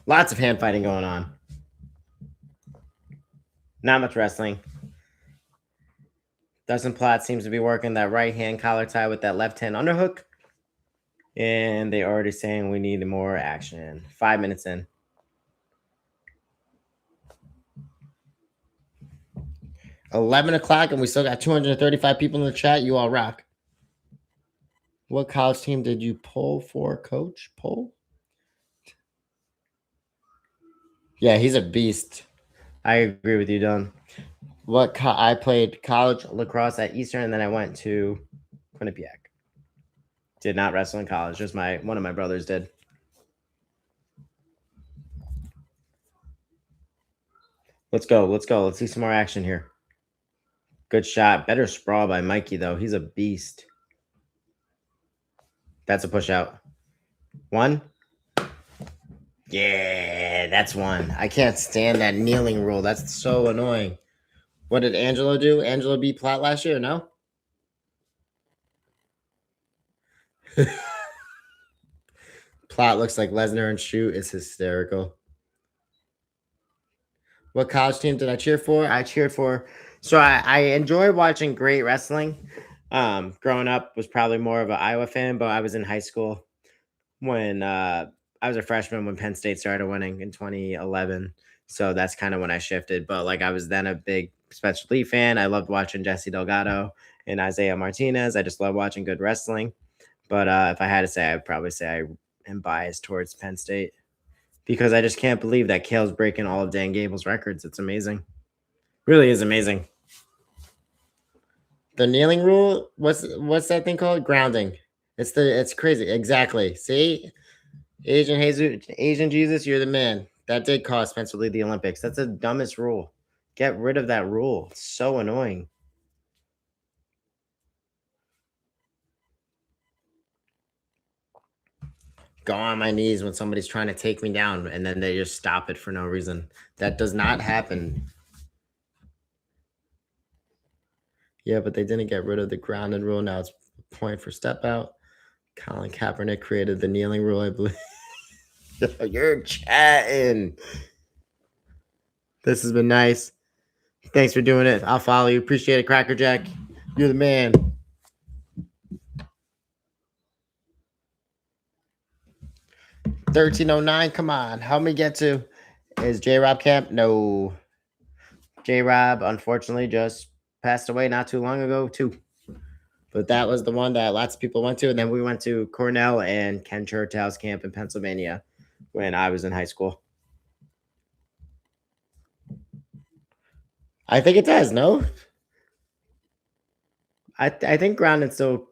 Lots of hand fighting going on. Not much wrestling. Dustin Platt seems to be working that right hand collar tie with that left hand underhook. And they already saying we need more action. 5 minutes in. 11 o'clock, and we still got 235 people in the chat. You all rock. What college team did you pull for, coach? Pull? Yeah, he's a beast. I agree with you, Don. I played college lacrosse at Eastern, and then I went to Quinnipiac. Did not wrestle in college. Just one of my brothers did. Let's go. Let's go. Let's see some more action here. Good shot. Better sprawl by Mikey, though. He's a beast. That's a push out. One. Yeah, that's one. I can't stand that kneeling rule. That's so annoying. What did Angelo do? Angelo beat Platt last year? No? Platt looks like Lesnar and shoot. It's hysterical. What college team did I cheer for? I cheered for. So I enjoy watching great wrestling. Growing up was probably more of an Iowa fan, but I was in high school when I was a freshman when Penn State started winning in 2011. So that's kind of when I shifted. But like I was then a big Special Lee fan. I loved watching Jesse Delgado and Isaiah Martinez. I just love watching good wrestling. But if I had to say, I'd probably say I am biased towards Penn State because I just can't believe that Kale's breaking all of Dan Gable's records. It's amazing. Really is amazing. The kneeling rule, what's that thing called? Grounding. It's crazy. Exactly. See? Asian Jesus, you're the man. That did cost Spencer Lee the Olympics. That's the dumbest rule. Get rid of that rule. It's so annoying. Go on my knees when somebody's trying to take me down and then they just stop it for no reason. That does not happen. Yeah, but they didn't get rid of the grounded rule. Now it's a point for step out. Colin Kaepernick created the kneeling rule, I believe. You're chatting. This has been nice. Thanks for doing it. I'll follow you. Appreciate it, Cracker Jack. You're the man. $13.09. Come on. How many get to? Is J-Rob camp? No. J-Rob, unfortunately, just passed away not too long ago, too. But that was the one that lots of people went to. And then we went to Cornell and Ken Chertow's camp in Pennsylvania when I was in high school. I think it does, no? I think grounded still.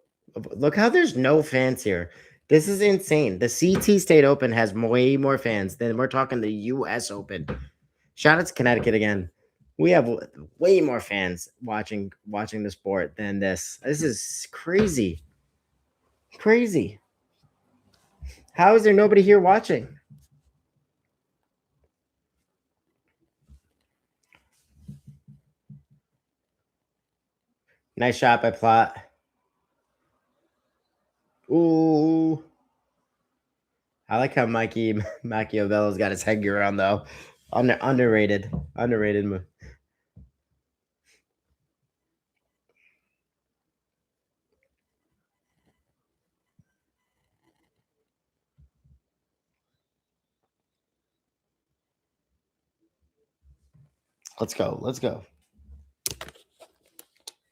Look how there's no fans here. This is insane. The CT State Open has way more fans than we're talking the U.S. Open. Shout out to Connecticut again. We have way more fans watching the sport than this. This is crazy. Crazy. How is there nobody here watching? Nice shot by Platt. Ooh. I like how Machiavello's got his headgear on, though. Underrated move. Let's go. Let's go.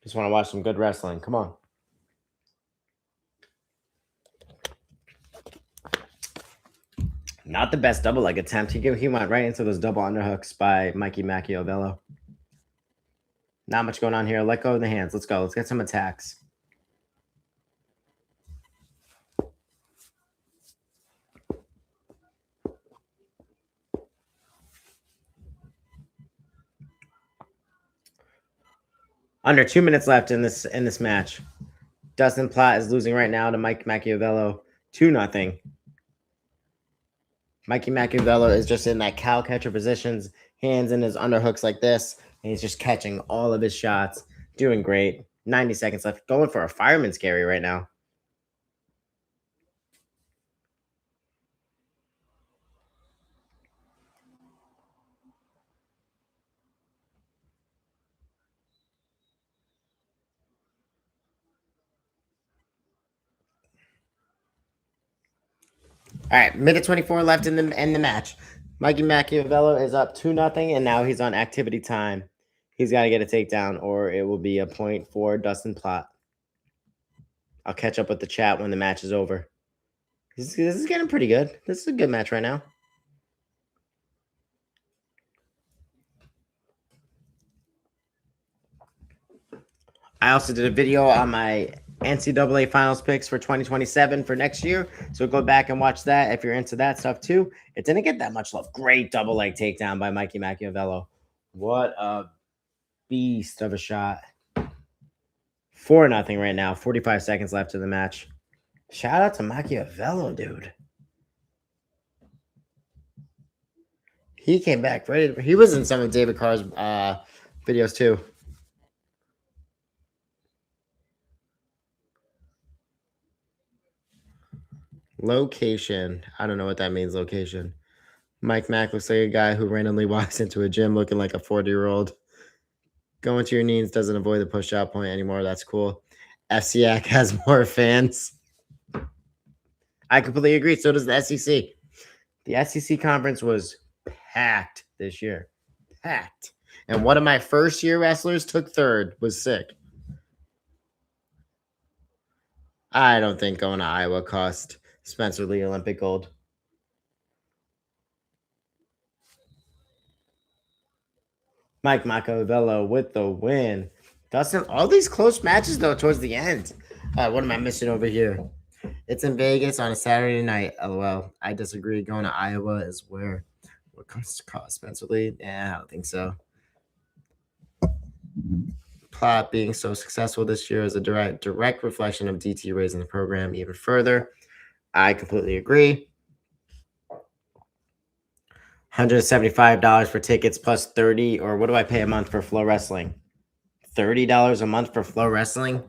Just want to watch some good wrestling. Come on. Not the best double leg attempt. He went right into those double underhooks by Mikey Makio. Not much going on here. Let go of the hands. Let's go. Let's get some attacks. Under 2 minutes left in this match. Dustin Platt is losing right now to Mike Makio 2-0. Mikey Makio is just in that cow catcher positions, hands in his underhooks like this, and he's just catching all of his shots. Doing great. 90 seconds left. Going for a fireman's carry right now. All right, minute 24 left in the match. Mikey Makio is up 2-0, and now he's on activity time. He's got to get a takedown, or it will be a point for Dustin Platt. I'll catch up with the chat when the match is over. This is getting pretty good. This is a good match right now. I also did a video on my NCAA finals picks for 2027 for next year. So go back and watch that if you're into that stuff too. It didn't get that much love. Great double leg takedown by Mikey Makio. What a beast of a shot. 4-0 right now. 45 seconds left in the match. Shout out to Makio, dude. He came back ready. He was in some of David Carr's videos too. Location. I don't know what that means, location. Mike Mack looks like a guy who randomly walks into a gym looking like a 40-year-old. Going to your knees doesn't avoid the push-out point anymore. That's cool. FCAC has more fans. I completely agree. So does the SEC. The SEC conference was packed this year. Packed. And one of my first-year wrestlers took third. Was sick. I don't think going to Iowa cost Spencer Lee Olympic gold. Mike Makio with the win. Dustin, all these close matches, though, towards the end. What am I missing over here? It's in Vegas on a Saturday night. LOL. I disagree. Going to Iowa is where what cost Spencer Lee? Yeah, I don't think so. Platt being so successful this year is a direct reflection of DT raising the program even further. I completely agree. $175 for tickets plus 30, or what do I pay a month for Flow Wrestling? $30 a month for Flow Wrestling,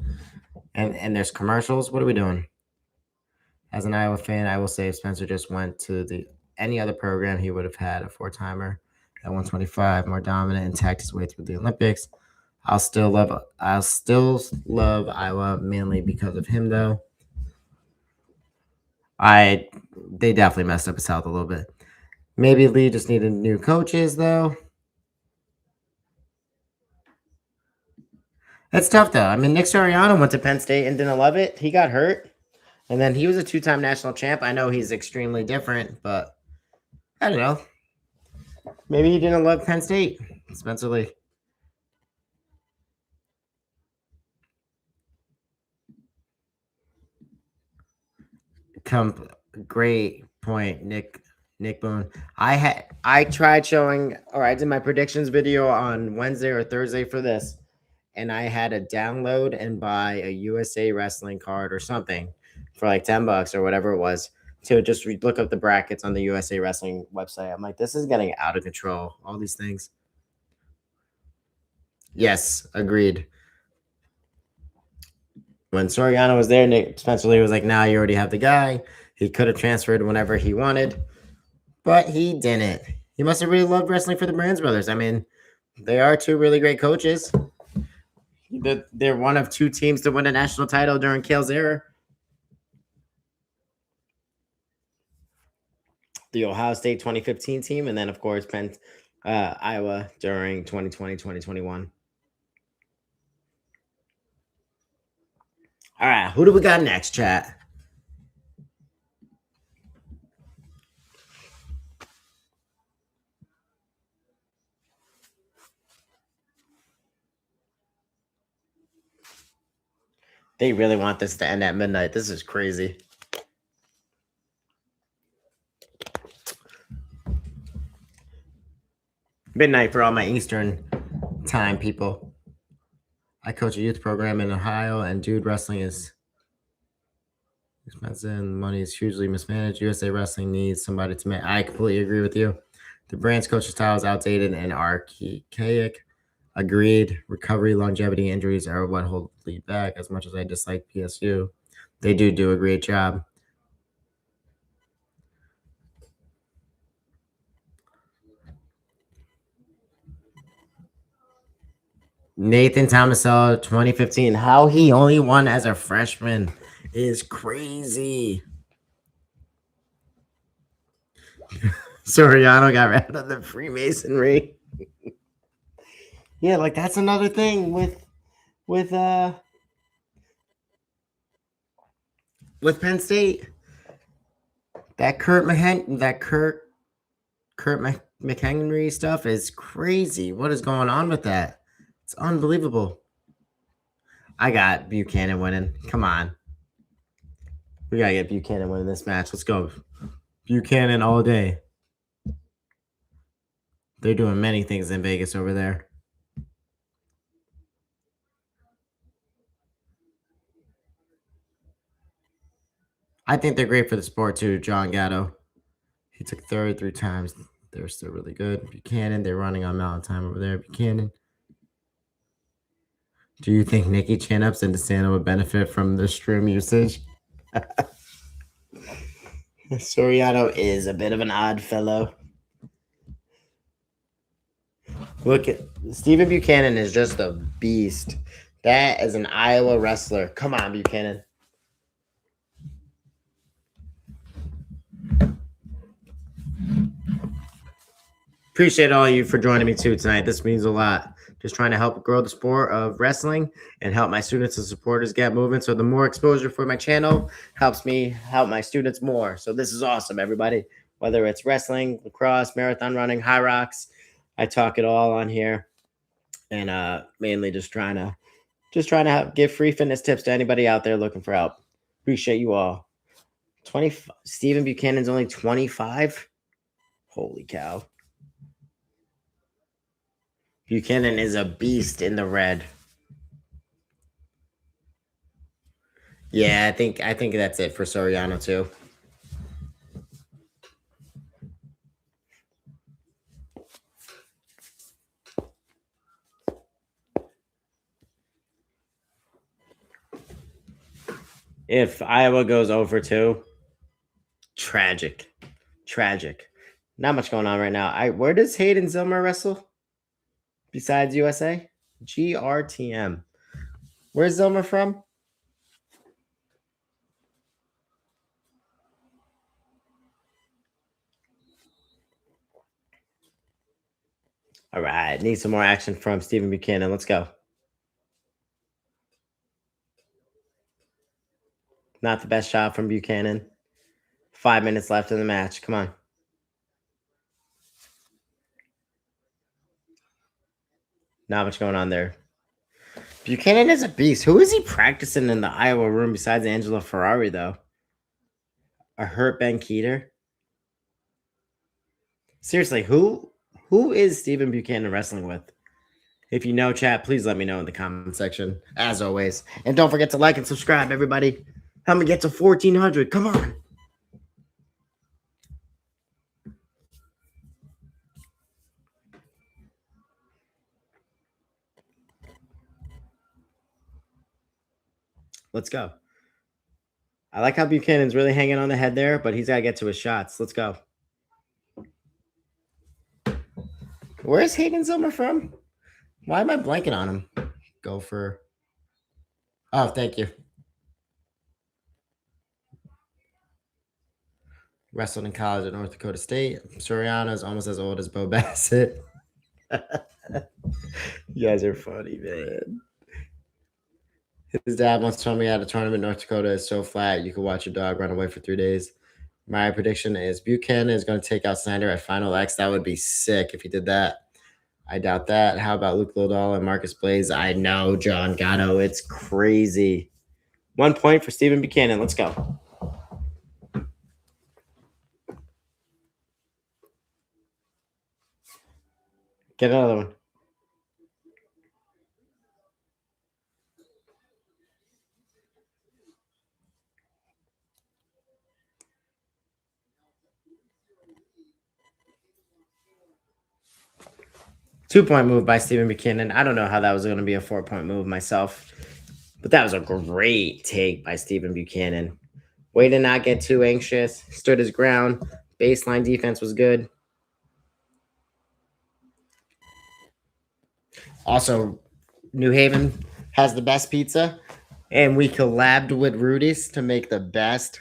and there's commercials. What are we doing? As an Iowa fan, I will say if Spencer just went to any other program, he would have had a 4-timer at 125, more dominant, and tacked his way through the Olympics. I'll still love Iowa mainly because of him, though. They definitely messed up his health a little bit. Maybe Lee just needed new coaches, though. That's tough, though. I mean, Nick Soriano went to Penn State and didn't love it. He got hurt. And then he was a 2-time national champ. I know he's extremely different, but I don't know. Maybe he didn't love Penn State, Spencer Lee. Great point, Nick Boone. I tried showing, or I did my predictions video on Wednesday or Thursday for this, and I had to download and buy a USA Wrestling card or something for like $10 or whatever it was to just look up the brackets on the USA Wrestling website. I'm like, this is getting out of control. All these things. Yes, agreed. When Soriano was there, Nick Spencer Lee was like, nah, you already have the guy. He could have transferred whenever he wanted, but he didn't. He must have really loved wrestling for the Brands brothers. I mean, they are two really great coaches. They're one of two teams to win a national title during Cale's era. The Ohio State 2015 team, and then, of course, Penn Iowa during 2020, 2021. All right, who do we got next, chat? They really want this to end at midnight. This is crazy. Midnight for all my Eastern time people. I coach a youth program in Ohio, and dude, wrestling is expensive and money is hugely mismanaged. USA Wrestling needs somebody to make. I completely agree with you. The brand's coaching style is outdated and archaic. Agreed. Recovery, longevity, injuries are what hold lead back. As much as I dislike PSU, they do a great job. Nathan Tomasello, 2015. How he only won as a freshman is crazy. Soriano got rid of the Freemasonry. Yeah, like that's another thing with Penn State. That Kurt McHenry stuff is crazy. What is going on with that? It's unbelievable. I got Buchanan winning. Come on. We gotta get Buchanan winning this match. Let's go. Buchanan all day. They're doing many things in Vegas over there. I think they're great for the sport too. John Gatto. He took third 3 times. They're still really good. Buchanan, they're running on mountain time over there. Buchanan. Do you think Nikki chin-ups and DeSanto would benefit from the stream usage? Soriano is a bit of an odd fellow. Look at Stephen Buchanan is just a beast. That is an Iowa wrestler. Come on, Buchanan. Appreciate all of you for joining me too tonight. This means a lot. Just trying to help grow the sport of wrestling and help my students and supporters get moving. So the more exposure for my channel helps me help my students more. So this is awesome, everybody. Whether it's wrestling, lacrosse, marathon running, high rocks, I talk it all on here. And mainly just trying to give free fitness tips to anybody out there looking for help. Appreciate you all. 20. Stephen Buchanan's only 25. Holy cow. Buchanan is a beast in the red. Yeah, I think that's it for Soriano too. If Iowa goes over 2, tragic. Not much going on right now. Where does Hayden Zilmer wrestle? Besides USA? GRTM. Where's Zilmer from? All right. Need some more action from Stephen Buchanan. Let's go. Not the best shot from Buchanan. 5 minutes left in the match. Come on. Not much going on there. Buchanan is a beast. Who is he practicing in the Iowa room besides Angela Ferrari, though? A hurt Ben Keeter? Seriously, who is Stephen Buchanan wrestling with? If you know, chat, please let me know in the comment section, as always. And don't forget to like and subscribe, everybody. Help me get to 1,400. Come on. Let's go. I like how Buchanan's really hanging on the head there, but he's got to get to his shots. Let's go. Where's Hayden Zilmer from? Why am I blanking on him? Go for... Oh, thank you. Wrestled in college at North Dakota State. Soriano is almost as old as Bo Basset. You guys are funny, man. His dad once told me at a tournament in North Dakota is so flat you can watch your dog run away for 3 days. My prediction is Buchanan is going to take out Snyder at Final X. That would be sick if he did that. I doubt that. How about Luke Loll and Marcus Blaze? I know, John Gatto. It's crazy. 1 point for Stephen Buchanan. Let's go. Get another one. Two-point move by Stephen Buchanan. I don't know how that was going to be a 4-point move myself, but that was a great take by Stephen Buchanan. Way to not get too anxious. Stood his ground. Baseline defense was good. Also, New Haven has the best pizza, and we collabed with Rudy's to make the best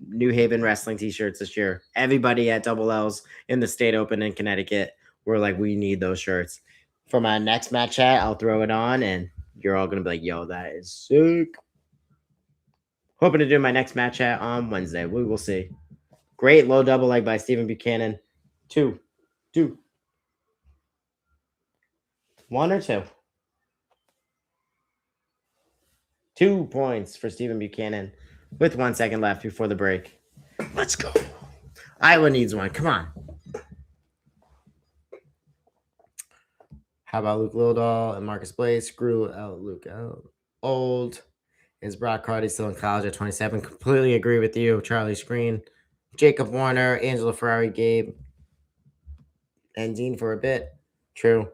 New Haven wrestling t-shirts this year. Everybody at Double L's in the State Open in Connecticut were like, we need those shirts. For my next match chat, I'll throw it on, and you're all going to be like, yo, that is sick. Hoping to do my next match chat on Wednesday. We will see. Great low double leg by Stephen Buchanan. 2. 1 or 2? 2 points for Stephen Buchanan with 1 second left before the break. Let's go. Iowa needs one. Come on. How about Luke Loll and Marcus Blaze? Screw out Luke out. Old. Is Brock Carty still in college at 27? Completely agree with you. Charlie Screen. Jacob Warner. Angela Ferrari. Gabe. And Dean for a bit. True.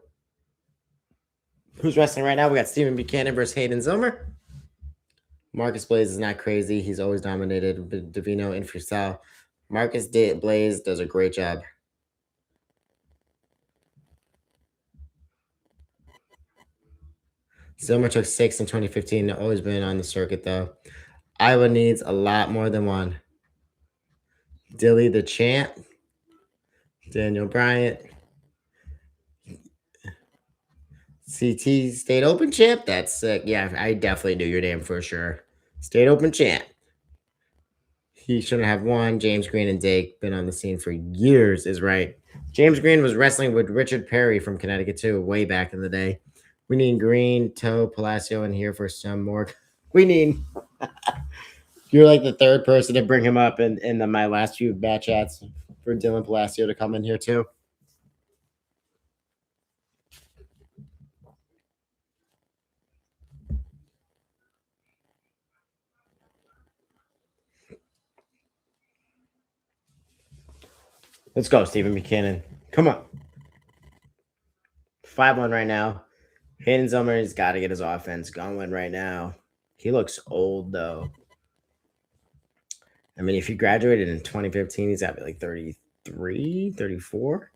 Who's wrestling right now? We got Stephen Buchanan versus Hayden Zilmer. Marcus Blaze is not crazy. He's always dominated Deino in freestyle. Marcus Blaze does a great job. Zilmer took 6 in 2015. Always been on the circuit, though. Iowa needs a lot more than one. Dilly the Champ. Daniel Bryant. CT State Open Champ. That's sick. Yeah, I definitely knew your name for sure. State Open Champ. He shouldn't have won. James Green and Dake been on the scene for years, is right. James Green was wrestling with Richard Perry from Connecticut, too, way back in the day. We need Green, Toe, Palacio in here for some more. We need... You're like the third person to bring him up in my last few batch chats for Dylan Palacio to come in here, too. Let's go, Stephen Buchanan. Come on. 5-1 right now. Hayden Zilmer has got to get his offense going right now. He looks old, though. I mean, if he graduated in 2015, he's got to be like 33, 34.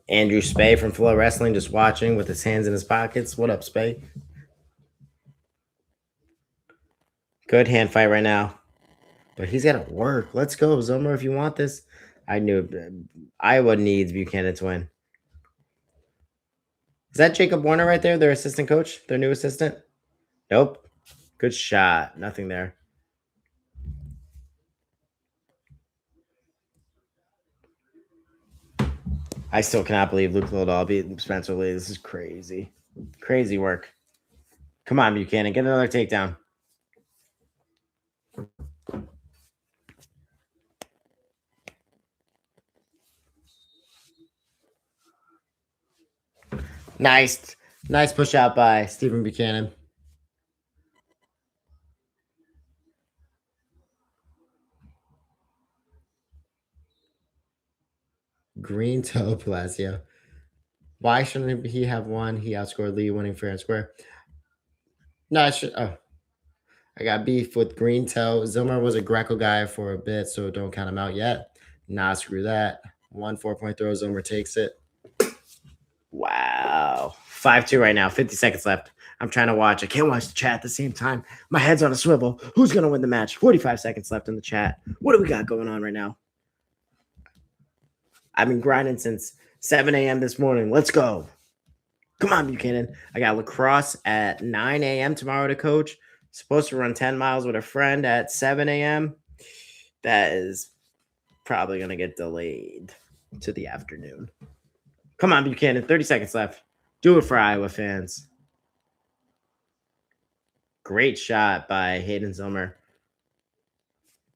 Andrew Spey from Flow Wrestling just watching with his hands in his pockets. What up, Spey? Good hand fight right now. But he's got to work. Let's go, Zilmer, if you want this. I knew Iowa needs Buchanan to win. Is that Jacob Warner right there, their assistant coach, their new assistant? Nope. Good shot. Nothing there. I still cannot believe Luke Loll beat Spencer Lee. This is crazy. Crazy work. Come on, Buchanan. Get another takedown. Nice. Nice push out by Stephen Buchanan. Green Toe Palacio. Why shouldn't he have won? He outscored Lee, winning fair and square. No, I should. Oh, I got beef with Green Toe. Zilmer was a Greco guy for a bit, so don't count him out yet. Nah, screw that. 1 4-point throw. Zilmer takes it. Wow. 5-2 right now. 50 seconds left. I'm trying to watch. I can't watch the chat at the same time. My head's on a swivel. Who's going to win the match? 45 seconds left in the chat. What do we got going on right now? I've been grinding since 7 a.m. this morning. Let's go. Come on, Buchanan. I got lacrosse at 9 a.m. tomorrow to coach. Supposed to run 10 miles with a friend at 7 a.m. That is probably going to get delayed to the afternoon. Come on, Buchanan. 30 seconds left. Do it for Iowa fans. Great shot by Hayden Zilmer.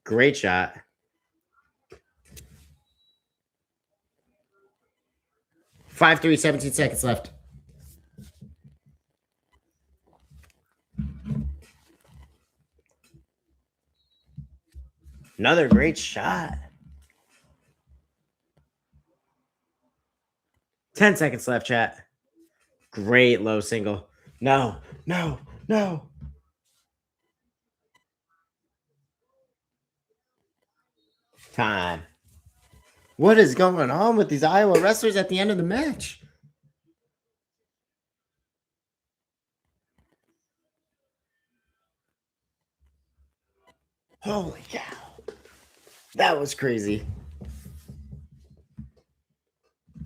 Great shot. 5-3, 17 seconds left. Another great shot. 10 seconds left, chat. Great low single. No. Time. What is going on with these Iowa wrestlers at the end of the match? Holy cow. That was crazy.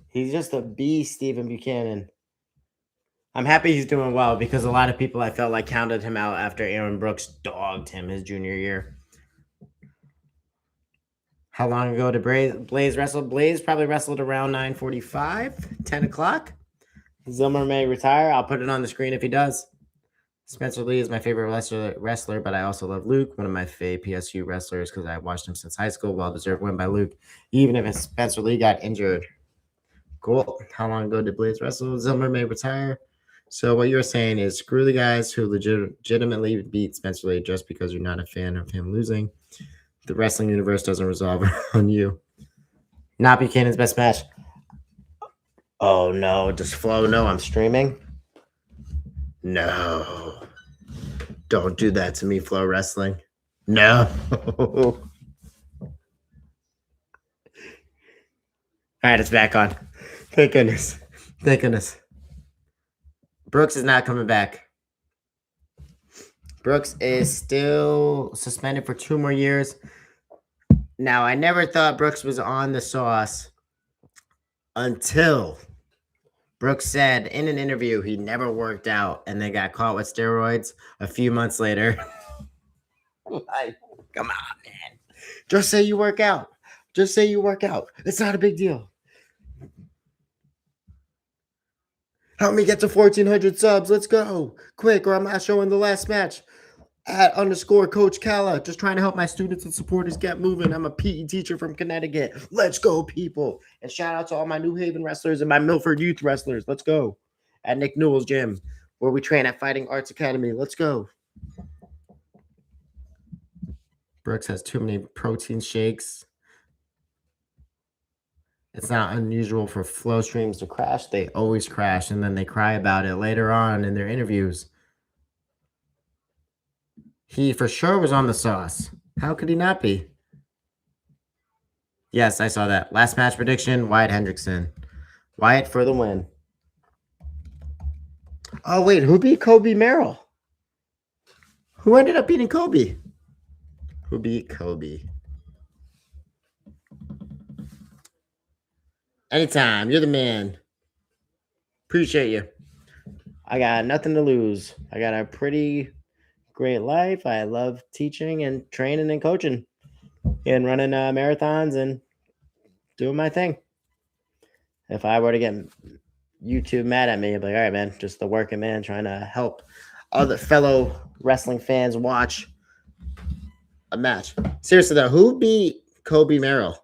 He's just a beast, Stephen Buchanan. I'm happy he's doing well because a lot of people I felt like counted him out after Aaron Brooks dogged him his junior year. How long ago did Blaze wrestle? Blaze probably wrestled around 9:45, 10 o'clock. Zilmer may retire. I'll put it on the screen if he does. Spencer Lee is my favorite wrestler, but I also love Luke, one of my favorite PSU wrestlers because I watched him since high school. Well-deserved win by Luke, even if Spencer Lee got injured. Cool. How long ago did Blaze wrestle? Zilmer may retire. So what you're saying is screw the guys who legitimately beat Spencer Lee just because you're not a fan of him losing. The wrestling universe doesn't resolve on you. Not Buchanan's best match. Oh, no. Does Flo know I'm streaming? No. Don't do that to me, Flo Wrestling. No. All right, it's back on. Thank goodness. Thank goodness. Brooks is not coming back. Brooks is still suspended for 2 more years. Now, I never thought Brooks was on the sauce until Brooks said in an interview he never worked out and then got caught with steroids a few months later. Like, come on, man. Just say you work out. Just say you work out. It's not a big deal. Help me get to 1,400 subs. Let's go. Quick, or I'm not showing the last match. @_Coach Cala. Just trying to help my students and supporters get moving. I'm a PE teacher from Connecticut. Let's go, people. And shout out to all my New Haven wrestlers and my Milford youth wrestlers. Let's go. At Nick Newell's gym, where we train at Fighting Arts Academy. Let's go. Brooks has too many protein shakes. It's not unusual for flow streams to crash. They always crash, and then they cry about it later on in their interviews. He for sure was on the sauce. How could he not be? Yes, I saw that. Last match prediction, Wyatt Hendrickson. Wyatt for the win. Oh, wait, who beat Kobe Merrill? Who ended up beating Kobe? Who beat Kobe? Anytime. You're the man. Appreciate you. I got nothing to lose. I got a pretty great life. I love teaching and training and coaching and running marathons and doing my thing. If I were to get YouTube mad at me, I'd be like, all right, man, just the working man trying to help other fellow wrestling fans watch a match. Seriously, though, who beat Kobe Merrill?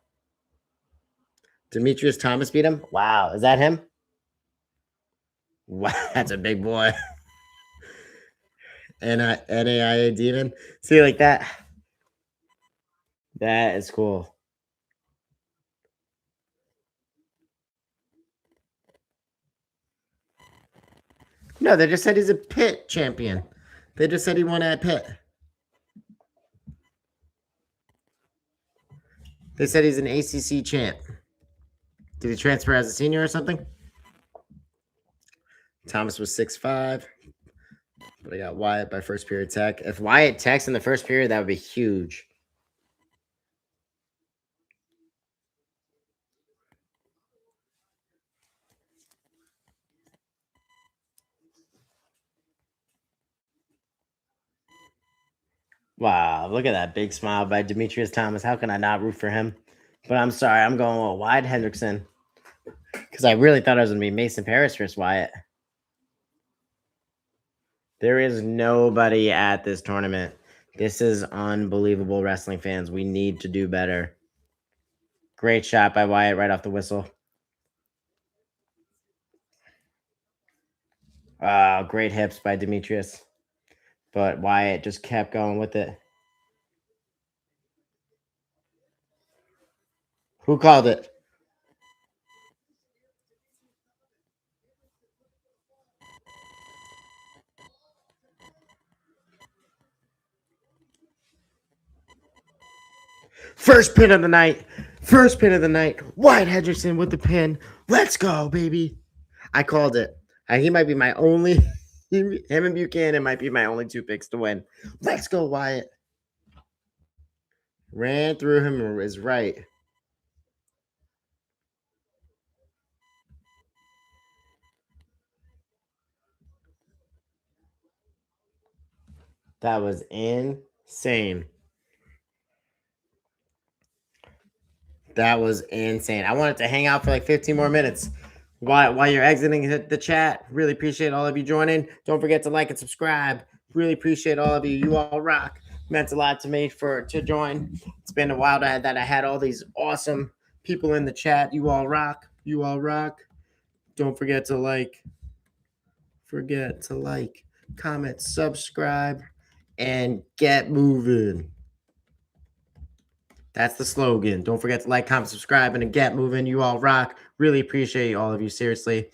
Demetrius Thomas beat him? Wow. Is that him? Wow, that's a big boy. And NAIA Demon. See, like that. That is cool. No, they just said he's a Pitt champion. They just said he won at Pitt. They said he's an ACC champ. Did he transfer as a senior or something? Thomas was 6'5". But I got Wyatt by first period tech. If Wyatt techs in the first period, that would be huge. Wow, look at that big smile by Demetrius Thomas. How can I not root for him? But I'm sorry, I'm going with Wyatt Hendrickson because I really thought it was going to be Mason Paris versus Wyatt. There is nobody at this tournament. This is unbelievable, wrestling fans. We need to do better. Great shot by Wyatt right off the whistle. Great hips by Demetrius. But Wyatt just kept going with it. Who called it? First pin of the night. First pin of the night. Wyatt Hendrickson with the pin. Let's go, baby. I called it. He might be my only. Him and Buchanan might be my only two picks to win. Let's go, Wyatt. Ran through him and is right. That was insane. That was insane. I wanted to hang out for like 15 more minutes. While you're exiting the chat, really appreciate all of you joining. Don't forget to like and subscribe. Really appreciate all of you. You all rock. Meant a lot to me to join. It's been a while that I had all these awesome people in the chat. You all rock. You all rock. Don't forget to like. Comment, subscribe, and get moving. That's the slogan. Don't forget to like, comment, subscribe, and get moving. You all rock. Really appreciate all of you. Seriously.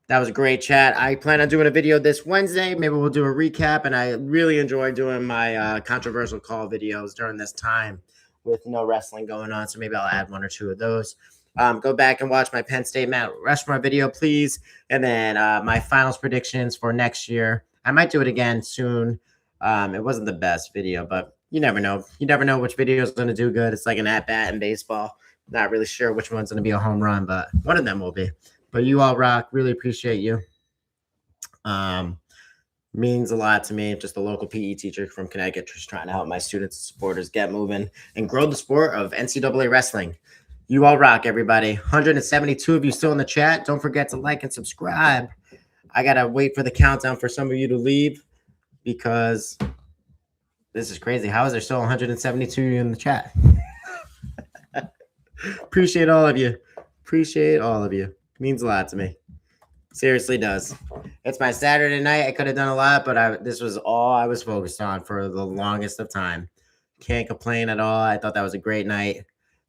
That was a great chat. I plan on doing a video this Wednesday. Maybe we'll do a recap. And I really enjoy doing my controversial call videos during this time with no wrestling going on. So maybe I'll add one or two of those. Go back and watch my Penn State Mount Rushmore video, please. And then my finals predictions for next year. I might do it again soon. It wasn't the best video, but you never know. You never know which video is going to do good. It's like an at-bat in baseball. Not really sure which one's going to be a home run, but one of them will be. But you all rock. Really appreciate you. Means a lot to me. Just a local PE teacher from Connecticut, just trying to help my students and supporters get moving and grow the sport of NCAA wrestling. You all rock, everybody. 172 of you still in the chat. Don't forget to like and subscribe. I got to wait for the countdown for some of you to leave because this is crazy. How is there still 172 in the chat? Appreciate all of you. Appreciate all of you. Means a lot to me. Seriously does. It's my Saturday night. I could have done a lot, but this was all I was focused on for the longest of time. Can't complain at all. I thought that was a great night.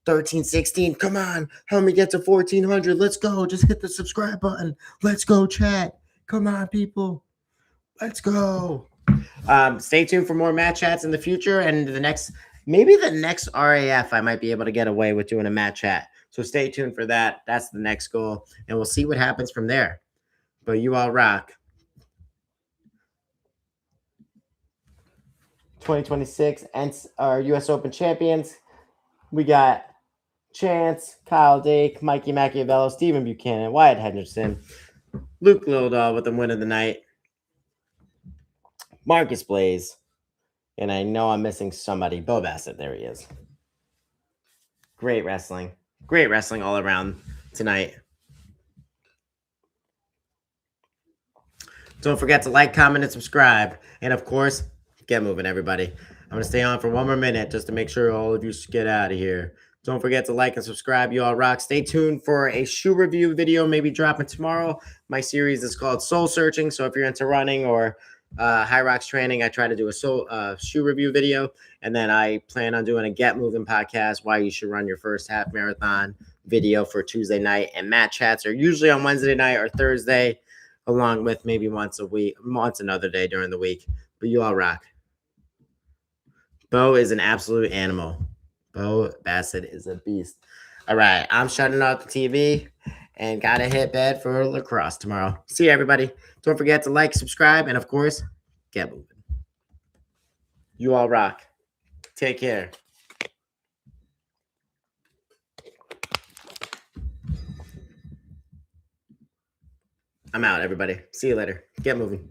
1316. Come on. Help me get to 1400. Let's go. Just hit the subscribe button. Let's go, chat. Come on, people. Let's go. Stay tuned for more match chats in the future. And the next RAF, I might be able to get away with doing a match chat. So stay tuned for that. That's the next goal. And we'll see what happens from there. But you all rock. 2026 and our U.S. Open champions. We got Chance, Kyle, Dake, Mikey, Makio, Stephen Buchanan, Wyatt Hendrickson, Luke Loll with the win of the night, Marcus Blaze, and I know I'm missing somebody. Bo Basset, there he is. Great wrestling all around tonight. Don't forget to like, comment, and subscribe. And of course, get moving, everybody. I'm going to stay on for one more minute just to make sure all of you get out of here. Don't forget to like and subscribe. You all rock. Stay tuned for a shoe review video, maybe dropping tomorrow. My series is called Soul Searching. So if you're into running or high rocks training, I try to do a shoe review video. And then I plan on doing a Get Moving podcast, why you should run your first half marathon video for Tuesday night. And match chats are usually on Wednesday night or Thursday, along with maybe once another day during the week. But you all rock. Bo is an absolute animal. Bo Basset is a beast. All right, I'm shutting off the TV and got to hit bed for lacrosse tomorrow. See you, everybody. Don't forget to like, subscribe, and, of course, get moving. You all rock. Take care. I'm out, everybody. See you later. Get moving.